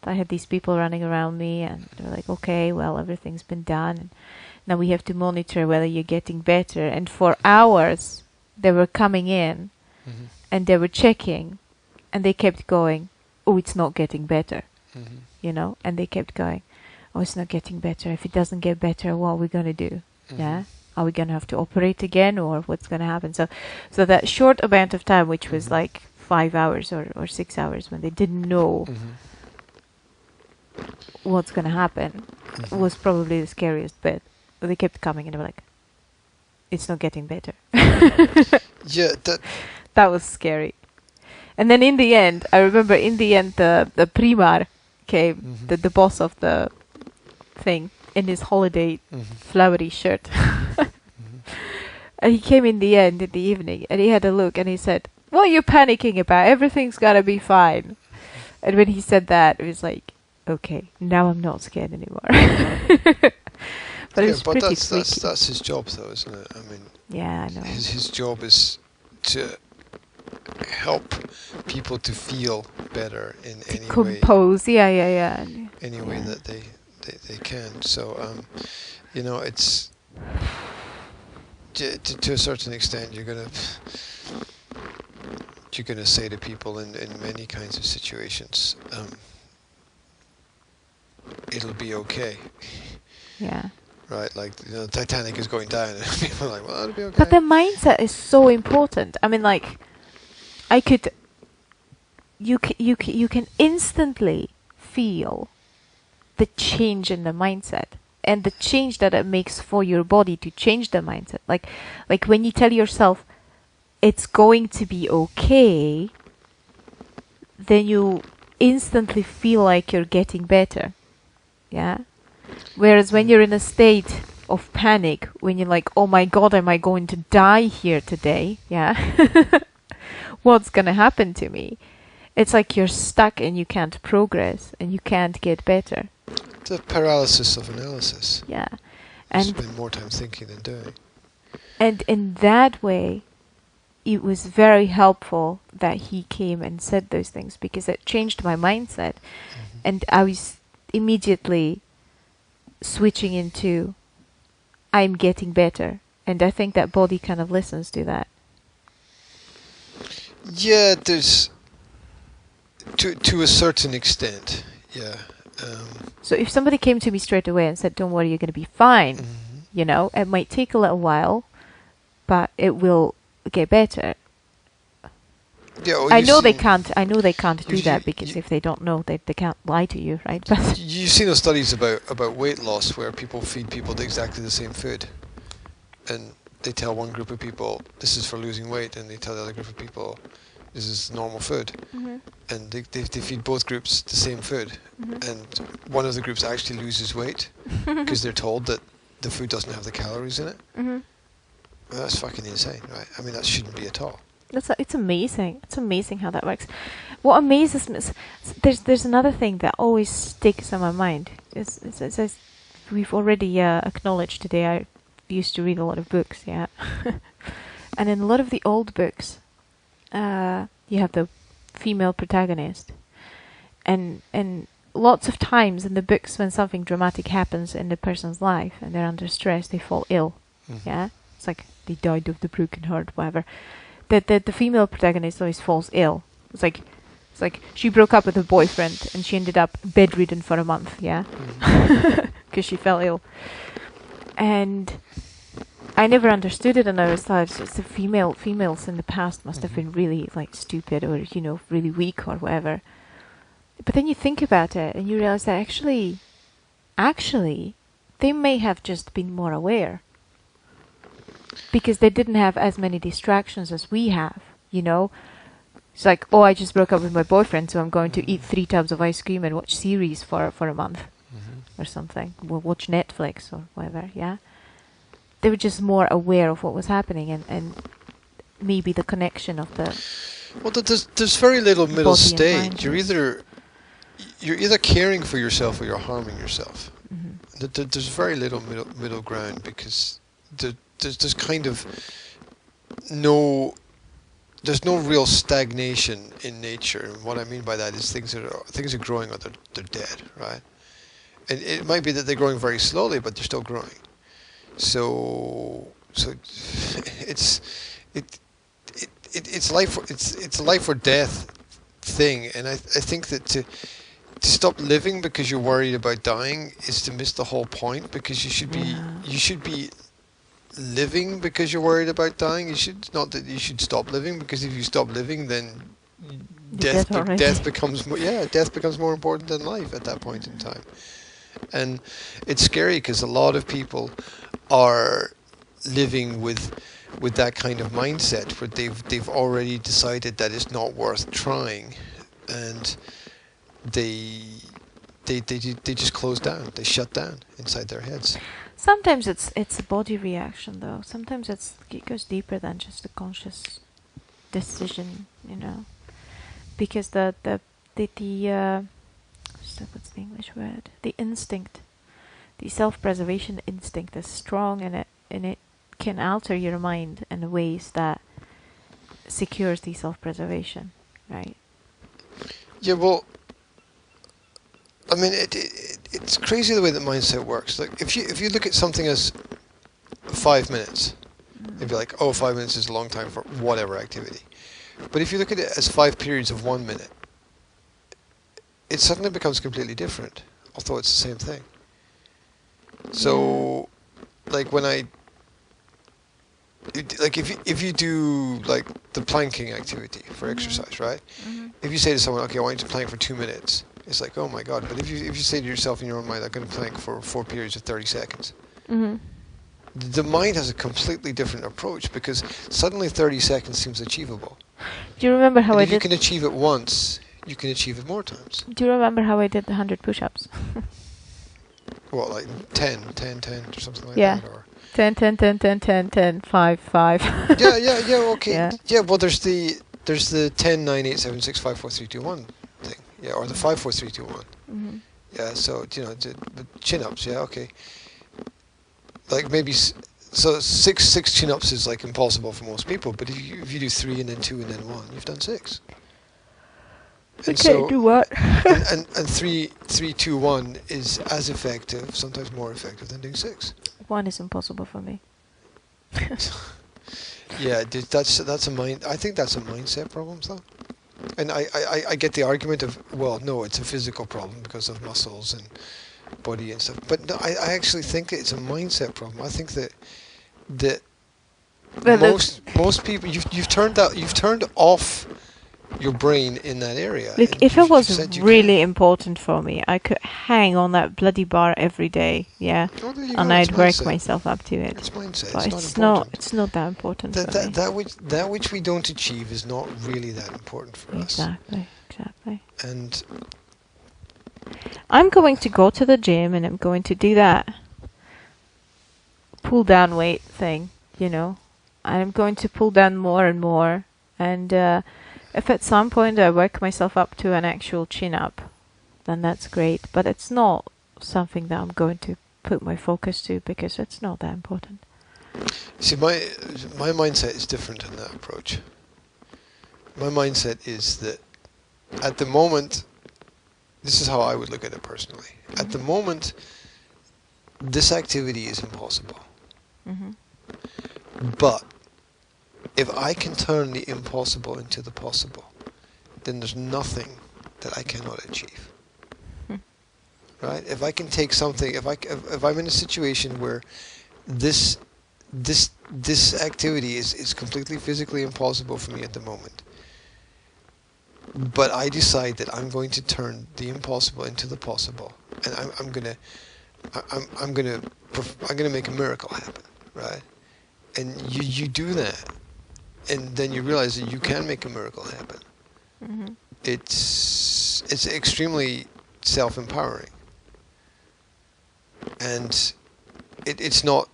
had these people running around me, and they were like, okay, well, everything's been done. And now we have to monitor whether you're getting better. And for hours, they were coming in, and they were checking, and they kept going, oh, it's not getting better, you know? And they kept going, oh, it's not getting better. If it doesn't get better, what are we going to do? Yeah? Are we going to have to operate again, or what's going to happen? So that short amount of time, which was like 5 hours or 6 hours, when they didn't know what's going to happen, was probably the scariest bit. They kept coming and they were like, it's not getting better. Yeah, that was scary. And then in the end, I remember the primar came, the boss of the thing, in his holiday flowery shirt. And he came in the end, in the evening, and he had a look and he said, what are you panicking about? Everything's gonna be fine. And when he said that, it was like, okay, now I'm not scared anymore. But it was pretty freaky. That's his job, though, isn't it? I mean, yeah, I know. His job is to help people to feel better in any way. Compose, yeah. Any way that they can. So, you know, it's to a certain extent, you're gonna say to people in many kinds of situations, it'll be okay. Yeah. Right, like, you know, the Titanic is going down, and people are like, well, it'll be okay. But the mindset is so important. I mean, like, you can instantly feel the change in the mindset and the change that it makes for your body to change the mindset. Like when you tell yourself it's going to be okay, then you instantly feel like you're getting better. Yeah. Whereas when you're in a state of panic, when you're like, oh my God, am I going to die here today? Yeah. What's going to happen to me? It's like you're stuck and you can't progress and you can't get better. It's a paralysis of analysis. Yeah. You And spend more time thinking than doing. and in that way, it was very helpful that he came and said those things, because it changed my mindset. And I was immediately switching into, I'm getting better. And I think that body kind of listens to that. Yeah, there's to a certain extent. Yeah. So if somebody came to me straight away and said, don't worry, you're going to be fine, you know, it might take a little while, but it will get better. Yeah, well, I know they can't do you- that, because if they don't know, they can't lie to you, right? But You've seen those studies about weight loss where people feed people exactly the same food, and they tell one group of people this is for losing weight, and they tell the other group of people this is normal food, and they feed both groups the same food, and one of the groups actually loses weight because they're told that the food doesn't have the calories in it. Well, that's fucking insane, right? I mean, that shouldn't be at all. it's amazing. It's amazing how that works. What amazes me is there's another thing that always sticks on my mind. It's we've already acknowledged today. I used to read a lot of books, yeah, and in a lot of the old books, you have the female protagonist, and lots of times in the books when something dramatic happens in the person's life and they're under stress, they fall ill. Yeah, it's like they died of the broken heart, whatever. The female protagonist always falls ill. It's like she broke up with her boyfriend and she ended up bedridden for a month. Yeah, because she fell ill. And I never understood it, and I always thought it's the females in the past must have been really like stupid or, you know, really weak or whatever. But then you think about it and you realize that actually they may have just been more aware, because they didn't have as many distractions as we have, you know. It's like, oh, I just broke up with my boyfriend, so I'm going to eat 3 tubs of ice cream and watch series for a month or something. We'll watch Netflix or whatever, yeah. They were just more aware of what was happening, and maybe the connection of the... Well, there's very little middle body and mind. stage. You're either caring for yourself or you're harming yourself. There's very little middle ground, because there's kind of there's no real stagnation in nature. And what I mean by that is things are growing or they're dead, right? And it might be that they're growing very slowly, but they're still growing. So it's life. It's a life or death thing, and I think that to stop living because you're worried about dying is to miss the whole point, because you should be living because you're worried about dying. You should not that you should stop living, because if you stop living, then death becomes more important than life at that point in time. And it's scary because a lot of people are living with that kind of mindset where they've already decided that it's not worth trying, and they just close down. They shut down inside their heads. Sometimes it's a body reaction, though. Sometimes it goes deeper than just a conscious decision, you know, because the what's the English word? The instinct, the self-preservation instinct is strong, and it can alter your mind in ways that secures the self-preservation, right? Yeah, well, I mean, it's crazy the way that mindset works. Like, if you look at something as 5 minutes, you'd be like, oh, 5 minutes is a long time for whatever activity. But if you look at it as 5 periods of 1 minute, it suddenly becomes completely different. although it's the same thing. So, like when if you do like the planking activity for exercise, right? If you say to someone, okay, I want you to plank for 2 minutes, it's like, oh my god. But if you say to yourself in your own mind, I'm going to plank for 4 periods of 30 seconds, the mind has a completely different approach, because suddenly 30 seconds seems achievable. Do you remember how And I if did? you can achieve it once, you can achieve it more times. Do you remember how I did the 100 push-ups? What, like 10 or something like Yeah. that? Or 10, 10, 10, 10, 10, 10, 5, 5. yeah, okay. Yeah. Yeah, well, there's the 10, 9, 8, 7, 6, 5, 4, 3, 2, 1 thing. Yeah, or the 5, 4, 3, 2, 1. Yeah, so, the chin-ups, yeah, okay. Like maybe, so six chin-ups is like impossible for most people, but if you do 3 and then 2 and then 1, you've done 6. And Okay, do what? and 3, 2, 1 is as effective, sometimes more effective than doing 6. 1 is impossible for me. Yeah, that's a mind. I think that's a mindset problem, though. And I get the argument of, well, no, it's a physical problem because of muscles and body and stuff. But no, I actually think it's a mindset problem. I think that most people, you've turned off your brain in that area. Look, if it was really important for me, I could hang on that bloody bar every day, yeah, Well, there you and go, I'd it's work mindset. myself up to it. It's mindset. But It's not important. it's not that important for me. That which we don't achieve is not really that important for us. Exactly. And I'm going to go to the gym and I'm going to do that pull down weight thing, I'm going to pull down more and more, and if at some point I work myself up to an actual chin-up, then that's great, but it's not something that I'm going to put my focus to, because it's not that important. see, my mindset is different in that approach. My mindset is that at the moment, this is how I would look at it personally. At the moment, this activity is impossible. But if I can turn the impossible into the possible, then there's nothing that I cannot achieve. Right? If I can take something, if I'm in a situation where this activity is completely physically impossible for me at the moment, but I decide that I'm going to turn the impossible into the possible, and I'm gonna make a miracle happen, right? And you do that, and then you realize that you can make a miracle happen. It's extremely self-empowering, and it's not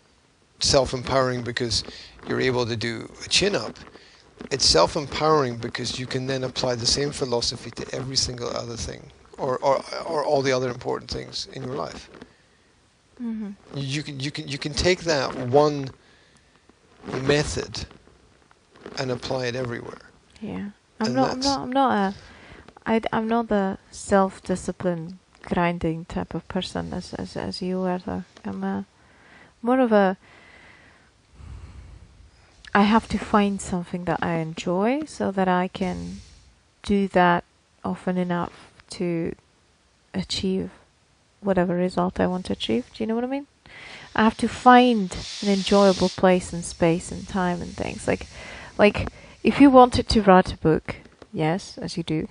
self-empowering because you're able to do a chin-up. It's self-empowering because you can then apply the same philosophy to every single other thing, or all the other important things in your life. You can take that one method and apply it everywhere. Yeah, I'm not the self-discipline grinding type of person as you are, though. I'm more of a, I have to find something that I enjoy so that I can do that often enough to achieve whatever result I want to achieve. Do you know what I mean? I have to find an enjoyable place and space and time and things. Like if you wanted to write a book, yes, as you do,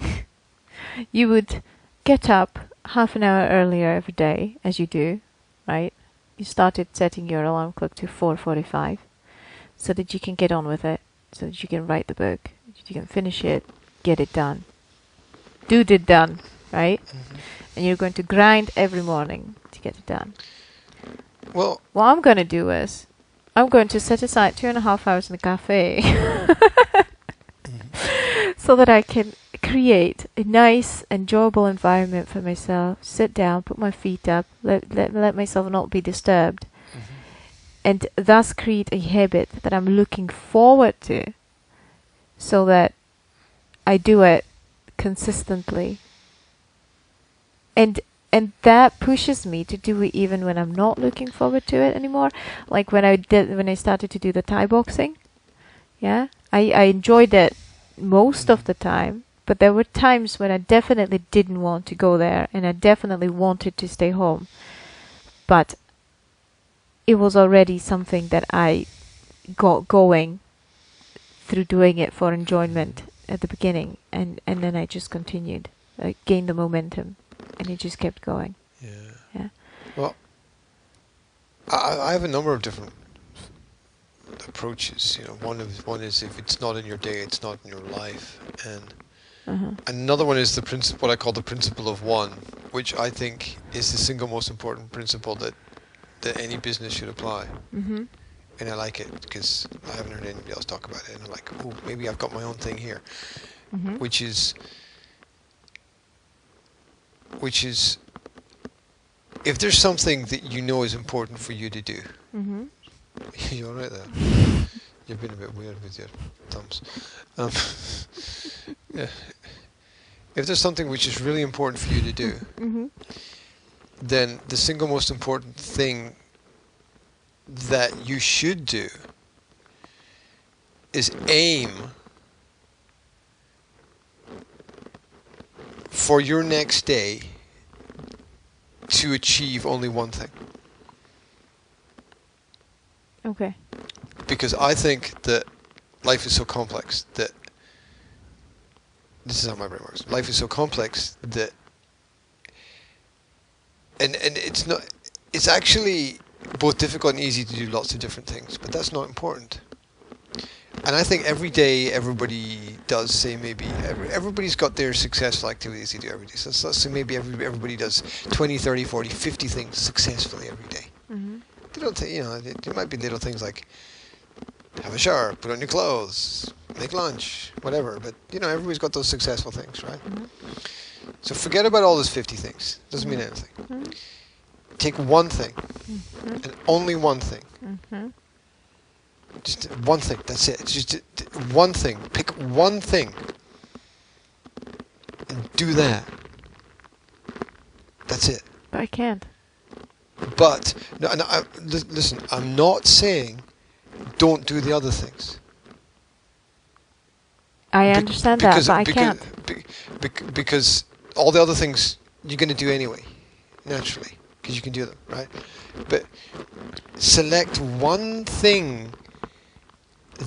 you would get up half an hour earlier every day, as you do, right? You started setting your alarm clock to 4:45 so that you can get on with it, so that you can write the book, you can finish it, get it done. Dude it done, right? And you're going to grind every morning to get it done. Well, what I'm going to do is I'm going to set aside 2.5 hours in the cafe so that I can create a nice, enjoyable environment for myself, sit down, put my feet up, let myself not be disturbed, and thus create a habit that I'm looking forward to, so that I do it consistently. And that pushes me to do it even when I'm not looking forward to it anymore. Like when I started to do the Thai boxing, yeah, I enjoyed it most of the time, But there were times when I definitely didn't want to go there, and I definitely wanted to stay home. But it was already something that I got going through doing it for enjoyment at the beginning, and then I just continued. I gained the momentum, and it just kept going. Yeah. Well, I have a number of different approaches. One is if it's not in your day, it's not in your life, and another one is what I call the principle of one, which I think is the single most important principle that any business should apply. And I like it because I haven't heard anybody else talk about it, and I'm like, oh, maybe I've got my own thing here, which is if there's something that you know is important for you to do. You all right there? You've been a bit weird with your thumbs. Yeah. If there's something which is really important for you to do, then the single most important thing that you should do is aim for your next day to achieve only one thing. Okay. Because I think that life is so complex that this is how my brain works. Life is so complex that and it's actually both difficult and easy to do lots of different things, but that's not important. And I think every day everybody does say maybe everybody's got their successful activities they do every day. So let's say maybe everybody does 20, 30, 40, 50 things successfully every day. They don't think, there might be little things like have a shower, put on your clothes, make lunch, whatever. But everybody's got those successful things, right? So forget about all those 50 things. Doesn't mean anything. Take one thing, and only one thing. Just one thing. That's it. Just one thing. Pick one thing, and do that. That's it. But I can't. But listen. I'm not saying don't do the other things. I understand that, but I can't. Because all the other things you're going to do anyway, naturally, because you can do them, right? But select one thing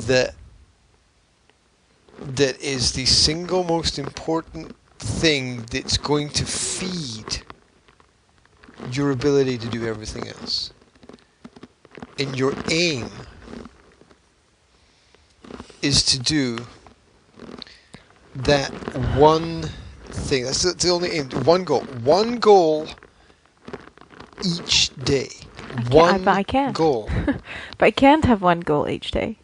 that is the single most important thing that's going to feed your ability to do everything else. And your aim is to do that one thing. That's the only aim. One goal. One goal each day. But I can't. Goal. But I can't have one goal each day.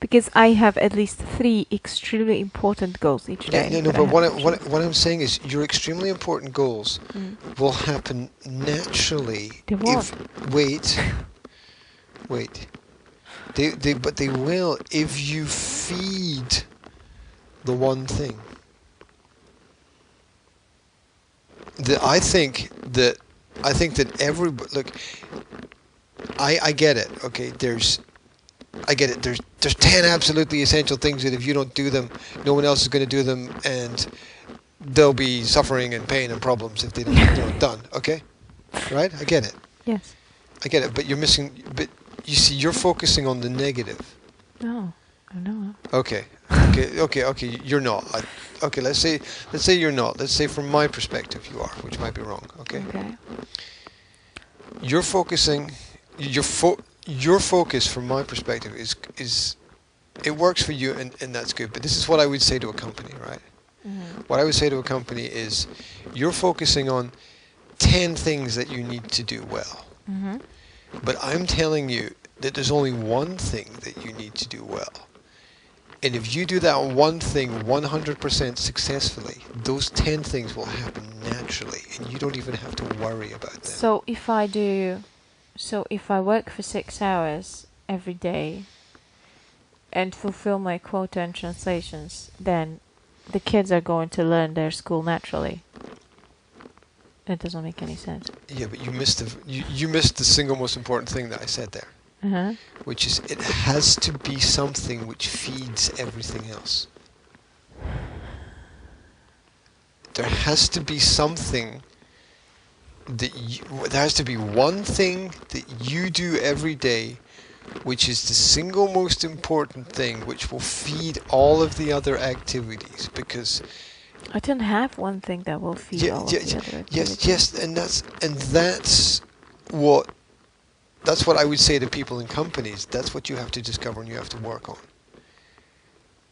Because I have at least 3 extremely important goals each day. No, but what I'm saying is your extremely important goals will happen naturally. They won't. Wait. But they will if you feed the one thing. I think that everybody, look, I get it. Okay, I get it. There's 10 absolutely essential things that if you don't do them, no one else is going to do them, and there'll be suffering and pain and problems if they don't get it done. Okay, right? I get it. Yes. I get it. But you're missing. But you see, you're focusing on the negative. No, I know. Okay. You're not. Okay. Let's say you're not. Let's say from my perspective you are, which might be wrong. Okay. You're focusing. Your focus, from my perspective, is it works for you, and that's good. But this is what I would say to a company, right? What I would say to a company is, you're focusing on 10 things that you need to do well. But I'm telling you that there's only one thing that you need to do well. And if you do that one thing 100% successfully, those 10 things will happen naturally, and you don't even have to worry about them. So if I work for 6 hours every day and fulfill my quota and translations, then the kids are going to learn their school naturally. That doesn't make any sense. Yeah, but you missed the single most important thing that I said there. Which is, it has to be something which feeds everything else. there has to be something there has to be one thing that you do every day, which is the single most important thing, which will feed all of the other activities. Because I don't have one thing that will feed all of the other activities. yes, and that's what I would say to people in companies. That's what you have to discover and you have to work on.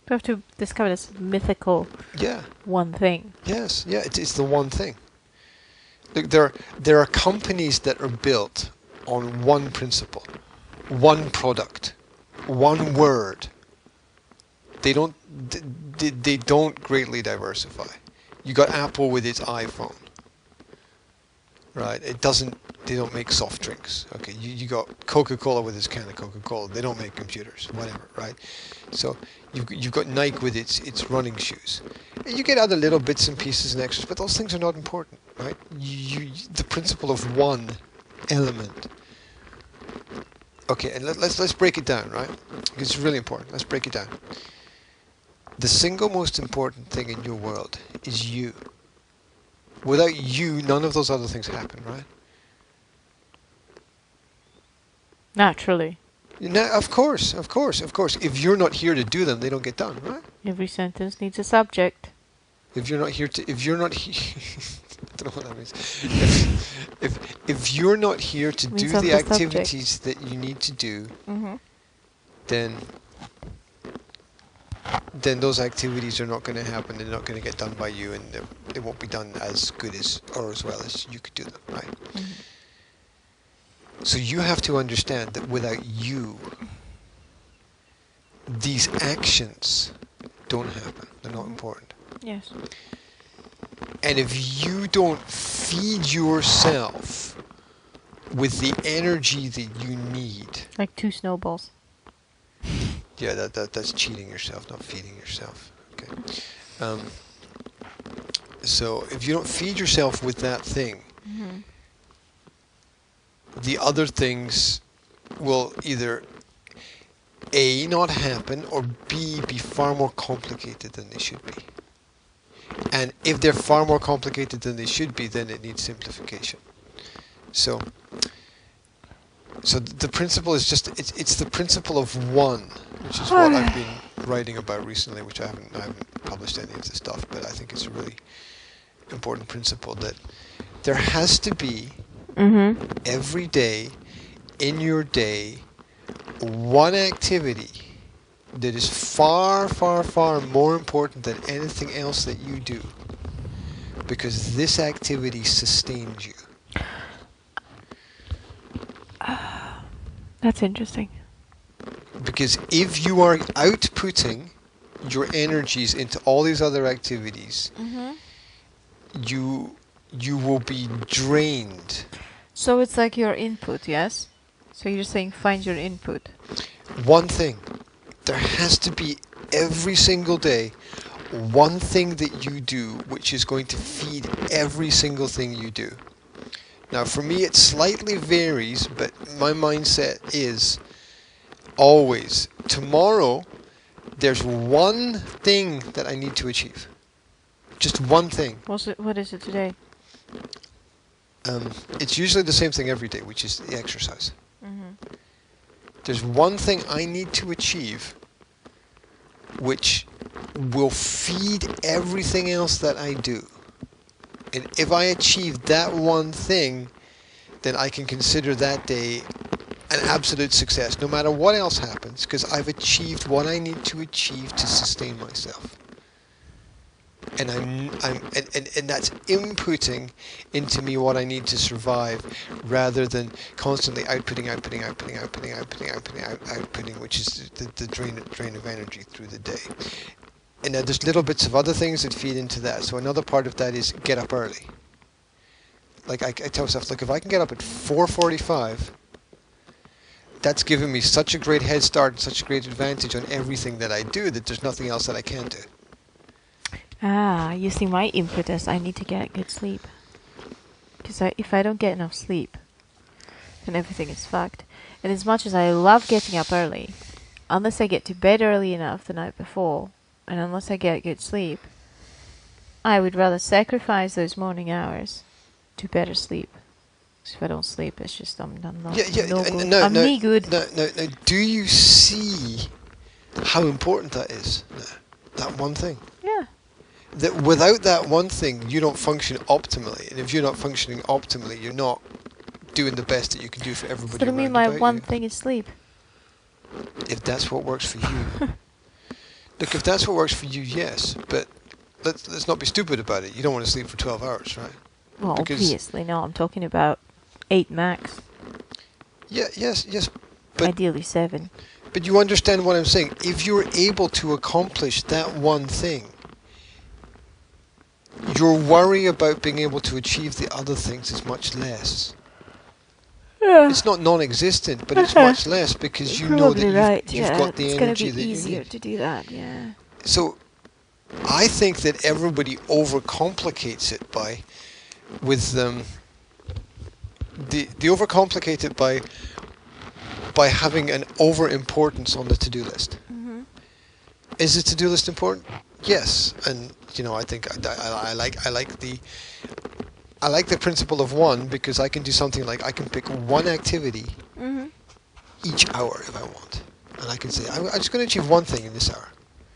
You have to discover this mythical one thing. Yes, it's the one thing. Look, there are companies that are built on one principle, one product, one word. They don't greatly diversify. You got Apple with its iPhone, right? They don't make soft drinks. Okay, you got Coca-Cola with its can of Coca-Cola. They don't make computers, whatever, right? So you've got Nike with its running shoes. You get other little bits and pieces and extras, but those things are not important, right? The principle of one element. Okay, and let's break it down, right? Because it's really important. Let's break it down. The single most important thing in your world is you. Without you, none of those other things happen, right? Naturally. Of course. If you're not here to do them, they don't get done, right? Every sentence needs a subject. If you're not here, I don't know what that means. If you're not here to do the activities that you need to do, then those activities are not going to happen. They're not going to get done by you, and they won't be done as good as or as well as you could do them, right? So you have to understand that without you, these actions don't happen. They're not important. Yes. And if you don't feed yourself with the energy that you need... Like 2 snowballs. Yeah, that's cheating yourself, not feeding yourself. Okay. So if you don't feed yourself with that thing, the other things will either A, not happen, or B, be far more complicated than they should be. And if they're far more complicated than they should be, then it needs simplification. So the principle is just, it's the principle of one, which is what I've been writing about recently, which I haven't published any of the stuff, but I think it's a really important principle that there has to be every day in your day one activity that is far, far, far more important than anything else that you do, because this activity sustains you. That's interesting. Because if you are outputting your energies into all these other activities, you will be drained. So it's like your input, yes? So you're saying find your input. One thing. There has to be every single day one thing that you do which is going to feed every single thing you do. Now for me it slightly varies, but my mindset is always, tomorrow there's one thing that I need to achieve. Just one thing. What is it today? It's usually the same thing every day, which is the exercise. There's one thing I need to achieve which will feed everything else that I do. And if I achieve that one thing, then I can consider that day an absolute success, no matter what else happens, because I've achieved what I need to achieve to sustain myself. And and that's inputting into me what I need to survive, rather than constantly outputting, which is the drain of energy through the day. And now there's little bits of other things that feed into that. So another part of that is get up early. Like I tell myself, look, if I can get up at 4:45, that's given me such a great head start and such a great advantage on everything that I do that there's nothing else that I can do. You see, my input is I need to get good sleep. Because if I don't get enough sleep, then everything is fucked. And as much as I love getting up early, unless I get to bed early enough the night before, and unless I get good sleep, I would rather sacrifice those morning hours to better sleep. If I don't sleep, it's just I'm not no good. I'm no good. No, do you see how important that is? That one thing. Yeah. That without that one thing, you don't function optimally, and if you're not functioning optimally, you're not doing the best that you can do for everybody. So I mean, my one thing is sleep. If that's what works for you. Look, if that's what works for you, yes, but let's not be stupid about it. You don't want to sleep for 12 hours, right? Well, because obviously, no. I'm talking about 8 max. Yeah, yes. But ideally 7. But you understand what I'm saying. If you're able to accomplish that one thing, your worry about being able to achieve the other things is much less. Yeah. It's not non-existent, but it's much less because you know that you've got the energy that you need. It's going to be easier to do that, yeah. So, I think that everybody overcomplicates it they overcomplicate it by having an over-importance on the to-do list. Mm-hmm. Is the to-do list important? Yes, and I think I like the principle of one because I can do something like I can pick one activity each hour if I want, and I can say I'm just going to achieve one thing in this hour,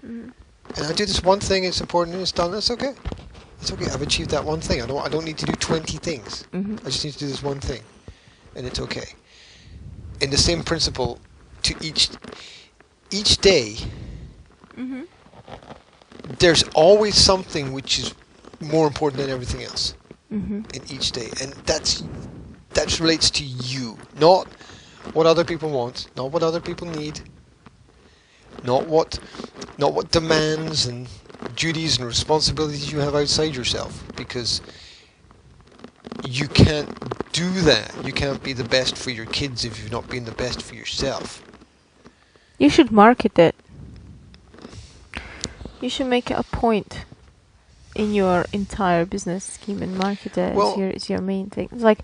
and I do this one thing. It's important and it's done. That's okay. It's okay. I've achieved that one thing. I don't need to do 20 things. I just need to do this one thing, and it's okay. In the same principle, to each day, there's always something which is more important than everything else in each day, and that relates to you, not what other people want, not what other people need, not what demands and duties and responsibilities you have outside yourself, because you can't do that. You can't be the best for your kids if you've not been the best for yourself. You should market it. You should make it a point in your entire business scheme and market it. It's your main thing. It's like,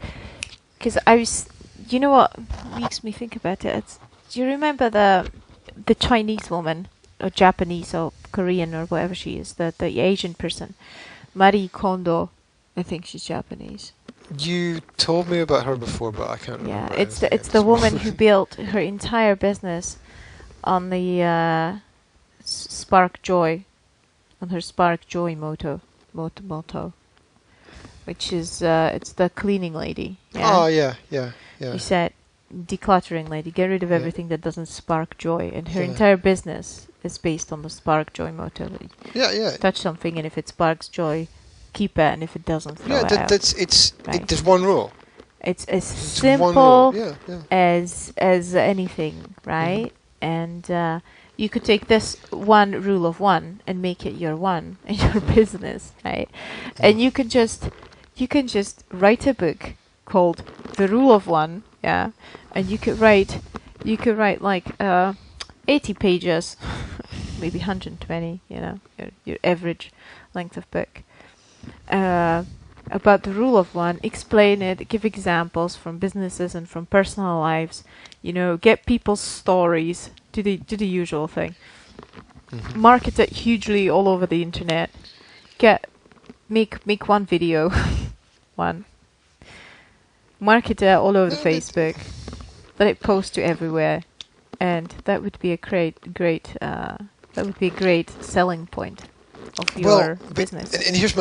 because you know what makes me think about it? Do you remember the Chinese woman, or Japanese, or Korean, or whatever she is, the Asian person, Marie Kondo? I think she's Japanese. You told me about her before, but I can't remember. Yeah, it's the woman who built her entire business on the Spark Joy, on her Spark Joy motto, which is it's the cleaning lady. Yeah? Oh yeah. She said, decluttering lady, get rid of everything that doesn't spark joy, and her entire business is based on the Spark Joy motto. Yeah. Touch something, and if it sparks joy, keep it, and if it doesn't, throw it out. There's one rule. It's as simple as anything, right? And you could take this one rule of one and make it your one in your business, right? And you can just write a book called The Rule of One, and you could write like 80 pages, maybe 120, your average length of book, about the rule of one. Explain it, give examples from businesses and from personal lives, get people's stories, do the usual thing. Market it hugely all over the internet. Make one video, market it all over the Facebook, let it post to everywhere, and that would be a great selling point of your business. And here's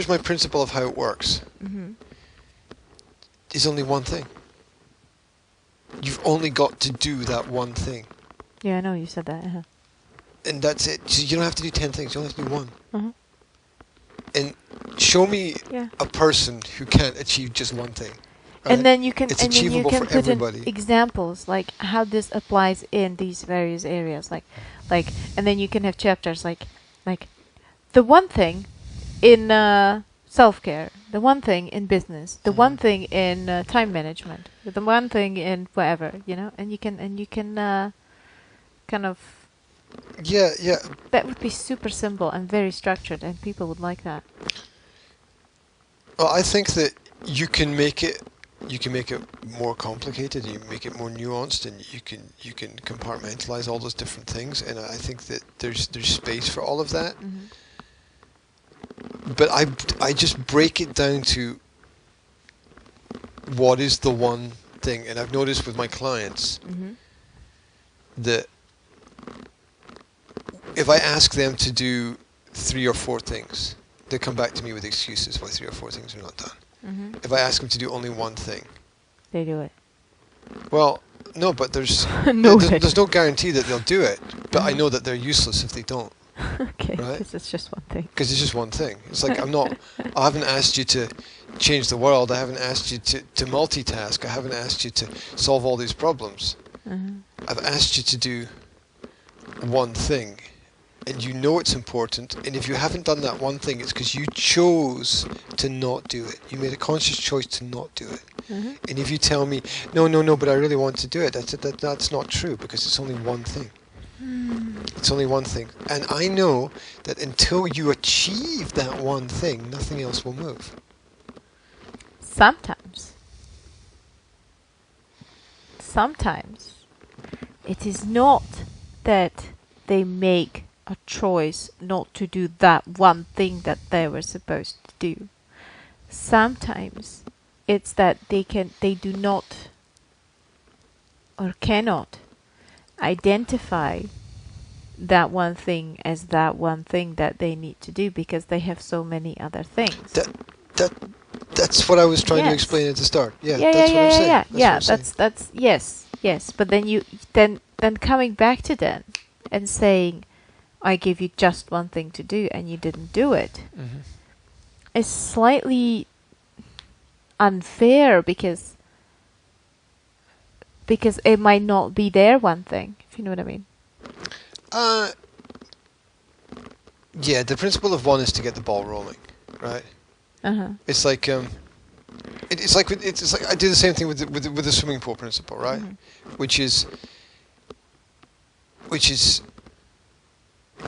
my principle of how it works. It's only one thing. You've only got to do that one thing. Yeah, I know you said that. And that's it. So you don't have to do 10 things. You only have to do one. And show me a person who can't achieve just one thing. Right? And then you can put in examples like how this applies in these various areas, like, and then you can have chapters like the one thing in self-care, the one thing in business, the one thing in time management, the one thing in whatever, and you can kind of. Yeah. That would be super simple and very structured, and people would like that. Well, I think that you can make it you can make it more complicated, and you make it more nuanced, and you can compartmentalize all those different things. And I think that there's space for all of that. Mm-hmm. But I just break it down to what is the one thing. And I've noticed with my clients Mm-hmm. that if I ask them to do 3 or 4 things, they come back to me with excuses why 3 or 4 things are not done. Mm-hmm. If I ask them to do only one thing, They do it. well, no, but there's No way. there's no guarantee that they'll do it. But I know that they're useless if they don't, Okay, right? because it's just one thing. Because it's just one thing. It's like I haven't asked you to change the world. I haven't asked you to multitask. I haven't asked you to solve all these problems. Mm-hmm. I've asked you to do one thing. And you know it's important, and if you haven't done that one thing, it's because you chose to not do it. You made a conscious choice to not do it. Mm-hmm. And if you tell me, no, but I really want to do it, that's not true, because it's only one thing. It's only one thing. And I know that until you achieve that one thing, nothing else will move. Sometimes it is not that they make a choice not to do that one thing that they were supposed to do. Sometimes it's that they do not or cannot identify that one thing as that one thing that they need to do because they have so many other things. That's what I was trying to explain at the start. That's what I'm saying. That's yes. But then then coming back to them and saying, I gave you just one thing to do and you didn't do it, Mm-hmm. is slightly unfair because it might not be their one thing, if you know what I mean. Yeah, the principle of one is to get the ball rolling, right? Uh-huh. It's like it's like I do the same thing with the swimming pool principle, right? Mm-hmm. Which is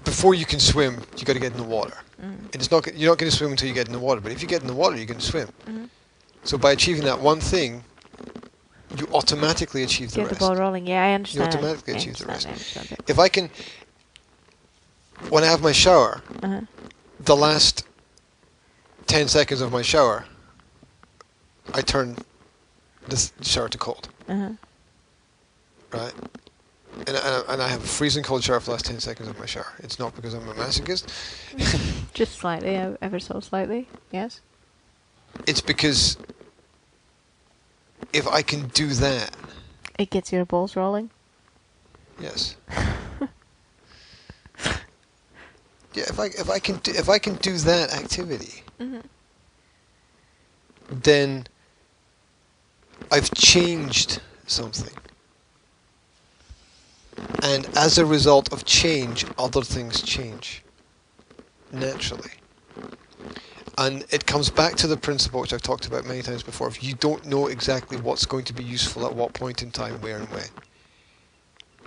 before you can swim, you got to get in the water, and you're not going to swim until you get in the water. But if you get in the water, you're going to swim. Mm-hmm. So by achieving that one thing, you automatically achieve the rest. Get the ball rolling. Yeah, I understand. You automatically achieve the rest. I understand it. If I can, when I have my shower, Uh-huh. the last 10 seconds of my shower, I turn the shower to cold, Uh-huh. right? And I have a freezing cold shower for the last 10 seconds of my shower. It's not because I'm a masochist. Just slightly, ever so slightly, yes. It's because if I can do that, It gets your balls rolling. yes. Yeah, if I can do that activity, Mm-hmm. then I've changed something. And as a result of change, other things change naturally. And it comes back to the principle which I've talked about many times before. If you don't know exactly what's going to be useful at what point in time, where and when,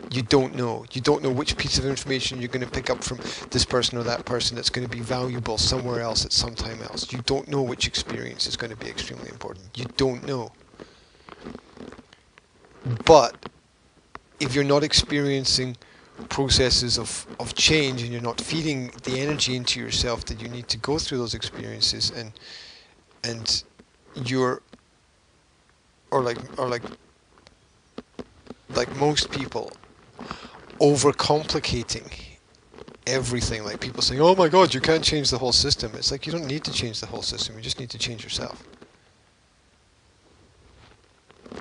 you don't know. You don't know which piece of information you're going to pick up from this person or that person that's going to be valuable somewhere else at some time else. You don't know which experience is going to be extremely important. You don't know. But if you're not experiencing processes of change and you're not feeding the energy into yourself that you need to go through those experiences, and you're like most people overcomplicating everything, like people saying, oh my god, you can't change the whole system. It's like, you don't need to change the whole system, you just need to change yourself.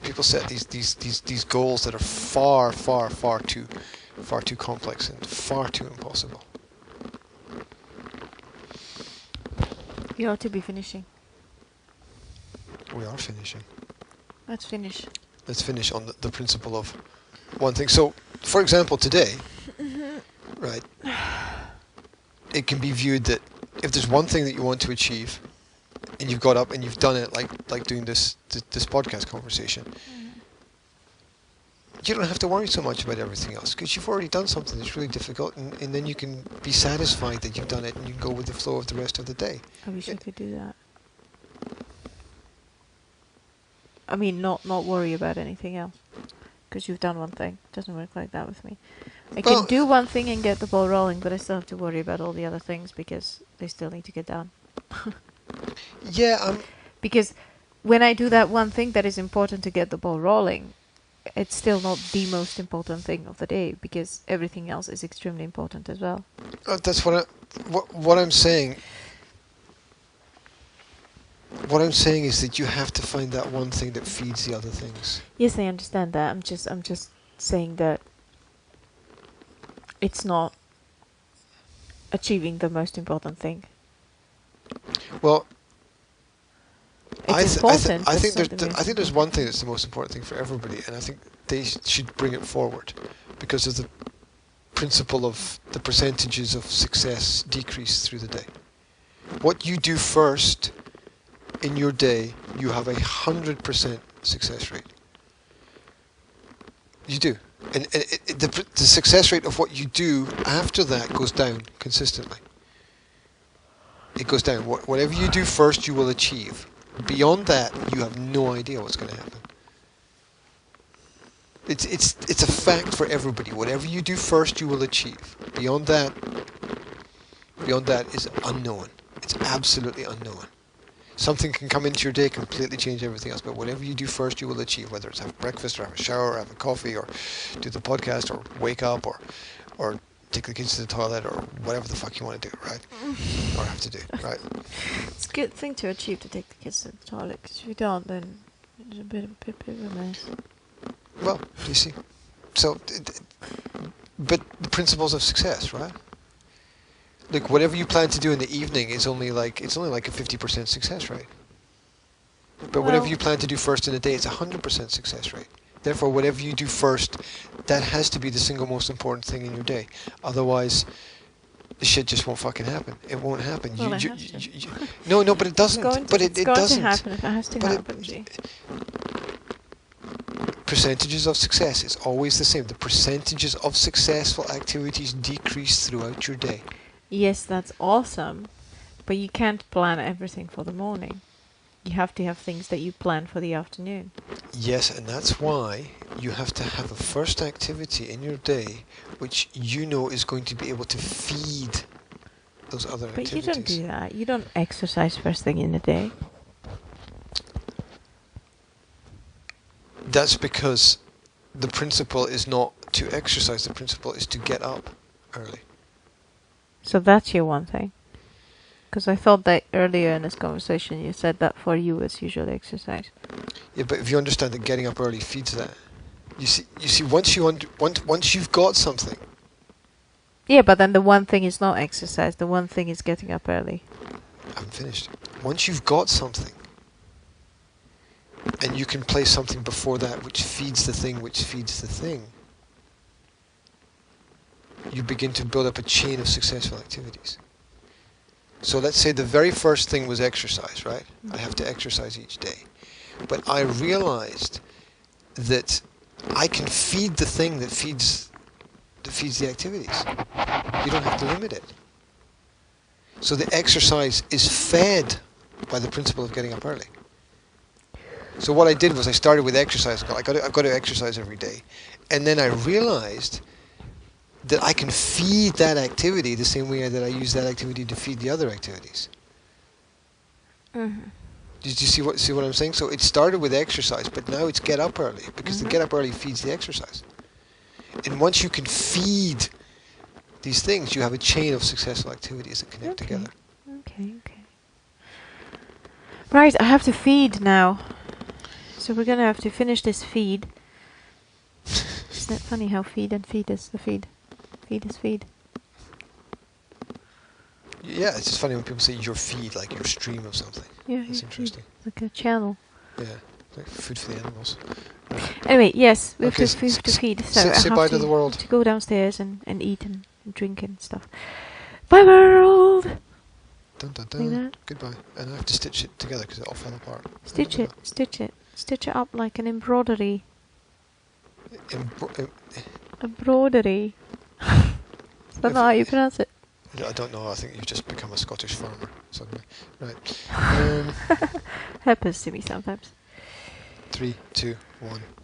People set these goals that are far too complex and far too impossible. You ought to be finishing. We are finishing. Let's finish. Let's finish on the principle of one thing. So, for example, today, right, it can be viewed that if there's one thing that you want to achieve, and you've got up and you've done it, like doing this podcast conversation, you don't have to worry so much about everything else because you've already done something that's really difficult, and then you can be satisfied that you've done it and you can go with the flow of the rest of the day. I wish I could do that. I mean, not worry about anything else. Because you've done one thing. It doesn't work like that with me. I can do one thing and get the ball rolling, but I still have to worry about all the other things because they still need to get done. Yeah, because when I do that one thing that is important to get the ball rolling, it's still not the most important thing of the day because everything else is extremely important as well. that's what I'm saying. What I'm saying is that you have to find that one thing that feeds the other things. Yes, I understand that. I'm just saying that it's not achieving the most important thing. Well, I think there's one thing that's the most important thing for everybody, and I think they should bring it forward because of the principle of the percentages of success decrease through the day. What you do first in your day, you have 100% success rate. You do. And the success rate of what you do after that goes down consistently. It goes down. Whatever you do first, you will achieve. Beyond that, you have no idea what's going to happen. It's a fact for everybody. Whatever you do first, you will achieve. Beyond that is unknown. It's absolutely unknown. Something can come into your day, completely change everything else. But whatever you do first, you will achieve. Whether it's have breakfast, or have a shower, or have a coffee, or do the podcast, or wake up, or take the kids to the toilet, or whatever the fuck you want to do, right? Or have to do, right? It's a good thing to achieve to take the kids to the toilet, because if you don't, then it's a bit of a mess. Well, you see. So, but the principles of success, right? Look, whatever you plan to do in the evening is only like a 50% success rate. But whatever you plan to do first in the day, it's 100% success rate. Therefore, whatever you do first, that has to be the single most important thing in your day. Otherwise, the shit just won't fucking happen. It won't happen. Well, No, but it doesn't. It's going to happen. It has to happen, G. Percentages of success is always the same. The percentages of successful activities decrease throughout your day. Yes, that's awesome, but you can't plan everything for the morning. You have to have things that you plan for the afternoon. Yes, and that's why you have to have a first activity in your day which you know is going to be able to feed those other activities. But you don't do that. You don't exercise first thing in the day. That's because the principle is not to exercise, the principle is to get up early. So that's your one thing. Because I thought that earlier in this conversation you said that for you it's usually exercise. Yeah, but if you understand that getting up early feeds that. You see, once you've got something. Yeah, but then the one thing is not exercise. The one thing is getting up early. I haven't finished. Once you've got something, and you can place something before that which feeds the thing, which feeds the thing, you begin to build up a chain of successful activities. So let's say the very first thing was exercise, right? I have to exercise each day. But I realized that I can feed the thing that feeds the activities. You don't have to limit it. So the exercise is fed by the principle of getting up early. So what I did was I started with exercise. I've got to exercise every day. And then I realized that I can feed that activity the same way that I use that activity to feed the other activities. Mm-hmm. Did you see what I'm saying? So it started with exercise, but now it's get up early, because the get up early feeds the exercise. And once you can feed these things, you have a chain of successful activities that connect together. Okay. Right, I have to feed now. So we're gonna have to finish this feed. Isn't it funny how feed and feed is the feed? Feed is feed. Yeah, it's just funny when people say your feed, like your stream of something. Yeah, that's interesting. Like a channel. Yeah, like food for the animals. Anyway, yes, we have Okay, to feed. So I say have bye to the world. to go downstairs and eat and drink and stuff. Bye world! Dun, dun, Like dun. that. Goodbye. And I have to stitch it together because it all fell apart. Stitch it up like an embroidery. Embroidery. Is that not how you pronounce it? I don't know. I think you've just become a Scottish farmer suddenly. Right. Happens to me sometimes. 3, 2, 1.